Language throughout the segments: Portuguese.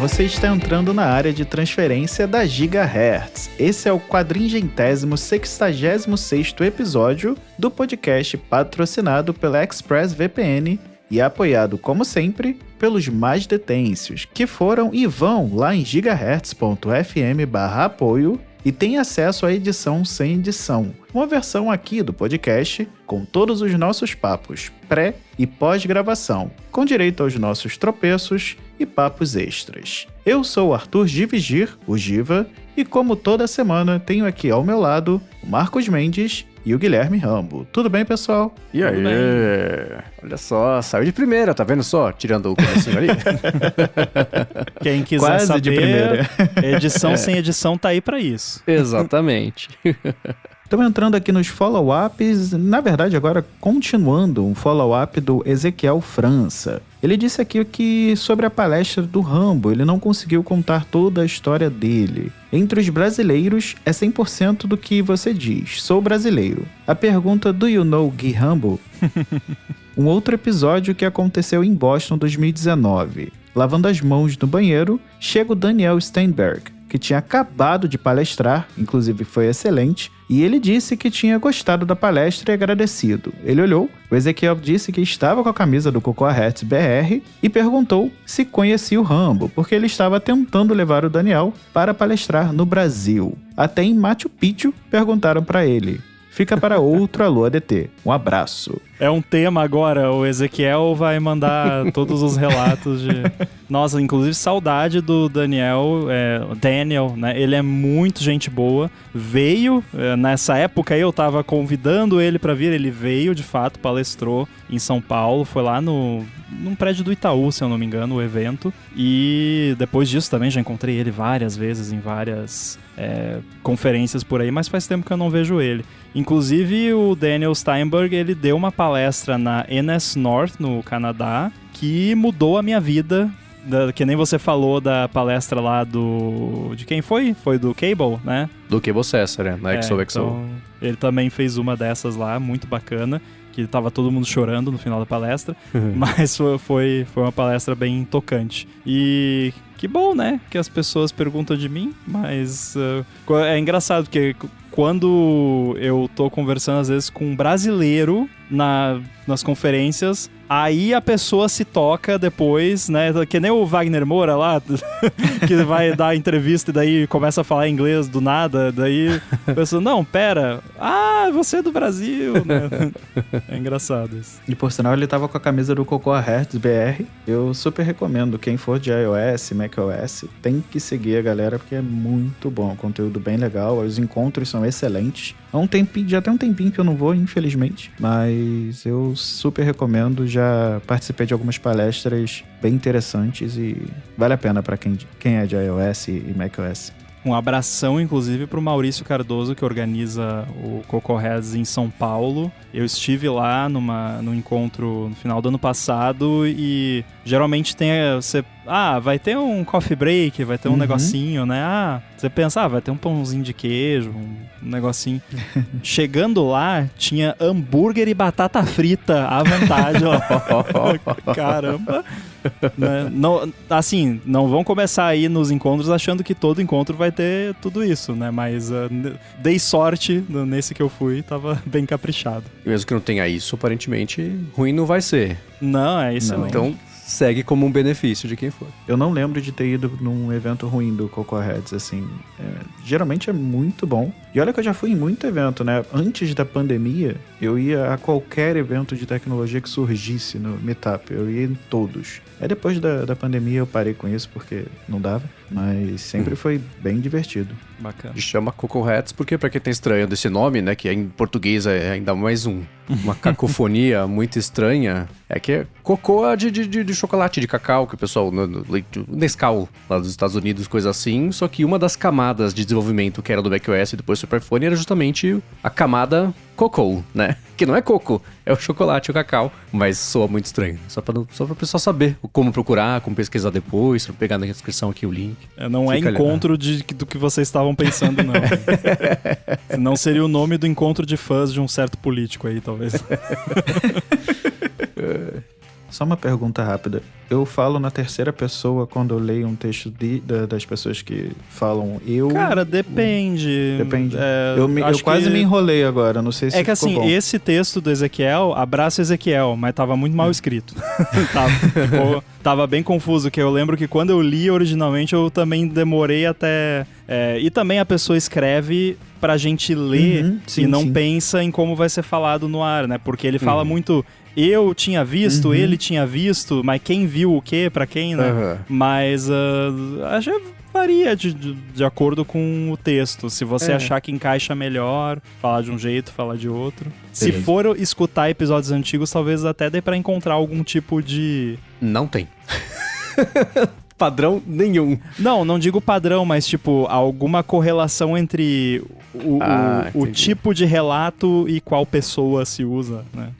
você está entrando na área de transferência da Gigahertz. Esse é o 466º episódio do podcast patrocinado pela ExpressVPN e apoiado, como sempre, pelos mais detêncios, que foram e vão lá em gigahertz.fm/apoio e tem acesso à edição sem edição, uma versão aqui do podcast com todos os nossos papos pré e pós-gravação, com direito aos nossos tropeços e papos extras. Eu sou o Arthur Givigir, o Giva, e como toda semana tenho aqui ao meu lado o Marcos Mendes e o Guilherme Rambo. Tudo bem, pessoal? E aí? Olha só, saiu de primeira, tá vendo só? Tirando o comecinho ali. Quem quiser Quase saber, de primeira. edição sem edição tá aí pra isso. Exatamente. Estamos entrando aqui nos follow-ups, na verdade agora continuando um follow-up do Ezequiel França. Ele disse aqui que sobre a palestra do Rambo, ele não conseguiu contar toda a história dele. Entre os brasileiros, é 100% do que você diz. Sou brasileiro. A pergunta do you know Gui Rambo? Um outro episódio que aconteceu em Boston 2019. Lavando as mãos no banheiro, chega o Daniel Steinberg, que tinha acabado de palestrar, inclusive foi excelente, e ele disse que tinha gostado da palestra e agradecido. Ele olhou, o Ezequiel disse que estava com a camisa do Cocohertz BR e perguntou se conhecia o Rambo, porque ele estava tentando levar o Daniel para palestrar no Brasil. Até em Machu Picchu perguntaram para ele. Fica para outro Alô ADT. Um abraço. É um tema agora, o Ezequiel vai mandar todos os relatos de... Nossa, inclusive saudade do Daniel, né? Ele é muito gente boa, veio, nessa época aí eu tava convidando ele pra vir, ele veio de fato, palestrou em São Paulo, foi lá num prédio do Itaú, se eu não me engano, o evento, e depois disso também já encontrei ele várias vezes em várias conferências por aí, mas faz tempo que eu não vejo ele. Inclusive o Daniel Steinberg, ele deu uma palestra na NS North, no Canadá, que mudou a minha vida, que nem você falou da palestra lá de quem foi? Foi do Cable, né? Do Cable Sessor, né? Na XOXO. Então, ele também fez uma dessas lá, muito bacana, que tava todo mundo chorando no final da palestra, mas foi uma palestra bem tocante. E que bom, né? Que as pessoas perguntam de mim, mas é engraçado, porque quando eu tô conversando às vezes com um brasileiro nas conferências, aí a pessoa se toca depois, né? Que nem o Wagner Moura lá, que vai dar entrevista e daí começa a falar inglês do nada, daí a pessoa, não, pera, você é do Brasil, né? É engraçado isso. E por sinal, ele tava com a camisa do Cocohertz BR. Eu super recomendo, quem for de iOS, macOS, tem que seguir a galera, porque é muito bom, conteúdo bem legal, os encontros são excelentes. Já tem um tempinho que eu não vou, infelizmente, mas eu super recomendo, já participei de algumas palestras bem interessantes e vale a pena para quem é de iOS e macOS. Um abração, inclusive, pro Maurício Cardoso, que organiza o Cocohertz em São Paulo. Eu estive lá num encontro no final do ano passado e geralmente vai ter um coffee break, vai ter um negocinho, né? Você pensa, vai ter um pãozinho de queijo, um negocinho. Chegando lá, tinha hambúrguer e batata frita à vontade. Caramba! Né? Não vão começar aí nos encontros achando que todo encontro vai ter tudo isso, né? Mas dei sorte nesse que eu fui, tava bem caprichado. E mesmo que não tenha isso, aparentemente, ruim não vai ser. Não, é isso. Então, segue como um benefício de quem for. Eu não lembro de ter ido num evento ruim do Cocohertz, assim. Geralmente é muito bom. E olha que eu já fui em muito evento, né? Antes da pandemia, eu ia a qualquer evento de tecnologia que surgisse no Meetup. Eu ia em todos. Aí depois da pandemia eu parei com isso porque não dava. Mas sempre foi bem divertido. Bacana. Chama Cocohertz porque, pra quem tá estranhando esse nome, né? Que em português é ainda mais uma cacofonia muito estranha. É que é cocoa de chocolate, de cacau, que o pessoal, Nescau, lá dos Estados Unidos, coisa assim. Só que uma das camadas de desenvolvimento que era do macOS e depois do Superfone era justamente a camada Cocoa, né? Que não é coco, é o chocolate, o cacau. Mas soa muito estranho. Só pra o pessoal saber como procurar, como pesquisar depois, pra pegar na descrição aqui o link. Não é encontro do que vocês estavam pensando, não. Senão seria o nome do encontro de fãs de um certo político aí, talvez. Só uma pergunta rápida. Eu falo na terceira pessoa quando eu leio um texto das pessoas que falam eu... Cara, depende. Depende. Acho eu quase que... me enrolei agora, não sei se que assim, bom. Esse texto do Ezequiel, abraço Ezequiel, mas tava muito mal escrito. Tava bem confuso, que eu lembro que quando eu li originalmente eu também demorei até... e também a pessoa escreve pra gente ler e não pensa em como vai ser falado no ar, né? Porque ele fala muito... Eu tinha visto, ele tinha visto, mas quem viu o quê, pra quem, né? Mas acho que varia de acordo com o texto. Se você achar que encaixa melhor, falar de um jeito, falar de outro. Se for escutar episódios antigos, talvez até dê pra encontrar algum tipo de... Não tem. Padrão nenhum. Não digo padrão, mas tipo, alguma correlação entre o tipo de relato e qual pessoa se usa, né?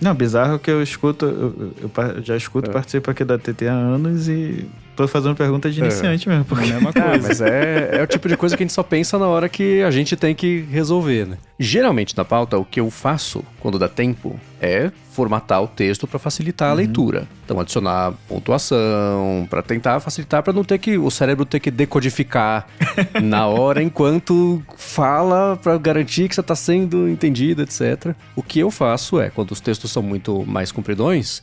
Não, bizarro que eu escuto, eu já escuto, participo aqui da TT há anos e tô fazendo pergunta de iniciante mesmo, porque é uma coisa. Mas é o tipo de coisa que a gente só pensa na hora que a gente tem que resolver, né? Geralmente na pauta, o que eu faço quando dá tempo é formatar o texto para facilitar a leitura. Então adicionar pontuação, para tentar facilitar, para não ter que o cérebro ter que decodificar na hora enquanto fala, para garantir que você tá sendo entendido, etc. O que eu faço é, quando os textos são muito mais compridões,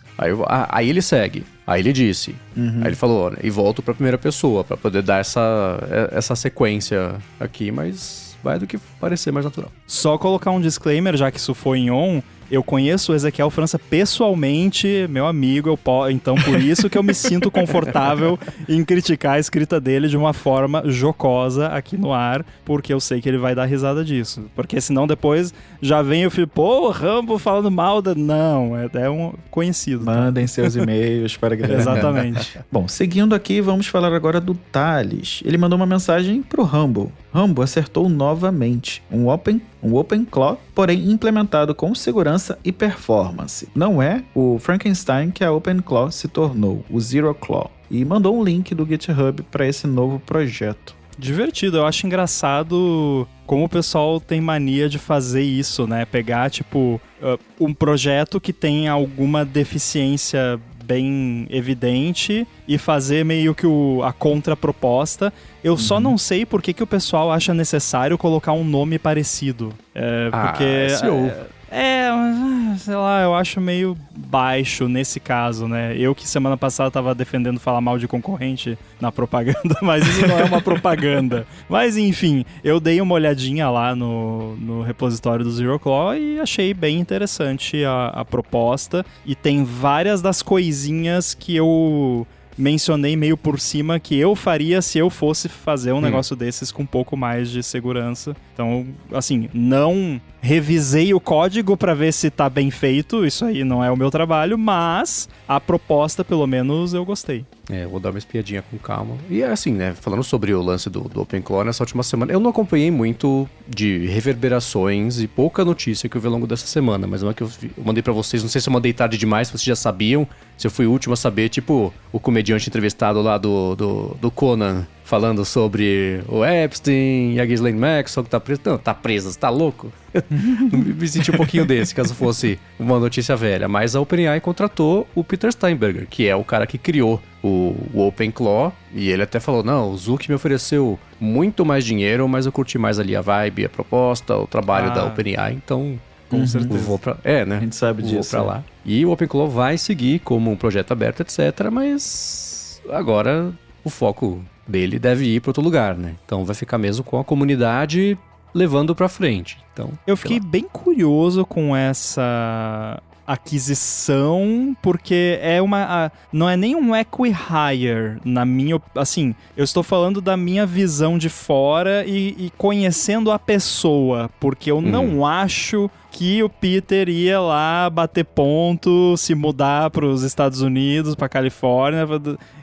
aí ele segue. Aí ele disse, aí ele falou, e volto pra primeira pessoa, pra poder dar essa sequência aqui, mas vai do que parecer mais natural. Só colocar um disclaimer, já que isso foi em on, eu conheço o Ezequiel França pessoalmente, meu amigo, então por isso que eu me sinto confortável em criticar a escrita dele de uma forma jocosa aqui no ar, porque eu sei que ele vai dar risada disso. Porque senão depois já vem o filho, o Rambo falando mal da... Não, é um conhecido. Mandem seus e-mails para Guilherme. Exatamente. Bom, seguindo aqui, vamos falar agora do Thales. Ele mandou uma mensagem pro Rambo. Rambo acertou novamente um Open Claw, porém implementado com segurança e performance. Não é o Frankenstein que a Open Claw se tornou, o Zero Claw. E mandou um link do GitHub para esse novo projeto. Divertido, eu acho engraçado como o pessoal tem mania de fazer isso, né? Pegar, tipo, um projeto que tem alguma deficiência bem evidente e fazer meio que a contraproposta. Eu só não sei por que o pessoal acha necessário colocar um nome parecido. Porque... sei lá, eu acho meio baixo nesse caso, né? Eu que semana passada tava defendendo falar mal de concorrente na propaganda, mas isso não é uma propaganda. Mas enfim, eu dei uma olhadinha lá no repositório do Zero Claw e achei bem interessante a proposta. E tem várias das coisinhas que eu mencionei meio por cima que eu faria se eu fosse fazer um negócio desses com um pouco mais de segurança. Então, assim, não revisei o código pra ver se tá bem feito, isso aí não é o meu trabalho, mas a proposta, pelo menos, eu gostei. Eu vou dar uma espiadinha com calma. E assim, né, falando sobre o lance do Open Claw nessa última semana, eu não acompanhei muito de reverberações e pouca notícia que eu vi ao longo dessa semana, mas uma que eu mandei pra vocês, não sei se eu mandei tarde demais, se vocês já sabiam, se eu fui o último a saber, tipo o comediante entrevistado lá do Conan, falando sobre o Epstein e a Ghislaine Maxwell, que tá preso. Não, tá presa, você tá louco? Me senti um pouquinho desse, caso fosse uma notícia velha. Mas a OpenAI contratou o Peter Steinberger, que é o cara que criou o Open Claw. E ele até falou, não, o Zuck me ofereceu muito mais dinheiro, mas eu curti mais ali a vibe, a proposta, o trabalho da OpenAI, então... Com certeza. Vou pra... né? A gente sabe disso. Vou pra lá. E o Open Claw vai seguir como um projeto aberto, etc. Mas agora o foco dele deve ir para outro lugar, né? Então vai ficar mesmo com a comunidade levando pra frente. Então, eu fiquei bem curioso com essa aquisição, porque não é nem um acqui-hire, na minha... Assim, eu estou falando da minha visão de fora e conhecendo a pessoa, porque eu não acho que o Peter ia lá bater ponto, se mudar para os Estados Unidos, para Califórnia.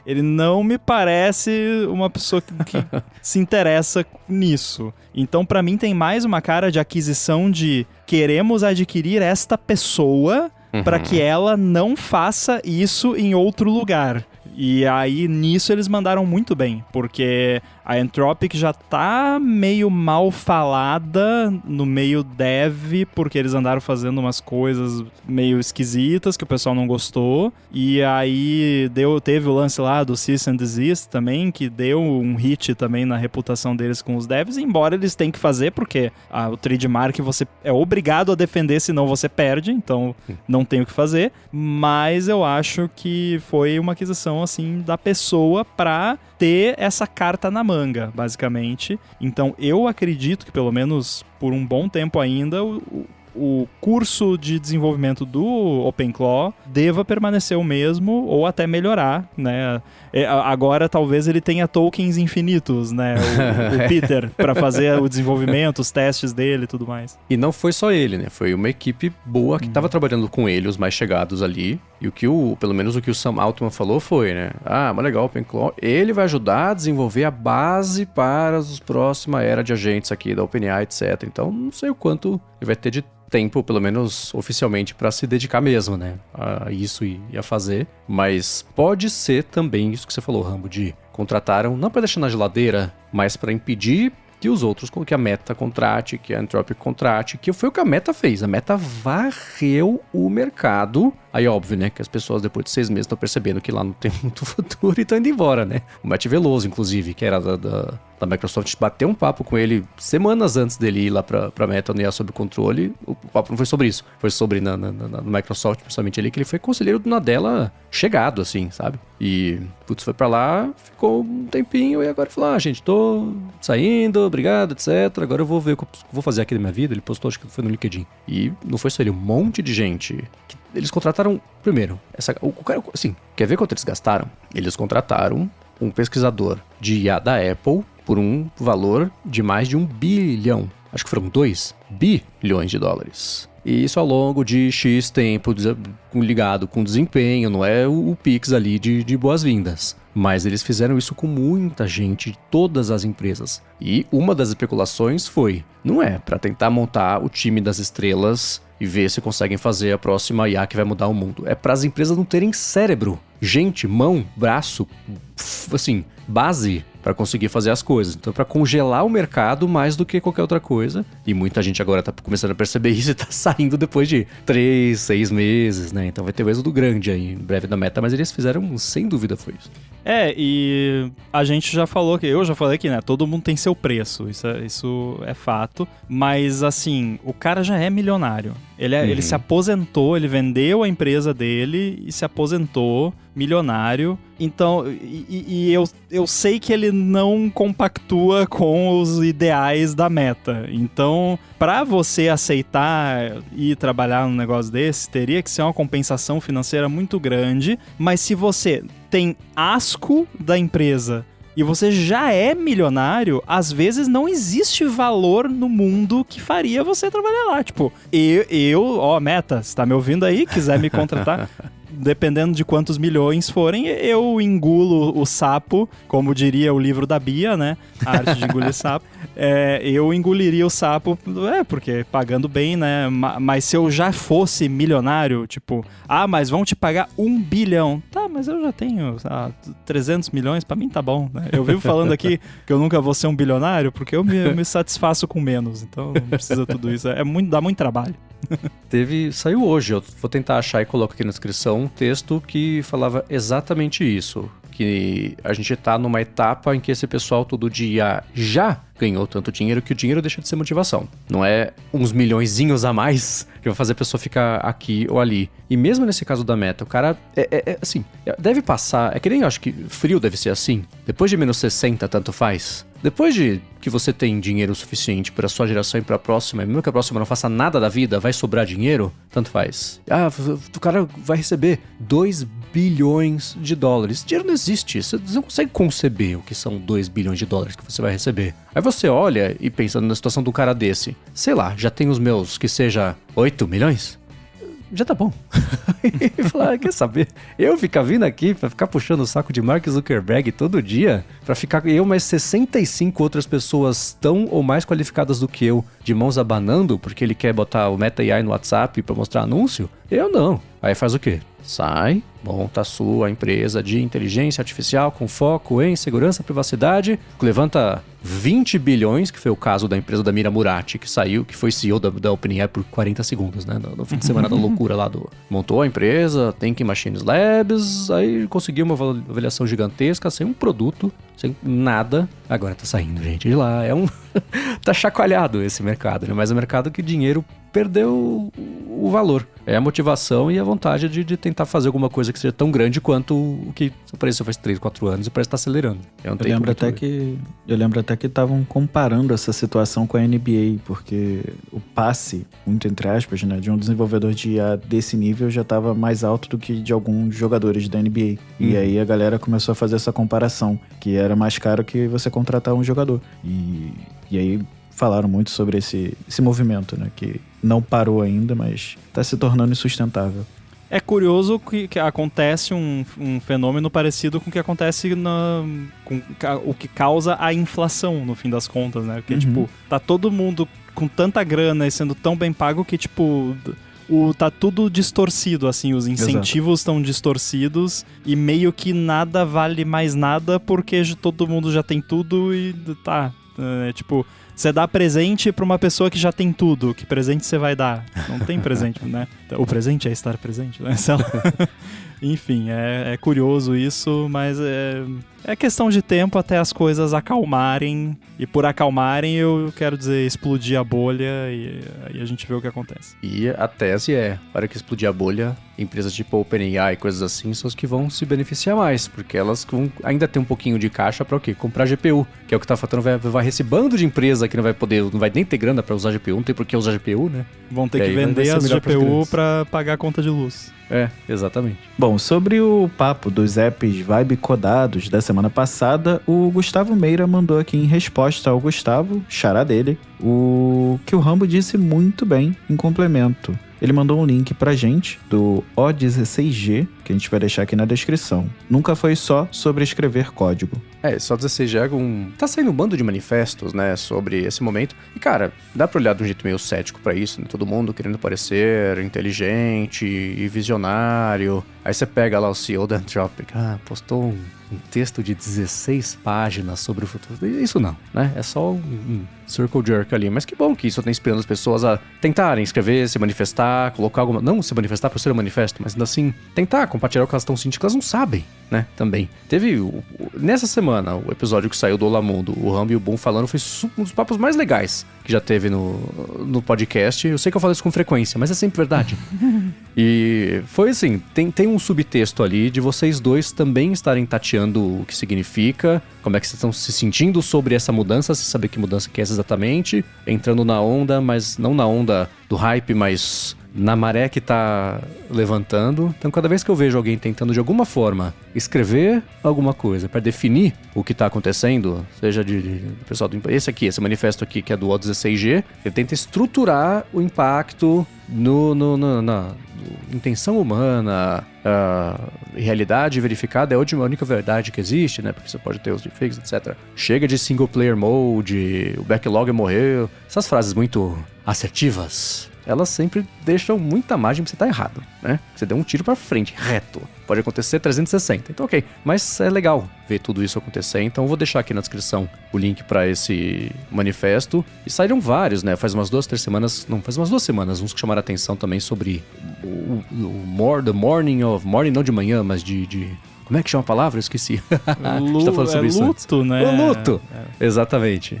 Ele não me parece uma pessoa que se interessa nisso. Então, para mim, tem mais uma cara de aquisição de queremos adquirir esta pessoa para que ela não faça isso em outro lugar. E aí, nisso, eles mandaram muito bem, porque a Anthropic já tá meio mal falada no meio dev, porque eles andaram fazendo umas coisas meio esquisitas que o pessoal não gostou. E aí teve o lance lá do Cease and Desist também, que deu um hit também na reputação deles com os devs, embora eles tenham que fazer, porque o trademark você é obrigado a defender, senão você perde, então não tem o que fazer. Mas eu acho que foi uma aquisição assim da pessoa pra ter essa carta na manga, basicamente. Então eu acredito que pelo menos por um bom tempo ainda o curso de desenvolvimento do OpenClaw deva permanecer o mesmo ou até melhorar, né? Agora talvez ele tenha tokens infinitos, né? O Peter, para fazer o desenvolvimento, os testes dele e tudo mais. E não foi só ele, né? Foi uma equipe boa que estava trabalhando com ele, os mais chegados ali. E pelo menos o que o Sam Altman falou foi, né? Mas legal, o OpenClaw, ele vai ajudar a desenvolver a base para a próxima era de agentes aqui da OpenAI, etc. Então, não sei o quanto ele vai ter de tempo, pelo menos oficialmente, para se dedicar mesmo, né? A isso e a fazer. Mas pode ser também isso que você falou, Rambo, de contrataram, não para deixar na geladeira, mas para impedir que os outros, que a Meta contrate, que a Anthropic contrate, que foi o que a Meta fez. A Meta varreu o mercado. Aí, óbvio, né, que as pessoas depois de 6 meses estão percebendo que lá não tem muito futuro e estão indo embora, né? O Matt Veloso, inclusive, que era da Microsoft, bateu um papo com ele semanas antes dele ir lá pra Meta, no IA Sob Controle. O papo não foi sobre isso, foi sobre na Microsoft, principalmente ali, que ele foi conselheiro do Nadella chegado, assim, sabe? E, putz, foi pra lá, ficou um tempinho e agora falou, gente, tô saindo, obrigado, etc. Agora eu vou ver o que eu vou fazer aqui da minha vida. Ele postou, acho que foi no LinkedIn. E não foi só ele, um monte de gente que eles contrataram, primeiro, o cara, assim, quer ver quanto eles gastaram? Eles contrataram um pesquisador de IA da Apple por um valor de mais de 1 bilhão. Acho que foram 2 bilhões de dólares. E isso ao longo de X tempo, ligado com desempenho, não é o Pix ali de boas-vindas. Mas eles fizeram isso com muita gente, de todas as empresas. E uma das especulações foi, não é para tentar montar o time das estrelas e ver se conseguem fazer a próxima IA que vai mudar o mundo. É para as empresas não terem cérebro, gente, mão, braço, assim, base para conseguir fazer as coisas. Então, para congelar o mercado mais do que qualquer outra coisa. E muita gente agora tá começando a perceber isso e tá saindo depois de 3, 6 meses, né? Então vai ter o êxodo grande aí, em breve da Meta, mas eles fizeram, sem dúvida, foi isso. E a gente já falou, eu já falei que, né, todo mundo tem seu preço, isso é fato, mas assim, o cara já é milionário. Ele se aposentou, ele vendeu a empresa dele e se aposentou, milionário. Então, eu sei que ele não compactua com os ideais da Meta. Então, para você aceitar ir trabalhar num negócio desse, teria que ser uma compensação financeira muito grande. Mas se você tem asco da empresa e você já é milionário, às vezes não existe valor no mundo que faria você trabalhar lá. Tipo, Meta, você tá me ouvindo aí? Quiser me contratar? Dependendo de quantos milhões forem, eu engulo o sapo, como diria o livro da Bia, né? A arte de engolir sapo. Eu engoliria o sapo, porque pagando bem, né? Mas se eu já fosse milionário, tipo, mas vão te pagar 1 bilhão. Tá, mas eu já tenho 300 milhões, pra mim tá bom, né? Eu vivo falando aqui que eu nunca vou ser um bilionário, porque eu me satisfaço com menos, então não precisa tudo isso. Dá muito trabalho. Saiu hoje, eu vou tentar achar e coloco aqui na descrição um texto que falava exatamente isso, que a gente tá numa etapa em que esse pessoal todo dia já ganhou tanto dinheiro que o dinheiro deixa de ser motivação. Não é uns milhõezinhos a mais que vai fazer a pessoa ficar aqui ou ali. E mesmo nesse caso da Meta, o cara assim, deve passar, que nem eu acho que frio deve ser assim, depois de menos 60 tanto faz. Depois de que você tem dinheiro suficiente para a sua geração e para a próxima, e mesmo que a próxima não faça nada da vida, vai sobrar dinheiro, tanto faz. O cara vai receber 2 bilhões de dólares. Dinheiro não existe, você não consegue conceber o que são 2 bilhões de dólares que você vai receber. Aí você olha e pensa na situação de um cara desse, sei lá, já tem os meus, que seja 8 milhões? Já tá bom. E falar, quer saber? Eu ficar vindo aqui pra ficar puxando o saco de Mark Zuckerberg todo dia, pra ficar eu mais 65 outras pessoas tão ou mais qualificadas do que eu, de mãos abanando, porque ele quer botar o Meta AI no WhatsApp pra mostrar anúncio? Eu não. Aí faz o quê? Sai, monta a sua empresa de inteligência artificial com foco em segurança e privacidade, levanta 20 bilhões, que foi o caso da empresa da Mira Murati, que saiu, que foi CEO da OpenAI por 40 segundos, né? No fim de semana da loucura lá montou a empresa, Thinking Machines Labs, aí conseguiu uma avaliação gigantesca, sem um produto, sem nada. Agora tá saindo gente de lá. Tá chacoalhado esse mercado, né? Mas é um mercado que dinheiro perdeu o valor. É a motivação e a vontade de tentar fazer alguma coisa que seja tão grande quanto o que apareceu faz 3, 4 anos e parece estar acelerando. Eu lembro até que estavam comparando essa situação com a NBA, porque o passe, muito entre aspas, né, de um desenvolvedor de IA desse nível já estava mais alto do que de alguns jogadores da NBA. E aí a galera começou a fazer essa comparação, que era mais caro que você contratar um jogador. E aí falaram muito sobre esse movimento, né? Que não parou ainda, mas está se tornando insustentável. É curioso que acontece um fenômeno parecido com o que acontece com o que causa a inflação, no fim das contas, né? Porque, tipo, tá todo mundo com tanta grana e sendo tão bem pago que, tipo, tá tudo distorcido, assim, os incentivos estão distorcidos e meio que nada vale mais nada porque todo mundo já tem tudo e tá, tipo... Você dá presente pra uma pessoa que já tem tudo. Que presente você vai dar? Não tem presente, né? O presente é estar presente, né? Enfim, é curioso isso, mas é questão de tempo até as coisas acalmarem. E por acalmarem, eu quero dizer explodir a bolha e aí a gente vê o que acontece. E a tese é, para que explodir a bolha, empresas tipo OpenAI e coisas assim são as que vão se beneficiar mais, porque elas vão ainda ter um pouquinho de caixa para o quê? Comprar GPU, que é o que tá faltando, vai esse bando de empresa que não vai nem ter grana para usar GPU, não tem por que usar GPU, né? Vão ter que vender as GPU para pagar a conta de luz. Exatamente. Bom, sobre o papo dos apps Vibe codados da semana passada, o Gustavo Meira mandou aqui em resposta ao Gustavo, xará dele, o que o Rambo disse muito bem em complemento. Ele mandou um link pra gente do O16G, que a gente vai deixar aqui na descrição. Nunca foi só sobre escrever código. Só 16G tá saindo um bando de manifestos, né, sobre esse momento. E, cara, dá pra olhar de um jeito meio cético pra isso, né? Todo mundo querendo parecer inteligente e visionário. Aí você pega lá o CEO da Anthropic, postou um texto de 16 páginas sobre o futuro. Isso não, né? É só um circle jerk ali. Mas que bom que isso tá inspirando as pessoas a tentarem escrever, se manifestar, colocar alguma... Não se manifestar por ser um manifesto, mas ainda assim, tentar compartilhar o que elas estão sentindo, que elas não sabem, né? Também. Teve, nessa semana, o episódio que saiu do Olamundo, o Rambo e o Boom falando, foi um dos papos mais legais que já teve no podcast. Eu sei que eu falo isso com frequência, mas é sempre verdade. E foi assim, tem um subtexto ali de vocês dois também estarem tateando o que significa, como é que vocês estão se sentindo sobre essa mudança, se saber que mudança que é essa exatamente, entrando na onda, mas não na onda do hype, mas na maré que tá levantando. Então, cada vez que eu vejo alguém tentando de alguma forma escrever alguma coisa para definir o que tá acontecendo, seja de pessoal do esse manifesto aqui que é do O16G, ele tenta estruturar o impacto na intenção humana, a realidade verificada é a única verdade que existe, né? Porque você pode ter os deepfakes, etc. Chega de single player mode, o backlog morreu. Essas frases muito assertivas, elas sempre deixam muita margem pra você estar errado, né? Você deu um tiro pra frente, reto. Pode acontecer 360, então ok. Mas é legal ver tudo isso acontecer, então eu vou deixar aqui na descrição o link pra esse manifesto. E saíram vários, né? Faz umas 2 semanas, uns que chamaram a atenção também sobre the morning não de manhã, mas de como é que chama a palavra? Eu esqueci. A gente tá falando sobre isso luto, antes. Né? O luto, exatamente.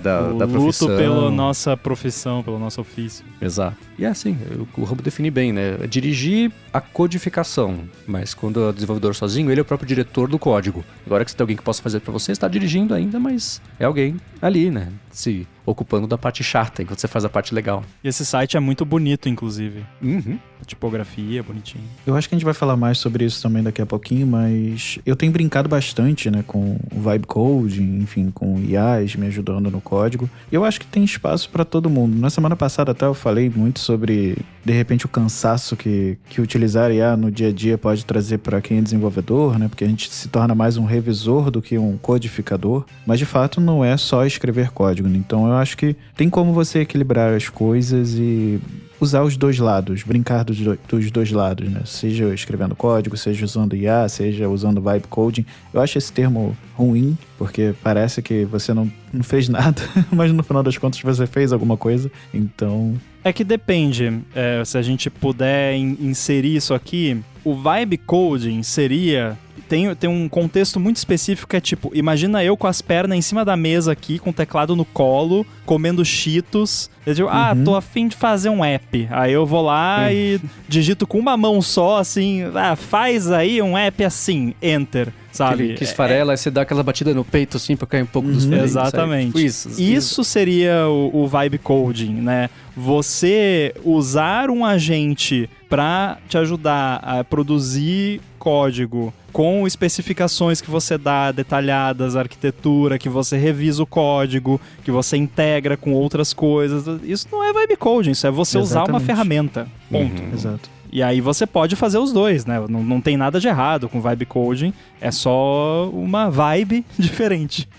Da profissão. Luto pela nossa profissão, pelo nosso ofício. Exato. E é assim, o Rambo define bem, né? É dirigir a codificação, mas quando é o desenvolvedor sozinho, ele é o próprio diretor do código. Agora que você tem alguém que possa fazer pra você, está dirigindo ainda, mas é alguém ali, né? Se ocupando da parte chata, enquanto você faz a parte legal. E esse site é muito bonito, inclusive. Uhum. A tipografia, bonitinho. Eu acho que a gente vai falar mais sobre isso também daqui a pouquinho, mas eu tenho brincado bastante, né, com o Vibe Coding, enfim, com IAs me ajudando no código. E eu acho que tem espaço para todo mundo. Na semana passada até eu falei muito sobre, de repente, o cansaço que utilizar IA no dia a dia pode trazer para quem é desenvolvedor, né, porque a gente se torna mais um revisor do que um codificador. Mas, de fato, não é só escrever código, né? Então, eu acho que tem como você equilibrar as coisas e usar os dois lados, brincar dos dois lados, né? Seja escrevendo código, seja usando IA, seja usando vibe coding. Eu acho esse termo ruim, porque parece que você não fez nada, mas no final das contas você fez alguma coisa, então... É que depende, se a gente puder inserir isso aqui, o vibe coding seria... Tem um contexto muito específico que é tipo, imagina eu com as pernas em cima da mesa aqui, com o teclado no colo, comendo Cheetos. Eu digo, tô a fim de fazer um app. Aí eu vou lá e digito com uma mão só, assim, faz aí um app assim, enter, sabe? Que esfarela, aí você dá aquela batida no peito assim pra cair um pouco dos peitos. Exatamente. Tipo isso seria o vibe coding, né? Você usar um agente para te ajudar a produzir código com especificações que você dá detalhadas, arquitetura, que você revisa o código, que você integra com outras coisas. Isso não é vibe coding, isso é você usar uma ferramenta. Ponto. Exato. E aí você pode fazer os dois, né? Não tem nada de errado com vibe coding, é só uma vibe diferente.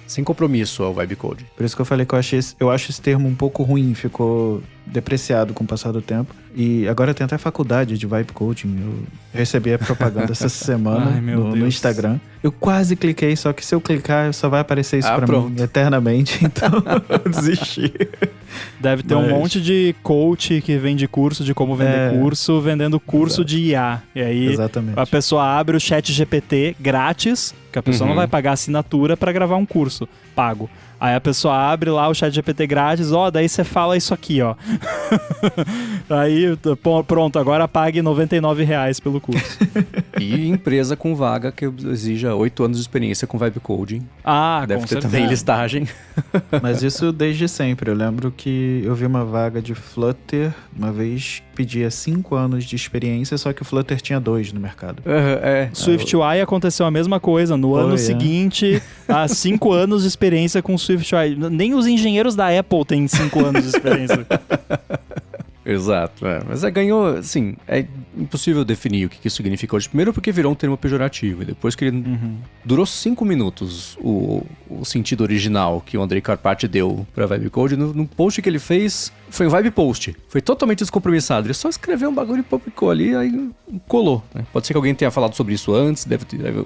Sem compromisso ao vibe coding. Por isso que eu falei que eu acho esse termo um pouco ruim, ficou depreciado com o passar do tempo. E agora tem até faculdade de vibe coding. Eu recebi a propaganda essa semana no Instagram. Eu quase cliquei, só que se eu clicar só vai aparecer isso pra mim eternamente. Então eu desisti. Deve ter um monte de coach que vende curso de como vender curso, vendendo curso de IA. E aí a pessoa abre o ChatGPT grátis, que a pessoa não vai pagar assinatura pra gravar um curso pago. Aí a pessoa abre lá o ChatGPT grátis, daí você fala isso aqui, ó. Aí, pronto, agora pague R$99 pelo curso. E empresa com vaga que exija 8 anos de experiência com vibe coding. Deve ter também listagem. Mas isso desde sempre. Eu lembro que eu vi uma vaga de Flutter, uma vez pedia 5 anos de experiência, só que o Flutter tinha 2 no mercado. SwiftUI aconteceu a mesma coisa. No ano seguinte, há 5 anos de experiência com SwiftUI. Nem os engenheiros da Apple têm 5 anos de experiência. Exato, mas ganhou, assim, é impossível definir o que isso significa hoje. Primeiro porque virou um termo pejorativo, e depois que ele durou 5 minutos o sentido original que o Andrej Karpathy deu pra vibe coding, no post que ele fez, foi um vibe post, foi totalmente descompromissado, ele só escreveu um bagulho e publicou ali, aí colou, né? Pode ser que alguém tenha falado sobre isso antes,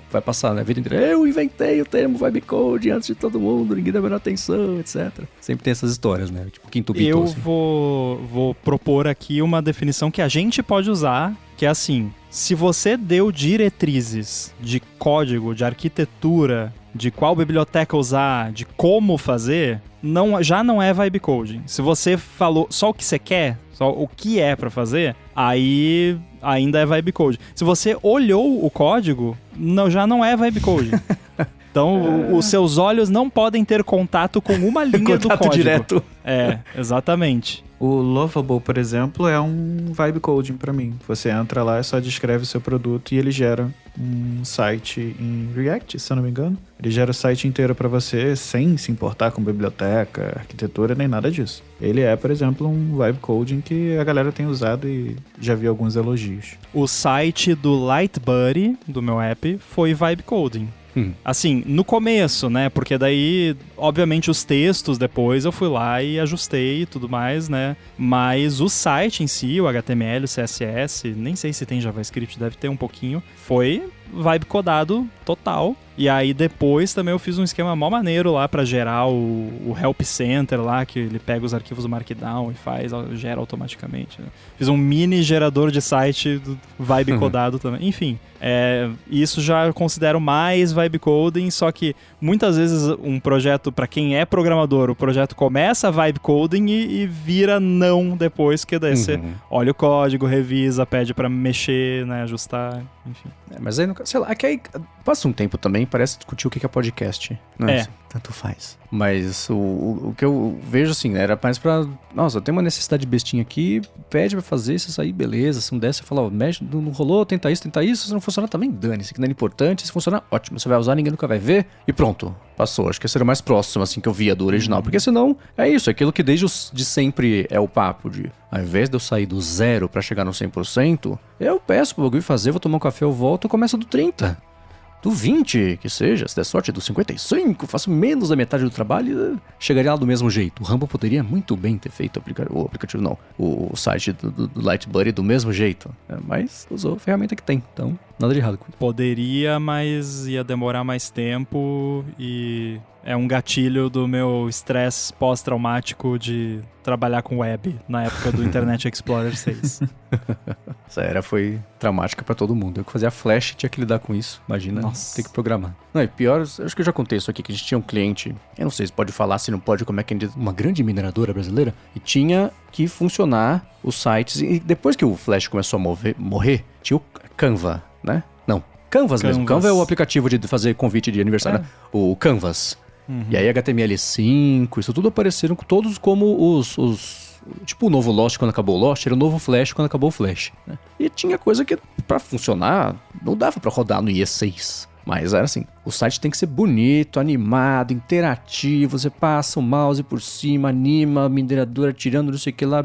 vai passar na vida inteira, eu inventei o termo vibe coding antes de todo mundo, ninguém deu a menor atenção, etc. Sempre tem essas histórias, né? Tipo, quinto Beatle, Eu assim. vou propor aqui uma definição que a gente pode usar, que é assim, se você deu diretrizes de código, de arquitetura, de qual biblioteca usar, de como fazer, já não é vibe coding. Se você falou só o que você quer, só o que é pra fazer, aí ainda é vibe coding. Se você olhou o código, já não é vibe coding. Então, os seus olhos não podem ter contato com uma linha do código. Direto. Exatamente. O Lovable, por exemplo, é um vibe coding pra mim. Você entra lá e só descreve o seu produto e ele gera um site em React, se eu não me engano. Ele gera o site inteiro pra você sem se importar com biblioteca, arquitetura, nem nada disso. Ele é, por exemplo, um vibe coding que a galera tem usado e já vi alguns elogios. O site do Lightbuddy, do meu app, foi vibe coding. Assim, no começo, né? Porque daí, obviamente, os textos depois eu fui lá e ajustei e tudo mais, né? Mas o site em si, o HTML, o CSS, nem sei se tem JavaScript, deve ter um pouquinho, foi vibe codado total. E aí depois também eu fiz um esquema mó maneiro lá pra gerar o Help Center lá, que ele pega os arquivos do Markdown e gera automaticamente, né? Fiz um mini gerador de site vibe codado também. Enfim, isso já eu considero mais vibe coding, só que muitas vezes um projeto, pra quem é programador, o projeto começa vibe coding e vira não depois, que daí você olha o código, revisa, pede pra mexer, né, ajustar, enfim. Mas aí, sei lá, é que aí passa um tempo também, parece discutir o que é podcast. Não é? Assim, tanto faz. Mas o que eu vejo, assim, era mais pra... Nossa, eu tenho uma necessidade bestinha aqui, pede pra fazer, se sair, beleza. Se não der, você fala, mexe, não rolou, tenta isso. Se não funcionar também, dane-se, que não é importante. Se funcionar, ótimo. Você vai usar, ninguém nunca vai ver. E pronto, passou. Acho que esse era o mais próximo, assim, que eu via do original. Porque senão, é isso, aquilo que desde de sempre é o papo de... Ao invés de eu sair do 0 pra chegar no 100%, eu peço pro bagulho fazer, vou tomar um café, eu volto, eu começo do 30%. do 20, que seja, se der sorte, do 55, faço menos da metade do trabalho, chegaria lá do mesmo jeito. O Rumble poderia muito bem ter feito o aplicativo, não, o site do Lightbuddy do mesmo jeito, mas usou a ferramenta que tem, então nada de errado com isso. Poderia, mas ia demorar mais tempo e é um gatilho do meu estresse pós-traumático de trabalhar com web na época do Internet Explorer 6. Essa era foi traumática pra todo mundo. Eu que fazia Flash tinha que lidar com isso. Imagina, ter que programar. Não, e pior, acho que eu já contei isso aqui, que a gente tinha um cliente, eu não sei se pode falar, se não pode, como é que uma grande mineradora brasileira, e tinha que funcionar os sites, e depois que o Flash começou a morrer, tinha o Canva, né? Não, Canvas mesmo. Canva é o aplicativo de fazer convite de aniversário, né? O Canvas. Uhum. E aí HTML5, isso tudo apareceram todos como os tipo o novo Lost quando acabou o Lost, era o novo Flash quando acabou o Flash, né? E tinha coisa que pra funcionar não dava pra rodar no IE6. Mas era assim, o site tem que ser bonito, animado, interativo, você passa o mouse por cima, anima a mineradora tirando não sei o que lá,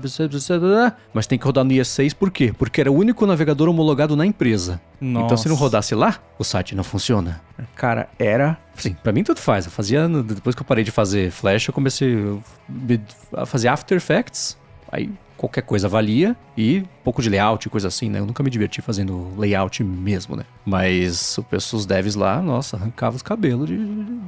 mas tem que rodar no IE6 por quê? Porque era o único navegador homologado na empresa. Nossa. Então se não rodasse lá, o site não funciona. Cara, era... Assim, pra mim tudo faz. Eu fazia, depois que eu parei de fazer Flash, eu comecei a fazer After Effects, aí qualquer coisa valia, e um pouco de layout, coisa assim, né? Eu nunca me diverti fazendo layout mesmo, né? Mas os devs lá, nossa, arrancavam os cabelos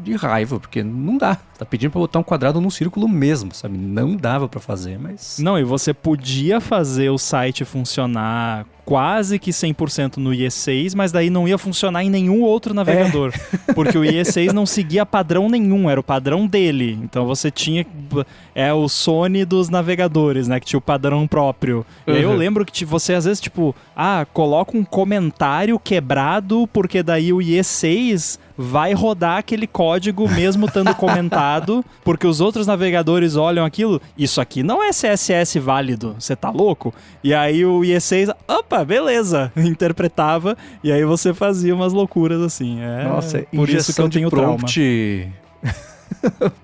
de raiva, porque não dá. Tá pedindo pra botar um quadrado num círculo mesmo, sabe? Não dava pra fazer, mas... Não, e você podia fazer o site funcionar quase que 100% no IE6, mas daí não ia funcionar em nenhum outro navegador. Porque o IE6 não seguia padrão nenhum, era o padrão dele. Então você tinha... É o Sony dos navegadores, né? Que tinha o padrão próprio. E aí eu lembro que você às vezes, coloca um comentário quebrado, porque daí o IE6 vai rodar aquele código mesmo estando comentado, porque os outros navegadores olham aquilo, isso aqui não é CSS válido, você tá louco? E aí o IE6, opa, beleza, interpretava, e aí você fazia umas loucuras assim. Nossa, por isso que eu tenho prompt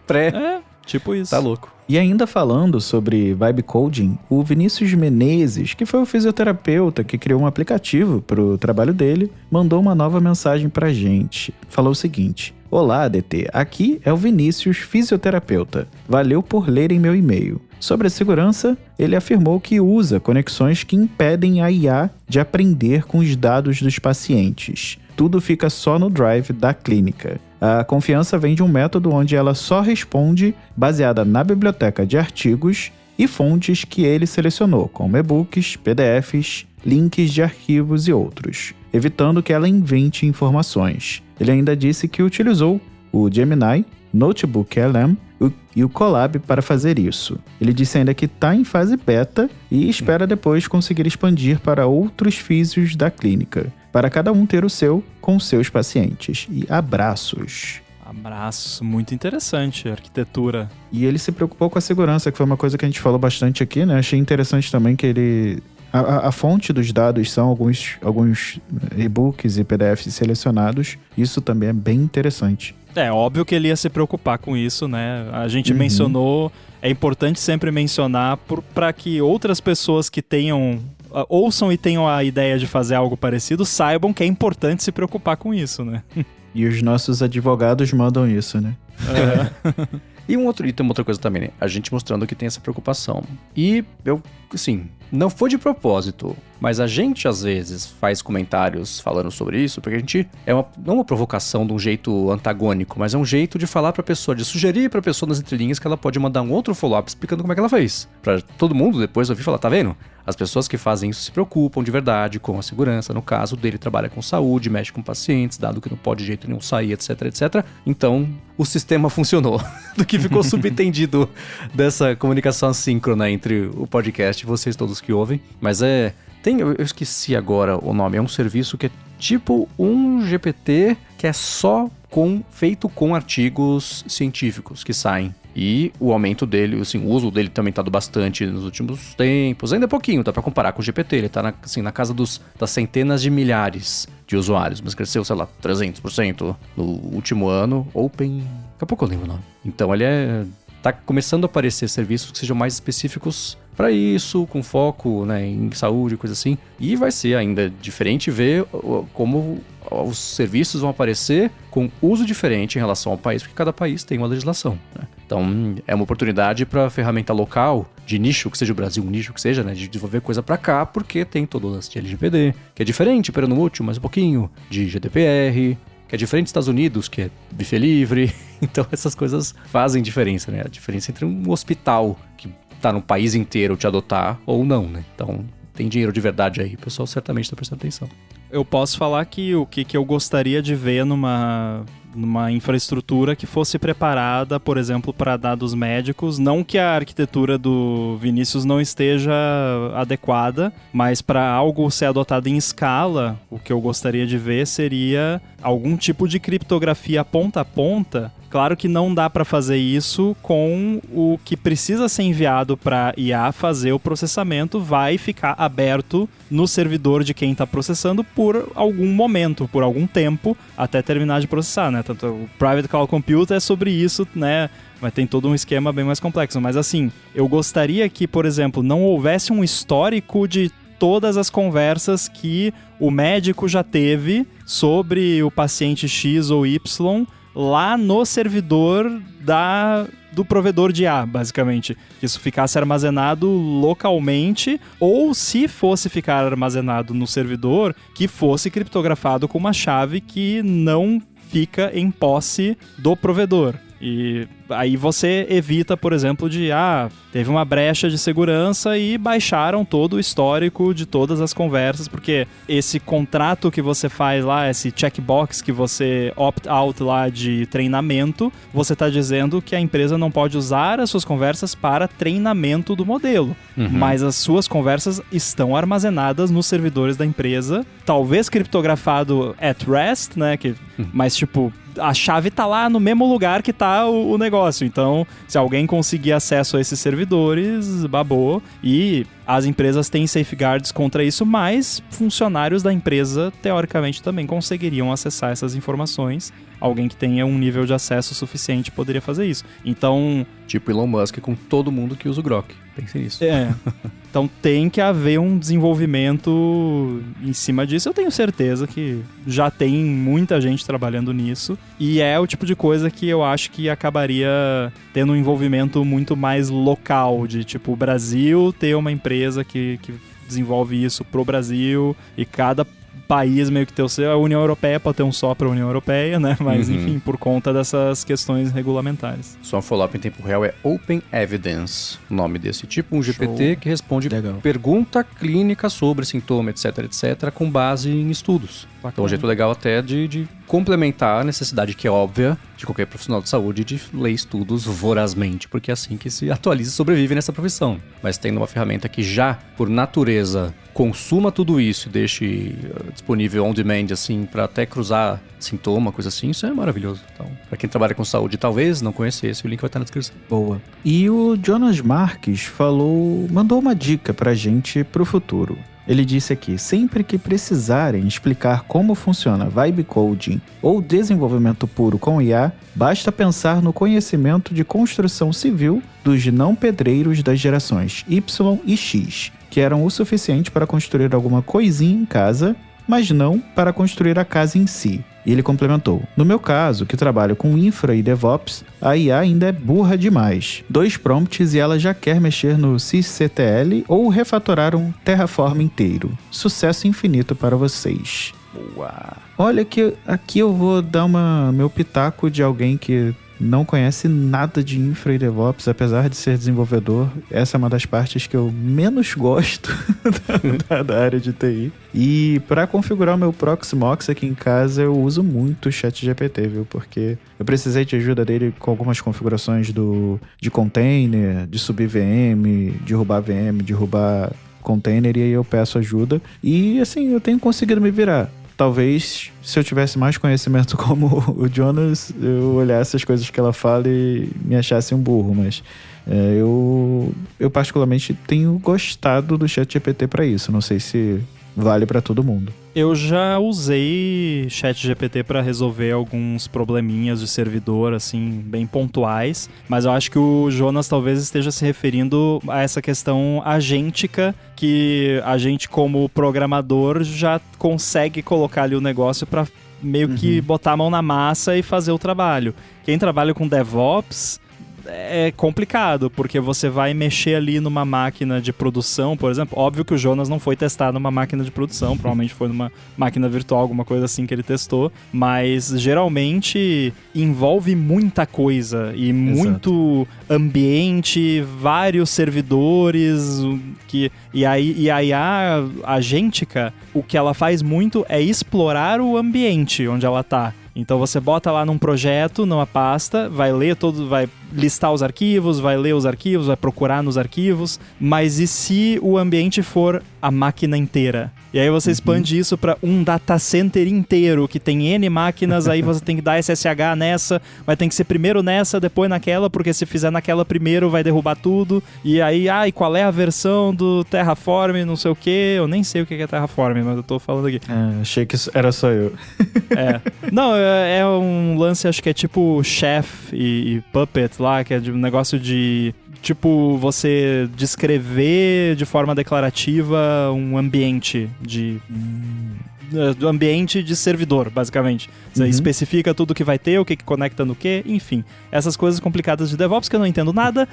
pré. Tipo isso. Tá louco. E ainda falando sobre vibe coding, o Vinícius Menezes, que foi o fisioterapeuta que criou um aplicativo para o trabalho dele, mandou uma nova mensagem pra gente. Falou o seguinte: Olá, ADT, aqui é o Vinícius, fisioterapeuta. Valeu por lerem meu e-mail. Sobre a segurança, ele afirmou que usa conexões que impedem a IA de aprender com os dados dos pacientes. Tudo fica só no drive da clínica. A confiança vem de um método onde ela só responde baseada na biblioteca de artigos e fontes que ele selecionou, como e-books, PDFs, links de arquivos e outros, evitando que ela invente informações. Ele ainda disse que utilizou o Gemini, Notebook LM e o Colab para fazer isso. Ele disse ainda que está em fase beta e espera depois conseguir expandir para outros físios da clínica, para cada um ter o seu com seus pacientes. E abraços. Abraço, muito interessante a arquitetura. E ele se preocupou com a segurança, que foi uma coisa que a gente falou bastante aqui, né? Achei interessante também que ele... A fonte dos dados são alguns e-books e PDFs selecionados. Isso também é bem interessante. É óbvio que ele ia se preocupar com isso, né? A gente mencionou, é importante sempre mencionar para que outras pessoas que ouçam e tenham a ideia de fazer algo parecido, saibam que é importante se preocupar com isso, né? E os nossos advogados mandam isso, né? E tem uma outra coisa também, né? A gente mostrando que tem essa preocupação. E eu, assim, não foi de propósito, mas a gente às vezes faz comentários falando sobre isso, porque a gente não uma provocação de um jeito antagônico, mas é um jeito de falar pra pessoa, de sugerir pra pessoa nas entrelinhas que ela pode mandar um outro follow-up explicando como é que ela fez. Pra todo mundo depois ouvir falar, tá vendo? As pessoas que fazem isso se preocupam de verdade com a segurança. No caso dele, trabalha com saúde, mexe com pacientes, dado que não pode de jeito nenhum sair, etc, etc. Então, o sistema funcionou. Do que ficou subentendido dessa comunicação assíncrona entre o podcast e vocês todos que ouvem. Mas eu esqueci agora o nome. É um serviço que é tipo um GPT que é só feito com artigos científicos que saem. E o aumento dele, assim, o uso dele também tá bastante nos últimos tempos. Ainda é pouquinho, dá pra comparar com o GPT. Ele tá na casa das centenas de milhares de usuários. Mas cresceu, sei lá, 300% no último ano. Open... Daqui a pouco eu lembro o nome. Então ele tá começando a aparecer serviços que sejam mais específicos para isso, com foco, né, em saúde, coisa assim. E vai ser ainda diferente ver como os serviços vão aparecer com uso diferente em relação ao país, porque cada país tem uma legislação, né? Então, é uma oportunidade para ferramenta local, de nicho, que seja o Brasil, um nicho que seja, né, de desenvolver coisa para cá, porque tem todo o lance de LGPD, que é diferente, pero útil, mais um pouquinho, de GDPR, que é diferente dos Estados Unidos, que é bife livre. Então, essas coisas fazem diferença, né? A diferença entre um hospital que tá no país inteiro te adotar ou não, né? Então, tem dinheiro de verdade aí, o pessoal certamente tá prestando atenção. Eu posso falar que o que eu gostaria de ver numa infraestrutura que fosse preparada, por exemplo, para dados médicos. Não que a arquitetura do Vinícius não esteja adequada, mas para algo ser adotado em escala, o que eu gostaria de ver seria algum tipo de criptografia ponta a ponta. Claro que não dá para fazer isso com o que precisa ser enviado para IA fazer o processamento, vai ficar aberto no servidor de quem está processando por algum momento, por algum tempo, até terminar de processar, né? Tanto o Private Cloud Compute é sobre isso, né? Mas tem todo um esquema bem mais complexo. Mas assim, eu gostaria que, por exemplo, não houvesse um histórico de todas as conversas que o médico já teve sobre o paciente X ou Y lá no servidor do provedor de IA, basicamente. Que isso ficasse armazenado localmente, ou se fosse ficar armazenado no servidor, que fosse criptografado com uma chave que não fica em posse do provedor. E aí você evita, por exemplo, teve uma brecha de segurança e baixaram todo o histórico de todas as conversas, porque esse contrato que você faz lá, esse checkbox que você opt-out lá de treinamento, você está dizendo que a empresa não pode usar as suas conversas para treinamento do modelo. Mas as suas conversas estão armazenadas nos servidores da empresa, talvez criptografado at rest, né? Mas tipo, a chave tá lá no mesmo lugar que tá o negócio. Então, se alguém conseguir acesso a esses servidores, babou. E as empresas têm safeguards contra isso, mas funcionários da empresa, teoricamente, também conseguiriam acessar essas informações. Alguém que tenha um nível de acesso suficiente poderia fazer isso. Então... Tipo Elon Musk com todo mundo que usa o Grok. Pense nisso. Então tem que haver um desenvolvimento em cima disso. Eu tenho certeza que já tem muita gente trabalhando nisso. E é o tipo de coisa que eu acho que acabaria tendo um envolvimento muito mais local. De tipo, o Brasil ter uma empresa que desenvolve isso pro Brasil. E cada país meio que ter o seu. A União Europeia pode ter um só para a União Europeia, né? Mas enfim, por conta dessas questões regulamentares. Só um follow-up em tempo real é Open Evidence, o nome desse tipo, um GPT que responde pergunta clínica sobre sintoma, etc, com base em estudos. Bacana. Então, um jeito legal até de complementar a necessidade que é óbvia de qualquer profissional de saúde de ler estudos vorazmente, porque é assim que se atualiza e sobrevive nessa profissão. Mas tendo uma ferramenta que já, por natureza, consuma tudo isso e deixe disponível on demand, assim, para até cruzar sintoma, coisa assim, isso é maravilhoso. Então, para quem trabalha com saúde, talvez não conhecesse, o link vai estar na descrição. Boa. E o Jonas Marques mandou uma dica pra gente pro futuro. Ele disse aqui, sempre que precisarem explicar como funciona vibe coding ou desenvolvimento puro com IA, basta pensar no conhecimento de construção civil dos não pedreiros das gerações Y e X, que eram o suficiente para construir alguma coisinha em casa, mas não para construir a casa em si. E ele complementou, no meu caso, que trabalho com infra e DevOps, a IA ainda é burra demais. 2 prompts e ela já quer mexer no sysctl ou refatorar um Terraform inteiro. Sucesso infinito para vocês. Boa. Olha que aqui eu vou dar meu pitaco de alguém que não conhece nada de infra e DevOps, apesar de ser desenvolvedor. Essa é uma das partes que eu menos gosto da área de TI. E para configurar o meu Proxmox aqui em casa, eu uso muito o ChatGPT, viu? Porque eu precisei de ajuda dele com algumas configurações de container, de subir VM, derrubar container, e aí eu peço ajuda. E assim, eu tenho conseguido me virar. Talvez, se eu tivesse mais conhecimento como o Jonas, eu olhasse as coisas que ela fala e me achasse um burro, mas eu particularmente tenho gostado do ChatGPT para isso. Não sei se vale para todo mundo. Eu já usei ChatGPT para resolver alguns probleminhas de servidor, assim, bem pontuais, mas eu acho que o Jonas talvez esteja se referindo a essa questão agêntica, que a gente como programador já consegue colocar ali o negócio para meio que botar a mão na massa e fazer o trabalho. Quem trabalha com DevOps é complicado, porque você vai mexer ali numa máquina de produção, por exemplo. Óbvio que o Jonas não foi testar numa máquina de produção, provavelmente foi numa máquina virtual, alguma coisa assim que ele testou, mas geralmente envolve muita coisa e muito ambiente, vários servidores, e aí a agêntica, o que ela faz muito é explorar o ambiente onde ela tá. Então você bota lá num projeto, numa pasta, vai listar os arquivos, vai ler os arquivos, vai procurar nos arquivos, mas e se o ambiente for a máquina inteira? E aí você expande isso para um data center inteiro, que tem N máquinas, aí você tem que dar SSH nessa, vai ter que ser primeiro nessa, depois naquela, porque se fizer naquela primeiro vai derrubar tudo, e aí, e qual é a versão do Terraform, não sei o que, eu nem sei o que é Terraform, mas eu tô falando aqui. Achei que era só eu. Não, é um lance, acho que é tipo Chef e Puppet lá, que é de um negócio de... Tipo, você descrever de forma declarativa um ambiente do ambiente de servidor, basicamente. Você especifica tudo que vai ter, o que conecta no que, enfim. Essas coisas complicadas de DevOps que eu não entendo nada.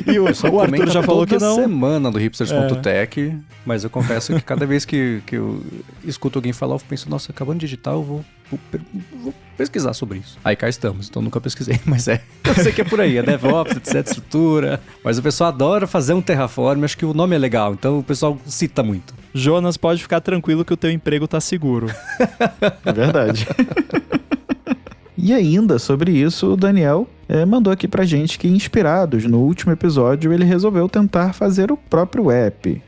E o Arthur já falou que não. Toda semana do hipsters.tech, mas eu confesso que cada vez que eu escuto alguém falar, eu penso, nossa, acabando de digitar, eu vou pesquisar sobre isso. Aí cá estamos, então nunca pesquisei, mas eu sei que é por aí, é DevOps, etc, estrutura, mas o pessoal adora fazer um Terraform, acho que o nome é legal, então o pessoal cita muito. Jonas, pode ficar tranquilo que o teu emprego tá seguro. É verdade. E ainda sobre isso, o Daniel mandou aqui pra gente que, inspirados no último episódio, ele resolveu tentar fazer o próprio app.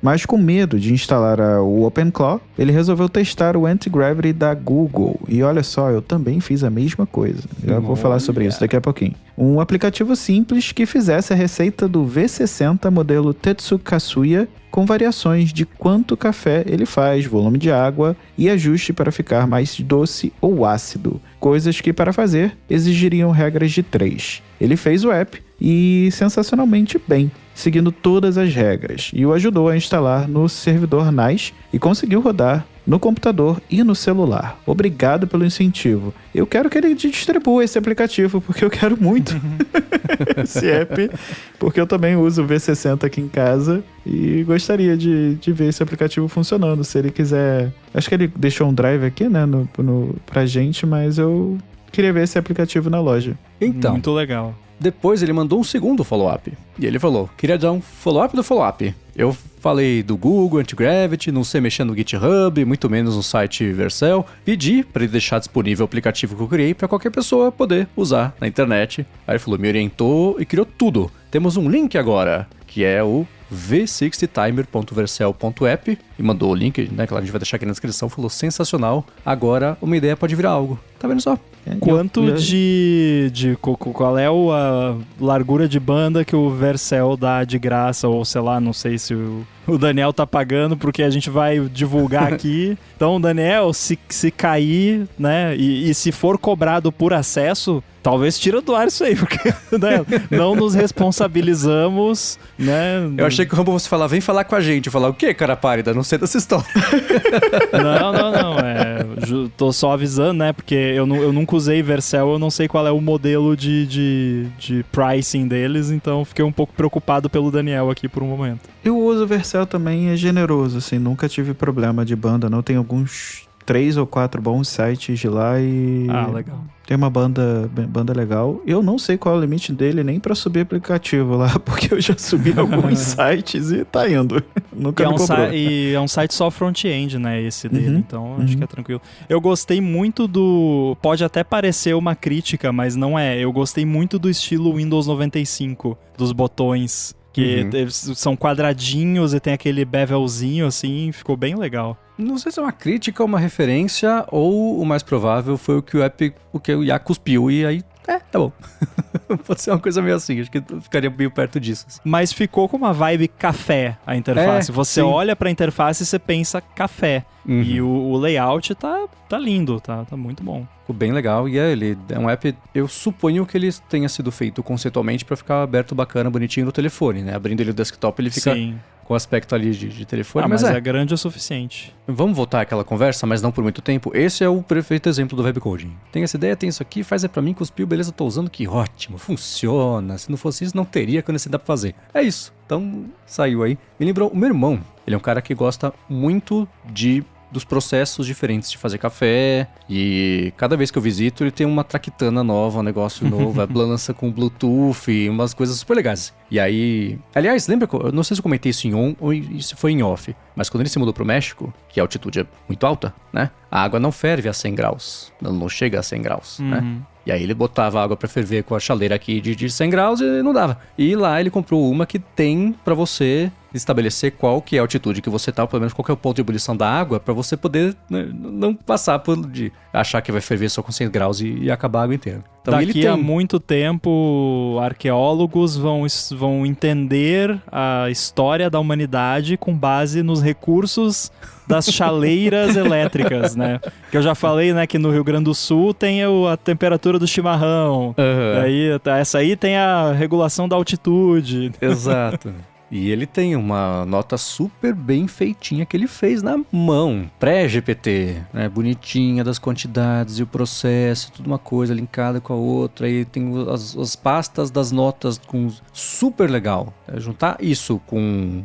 Mas com medo de instalar o OpenClaw, ele resolveu testar o Anti-Gravity da Google. E olha só, eu também fiz a mesma coisa. Já vou falar sobre isso daqui a pouquinho. Um aplicativo simples que fizesse a receita do V60 modelo Tetsukasuya com variações de quanto café ele faz, volume de água e ajuste para ficar mais doce ou ácido. Coisas que, para fazer, exigiriam regras de 3. Ele fez o app e sensacionalmente bem, seguindo todas as regras, e o ajudou a instalar no servidor NAS e conseguiu rodar no computador e no celular. Obrigado pelo incentivo. Eu quero que ele distribua esse aplicativo, porque eu quero muito esse app, porque eu também uso o V60 aqui em casa e gostaria de ver esse aplicativo funcionando. Se ele quiser... Acho que ele deixou um drive aqui, né, pra gente, mas eu queria ver esse aplicativo na loja. Então, muito legal. Depois ele mandou um segundo follow-up. E ele falou, queria dar um follow-up do follow-up. Eu falei do Google, Anti-Gravity, não sei mexer no GitHub, muito menos no site Vercel. Pedi para ele deixar disponível o aplicativo que eu criei para qualquer pessoa poder usar na internet. Aí ele falou, me orientou e criou tudo. Temos um link agora, que é o v60timer.vercel.app, e mandou o link, né, que a gente vai deixar aqui na descrição, falou sensacional, agora uma ideia pode virar algo. Tá vendo só? Quanto qual é a largura de banda que o Vercel dá de graça, ou sei lá, não sei se o Daniel tá pagando, porque a gente vai divulgar aqui. Então, Daniel, se cair, né, e se for cobrado por acesso, talvez tira do ar isso aí, porque né, não nos responsabilizamos, né? Eu achei que o Rambo fosse falar, vem falar com a gente. Eu falar, o quê, cara pálida? Não sei dessa história. Não. Tô só avisando, né? Porque eu nunca usei Vercel, eu não sei qual é o modelo de pricing deles, então fiquei um pouco preocupado pelo Daniel aqui por um momento. Eu uso o Vercel também, é generoso, assim, nunca tive problema de banda, não. Tem alguns 3 ou 4 bons sites de lá e... legal. Tem uma banda legal. Eu não sei qual é o limite dele nem pra subir aplicativo lá, porque eu já subi alguns sites e tá indo. Nunca me cobrou. E é um site só front-end, né, esse dele, então acho que é tranquilo. Eu gostei muito do... Pode até parecer uma crítica, mas não é. Eu gostei muito do estilo Windows 95, dos botões, que são quadradinhos e tem aquele bevelzinho, assim, ficou bem legal. Não sei se é uma crítica ou uma referência, ou o mais provável foi o que o Ia cuspiu e aí Tá bom. Pode ser uma coisa meio assim, acho que eu ficaria meio perto disso. Assim. Mas ficou com uma vibe café a interface. Você olha pra interface e você pensa café. E o layout tá lindo, tá muito bom. Ficou bem legal e ele é um app, eu suponho que ele tenha sido feito conceitualmente para ficar aberto, bacana, bonitinho no telefone, né? Abrindo ele no desktop, ele fica com aspecto ali de telefone. Mas é grande o suficiente. Vamos voltar àquela conversa, mas não por muito tempo. Esse é o perfeito exemplo do webcoding. Tem essa ideia, tem isso aqui, faz pra mim, cuspiu, beleza, tô usando, que ótimo, funciona. Se não fosse isso, não teria quando esse dá pra fazer. É isso. Então, saiu aí. Me lembrou o meu irmão. Ele é um cara que gosta muito dos processos diferentes de fazer café, e cada vez que eu visito ele tem uma traquitana nova, um negócio novo, a balança com Bluetooth e umas coisas super legais. E aí, aliás, lembra, eu não sei se eu comentei isso em on ou se foi em off, mas quando ele se mudou pro México, que a altitude é muito alta, né? A água não ferve a 100 graus, não chega a 100 graus, né? E aí ele botava água pra ferver com a chaleira aqui de 100 graus e não dava. E lá ele comprou uma que tem pra você estabelecer qual que é a altitude que você tá, pelo menos qual que é o ponto de ebulição da água, pra você poder, né, não passar de achar que vai ferver só com 100 graus e acabar a água inteira. Então, daqui a muito tempo, arqueólogos vão entender a história da humanidade com base nos recursos das chaleiras elétricas, né? Que eu já falei, né, que no Rio Grande do Sul tem a temperatura do chimarrão. Aí, essa aí tem a regulação da altitude. Exato. E ele tem uma nota super bem feitinha que ele fez na mão, pré-GPT, né? Bonitinha das quantidades e o processo, tudo uma coisa linkada com a outra. Aí tem as pastas das notas com super legal. Juntar isso com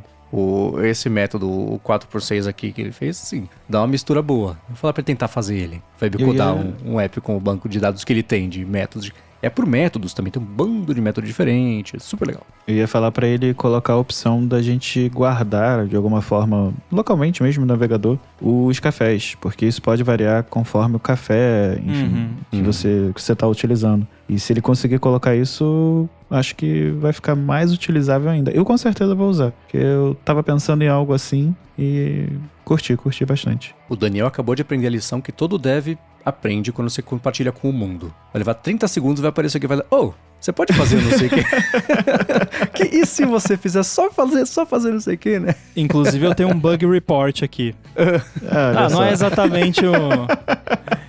esse método, o 4x6 aqui que ele fez, assim, dá uma mistura boa. Vou falar pra ele tentar fazer ele. Vai bicodar um app com o banco de dados que ele tem de métodos. É por métodos também, tem um bando de métodos diferentes, super legal. Eu ia falar pra ele colocar a opção da gente guardar, de alguma forma, localmente mesmo no navegador, os cafés, porque isso pode variar conforme o café, enfim, que você tá utilizando. E se ele conseguir colocar isso, acho que vai ficar mais utilizável ainda. Eu com certeza vou usar, porque eu tava pensando em algo assim e curti bastante. O Daniel acabou de aprender a lição que todo dev aprende quando você compartilha com o mundo. Vai levar 30 segundos e vai aparecer aqui e vai lá, você pode fazer não sei o que. E se você fizer só fazer não sei o que, né? Inclusive eu tenho um bug report aqui. Não é exatamente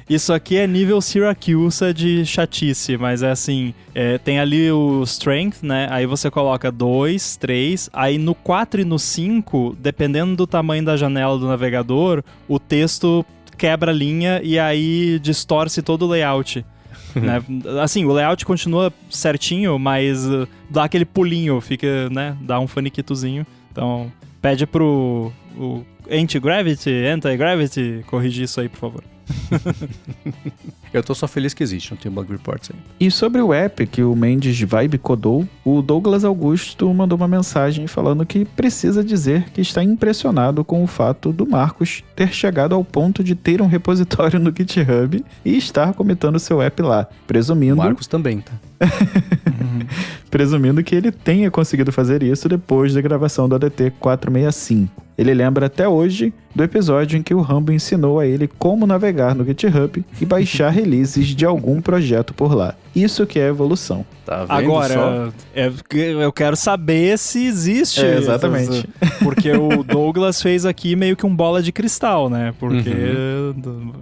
Isso aqui é nível Syracuse de chatice, mas é assim, tem ali o strength, né? Aí você coloca 2, 3, aí no 4 e no 5, dependendo do tamanho da janela do navegador, o texto quebra a linha e aí distorce todo o layout. Né? Assim, o layout continua certinho, mas dá aquele pulinho, fica, né? Dá um faniquitozinho. Então, pede pro Anti-Gravity corrigir isso aí, por favor. Eu tô só feliz que existe, não tem bug reports ainda. E sobre o app que o Mendes Vibe codou, o Douglas Augusto mandou uma mensagem falando que precisa dizer que está impressionado com o fato do Marcos ter chegado ao ponto de ter um repositório no GitHub e estar comitando seu app lá, presumindo... O Marcos também, tá? Presumindo que ele tenha conseguido fazer isso depois da gravação do ADT 465. Ele lembra até hoje do episódio em que o Rambo ensinou a ele como navegar no GitHub e baixar releases de algum projeto por lá. Isso que é evolução. Tá vendo? Agora, eu quero saber se existe. Exatamente. Porque o Douglas fez aqui meio que um bola de cristal, né? Porque...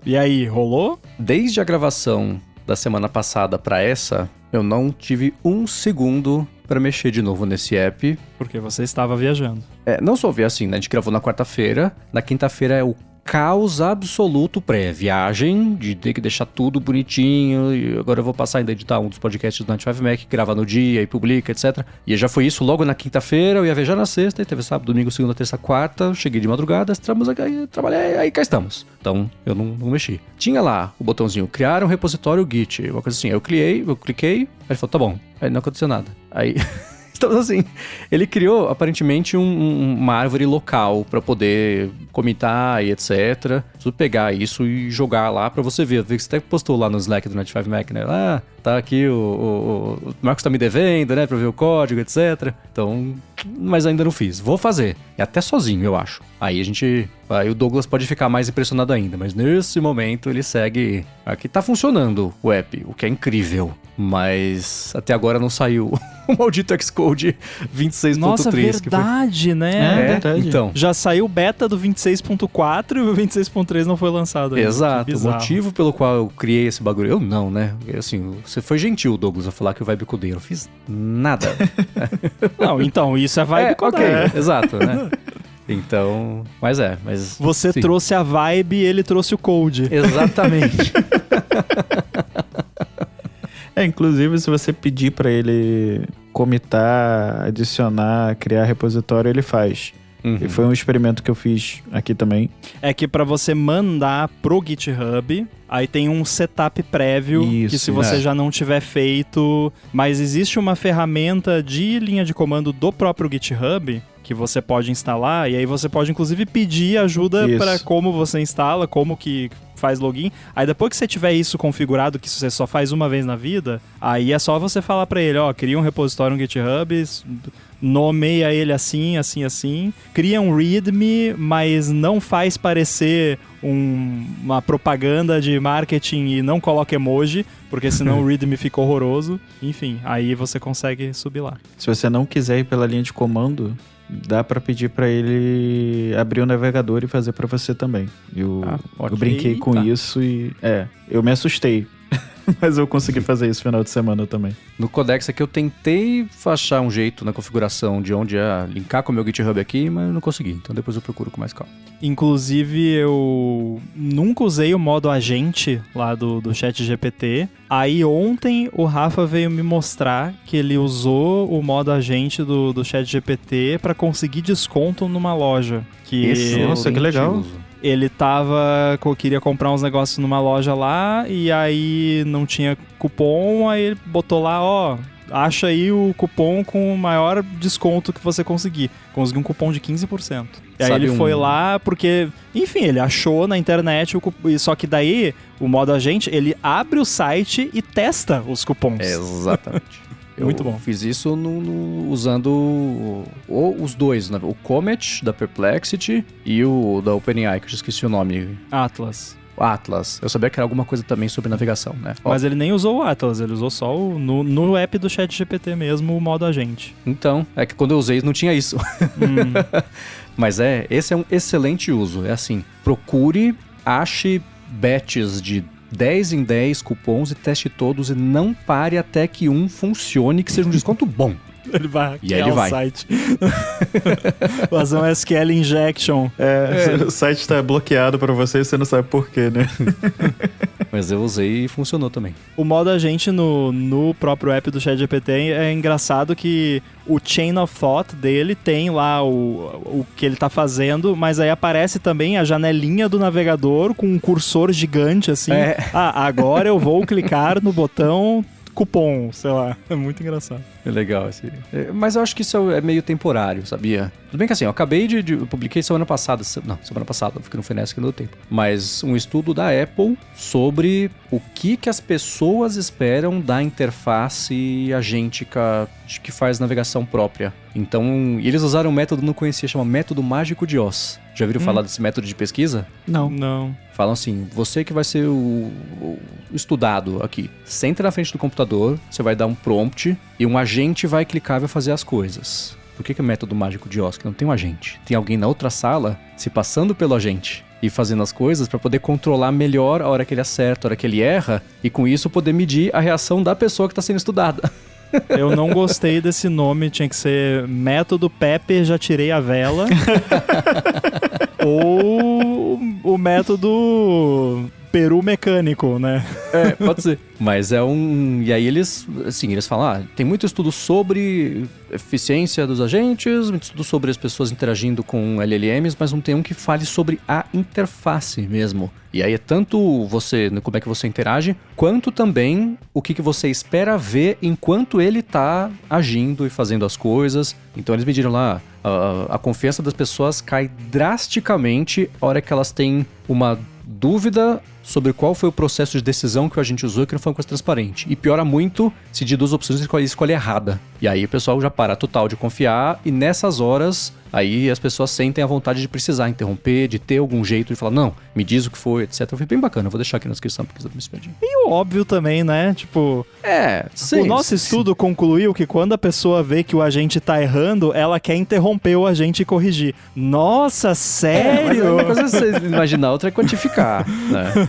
E aí, rolou? Desde a gravação da semana passada pra essa, eu não tive um segundo pra mexer de novo nesse app. Porque você estava viajando. Não só ver assim, né? A gente gravou na quarta-feira. Na quinta-feira é o caos absoluto pré-viagem, de ter que deixar tudo bonitinho. E agora eu vou passar ainda a editar um dos podcasts do 95Mac, grava no dia e publica, etc. E já foi isso logo na quinta-feira, eu ia viajar na sexta, e teve sábado, domingo, segunda, terça, quarta. Cheguei de madrugada, trabalhei, aí cá estamos. Então, eu não mexi. Tinha lá o botãozinho, criar um repositório Git, uma coisa assim. Eu cliquei, aí ele falou, tá bom. Aí não aconteceu nada. Aí... Então, assim, ele criou, aparentemente, uma árvore local pra poder comitar e etc. Preciso pegar isso e jogar lá pra você ver. Você até postou lá no Slack do 95Mac, né? Tá aqui, o Marcos tá me devendo, né? Pra ver o código, etc. Então, mas ainda não fiz. Vou fazer. E até sozinho, eu acho. Aí o Douglas pode ficar mais impressionado ainda. Mas nesse momento, ele segue... Aqui tá funcionando o app, o que é incrível. Mas até agora não saiu o maldito Xcode 26.3. Nossa, verdade, né? É verdade. Então. Já saiu o beta do 26.4 e o 26.3 não foi lançado ainda. Exato. O motivo pelo qual eu criei esse bagulho... Eu não, né? Assim, você foi gentil, Douglas, a falar que o Vibe Codeiro. Eu fiz nada. Não, então, isso é Vibe Codeiro. Ok, exato, né? Então... Mas Você sim. trouxe a vibe e ele trouxe o code. Exatamente. Inclusive, se você pedir pra ele comitar, adicionar, criar repositório, ele faz. Uhum. E foi um experimento que eu fiz aqui também. É que pra você mandar pro GitHub, aí tem um setup prévio, Isso, que se você já não tiver feito... Mas existe uma ferramenta de linha de comando do próprio GitHub que você pode instalar, e aí você pode inclusive pedir ajuda para como você instala, como que faz login. Aí depois que você tiver isso configurado, que você só faz uma vez na vida, aí é só você falar para ele, cria um repositório no GitHub, nomeia ele assim, assim, assim, cria um README, mas não faz parecer uma propaganda de marketing e não coloca emoji, porque senão o README fica horroroso. Enfim, aí você consegue subir lá. Se você não quiser ir pela linha de comando, dá pra pedir pra ele abrir o navegador e fazer pra você também. Eu brinquei com isso e... eu me assustei. Mas eu consegui fazer isso no final de semana também. No Codex aqui eu tentei achar um jeito na configuração de onde linkar com o meu GitHub aqui, mas não consegui. Então depois eu procuro com mais calma. Inclusive, eu nunca usei o modo agente lá do ChatGPT. Aí ontem o Rafa veio me mostrar que ele usou o modo agente do ChatGPT para conseguir desconto numa loja. Nossa, que legal. Ele queria comprar uns negócios numa loja lá e aí não tinha cupom, aí ele botou lá, acha aí o cupom com o maior desconto que você conseguir. Conseguiu um cupom de 15%. E aí ele foi lá porque, enfim, ele achou na internet, só que daí o modo agente, ele abre o site e testa os cupons. Exatamente. Muito bom. Fiz isso usando os dois, né? O Comet da Perplexity e o da OpenAI, que eu já esqueci o nome. Atlas. Atlas. Eu sabia que era alguma coisa também sobre navegação, né? Mas ele nem usou o Atlas, ele usou só no app do ChatGPT mesmo, o modo agente. Então, é que quando eu usei não tinha isso. Mas esse é um excelente uso. É assim, procure, ache batches de 10 em 10 cupons e teste todos e não pare até que um funcione, que seja um desconto bom. Ele vai e aí ele vai. O site. Fazer um SQL injection. O site tá bloqueado pra você e você não sabe por quê, né? Mas eu usei e funcionou também. O modo agente no próprio app do ChatGPT é engraçado que o chain of thought dele tem lá o que ele tá fazendo, mas aí aparece também a janelinha do navegador com um cursor gigante assim. Agora eu vou clicar no botão cupom, sei lá. É muito engraçado. É legal esse. Mas eu acho que isso é meio temporário, sabia? Tudo bem que assim, eu acabei eu publiquei semana passada, porque não foi nessa que não deu tempo. Mas um estudo da Apple sobre o que as pessoas esperam da interface agêntica que faz navegação própria. Então, eles usaram um método que eu não conhecia, chama método mágico de Oz. Já viram falar desse método de pesquisa? Não. Falam assim, você que vai ser o estudado aqui, senta na frente do computador, você vai dar um prompt e um agente vai clicar e vai fazer as coisas. Por que é o método mágico de Oz? Que não tem um agente. Tem alguém na outra sala se passando pelo agente e fazendo as coisas para poder controlar melhor a hora que ele acerta, a hora que ele erra, e com isso poder medir a reação da pessoa que está sendo estudada. Eu não gostei desse nome, tinha que ser método Pepe, já tirei a vela. Ou o método peru mecânico, né? Pode ser. Mas e aí eles falam, tem muito estudo sobre eficiência dos agentes, muito estudo sobre as pessoas interagindo com LLMs, mas não tem um que fale sobre a interface mesmo. E aí é tanto como é que você interage, quanto também o que você espera ver enquanto ele tá agindo e fazendo as coisas. Então eles mediram lá, a confiança das pessoas cai drasticamente a hora que elas têm uma dúvida sobre qual foi o processo de decisão que a gente usou e que não foi uma coisa transparente. E piora muito se de 2 opções escolhe errada. E aí o pessoal já para total de confiar e nessas horas aí as pessoas sentem a vontade de precisar interromper, de ter algum jeito de falar, não, me diz o que foi, etc. Foi bem bacana, eu vou deixar aqui na descrição pra quiser me despedir. E o óbvio também, né? Tipo, sim. O nosso estudo concluiu que quando a pessoa vê que o agente tá errando, ela quer interromper o agente e corrigir. Nossa, sério? Mas uma coisa é você imaginar, outra é quantificar, né?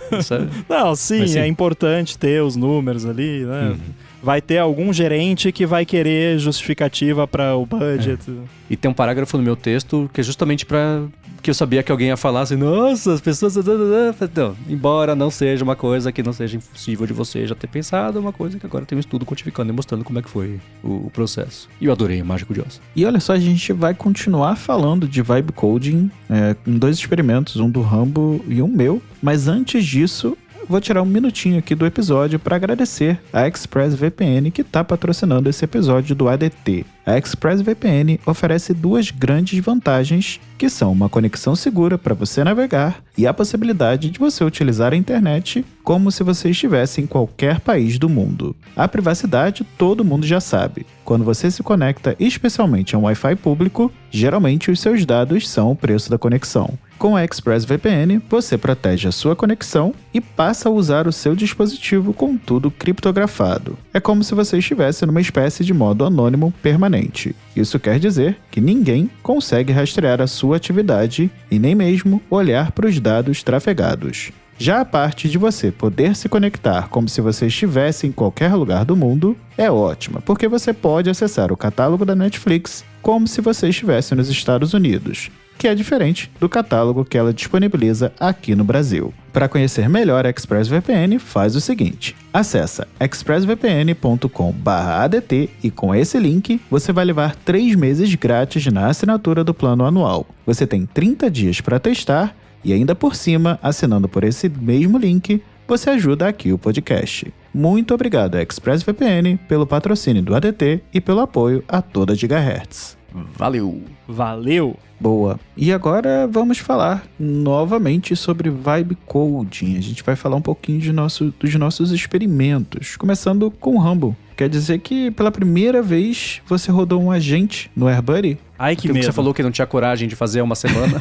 Não, sim, é importante ter os números ali, né? Vai ter algum gerente que vai querer justificativa para o budget. E tem um parágrafo no meu texto que é justamente para que eu sabia que alguém ia falar assim, nossa, as pessoas... Não, embora não seja uma coisa que não seja impossível de você já ter pensado, é uma coisa que agora tem um estudo quantificando e mostrando como é que foi o processo. E eu adorei Mágico de Oz. E olha só, a gente vai continuar falando de vibe coding com 2 experimentos, um do Rambo e um meu, mas antes disso... Vou tirar um minutinho aqui do episódio para agradecer a ExpressVPN que está patrocinando esse episódio do ADT. A ExpressVPN oferece 2 grandes vantagens, que são uma conexão segura para você navegar e a possibilidade de você utilizar a internet como se você estivesse em qualquer país do mundo. A privacidade todo mundo já sabe. Quando você se conecta especialmente a um Wi-Fi público, geralmente os seus dados são o preço da conexão. Com a ExpressVPN, você protege a sua conexão e passa a usar o seu dispositivo com tudo criptografado. É como se você estivesse numa espécie de modo anônimo permanente. Isso quer dizer que ninguém consegue rastrear a sua atividade e nem mesmo olhar para os dados trafegados. Já a parte de você poder se conectar como se você estivesse em qualquer lugar do mundo é ótima, porque você pode acessar o catálogo da Netflix como se você estivesse nos Estados Unidos, que é diferente do catálogo que ela disponibiliza aqui no Brasil. Para conhecer melhor a ExpressVPN, faz o seguinte: acessa expressvpn.com/adt e com esse link você vai levar 3 meses grátis na assinatura do plano anual. Você tem 30 dias para testar e ainda por cima, assinando por esse mesmo link, você ajuda aqui o podcast. Muito obrigado a ExpressVPN pelo patrocínio do ADT e pelo apoio a toda Gigahertz. Valeu! Boa. E agora vamos falar novamente sobre vibe coding. A gente vai falar um pouquinho dos nossos experimentos, começando com o Rambo. Quer dizer que pela primeira vez você rodou um agente no AirBuddy? Ai, que medo. Você falou que não tinha coragem de fazer há uma semana.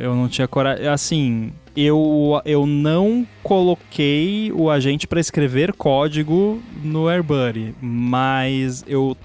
Eu não tinha coragem. Assim, eu não coloquei o agente para escrever código no AirBuddy, mas eu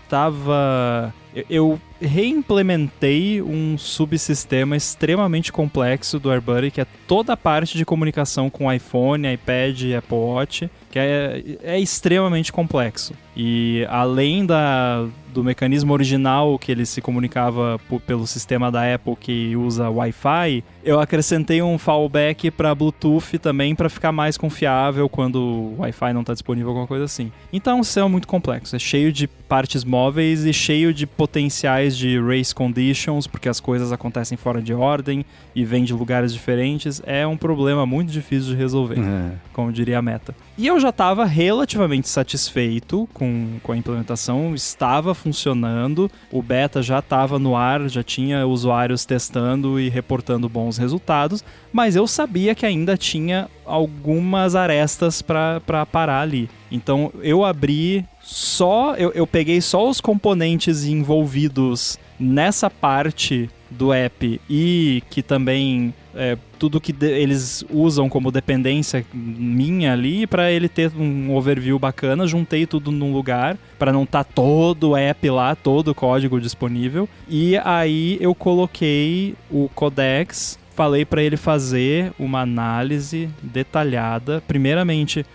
reimplementei um subsistema extremamente complexo do AirBuddy, que é toda a parte de comunicação com iPhone, iPad e Apple Watch, que é extremamente complexo. E além do mecanismo original que ele se comunicava pelo sistema da Apple que usa Wi-Fi, eu acrescentei um fallback para Bluetooth também para ficar mais confiável quando o Wi-Fi não está disponível, alguma coisa assim. Então é um sistema muito complexo, é cheio de partes móveis e cheio de potenciais de race conditions, porque as coisas acontecem fora de ordem e vêm de lugares diferentes. É um problema muito difícil de resolver, como diria a Meta. E eu já estava relativamente satisfeito com a implementação, estava funcionando, o beta já estava no ar, já tinha usuários testando e reportando bons resultados, mas eu sabia que ainda tinha algumas arestas para parar ali. Então eu abri eu peguei só os componentes envolvidos nessa parte do app e que também tudo que eles usam como dependência minha ali, para ele ter um overview bacana. Juntei tudo num lugar para não estar todo o app lá, todo o código disponível, e aí eu coloquei o codex. Falei para ele fazer uma análise detalhada. Primeiramente,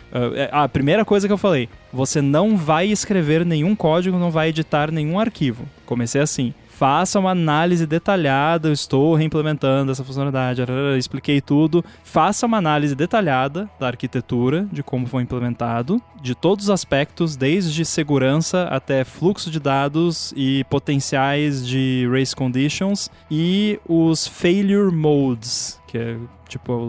a primeira coisa que eu falei: você não vai escrever nenhum código, não vai editar nenhum arquivo. Comecei assim: faça uma análise detalhada, eu estou reimplementando essa funcionalidade, expliquei tudo. Faça uma análise detalhada da arquitetura, de como foi implementado, de todos os aspectos, desde segurança até fluxo de dados e potenciais de race conditions, e os failure modes, que é tipo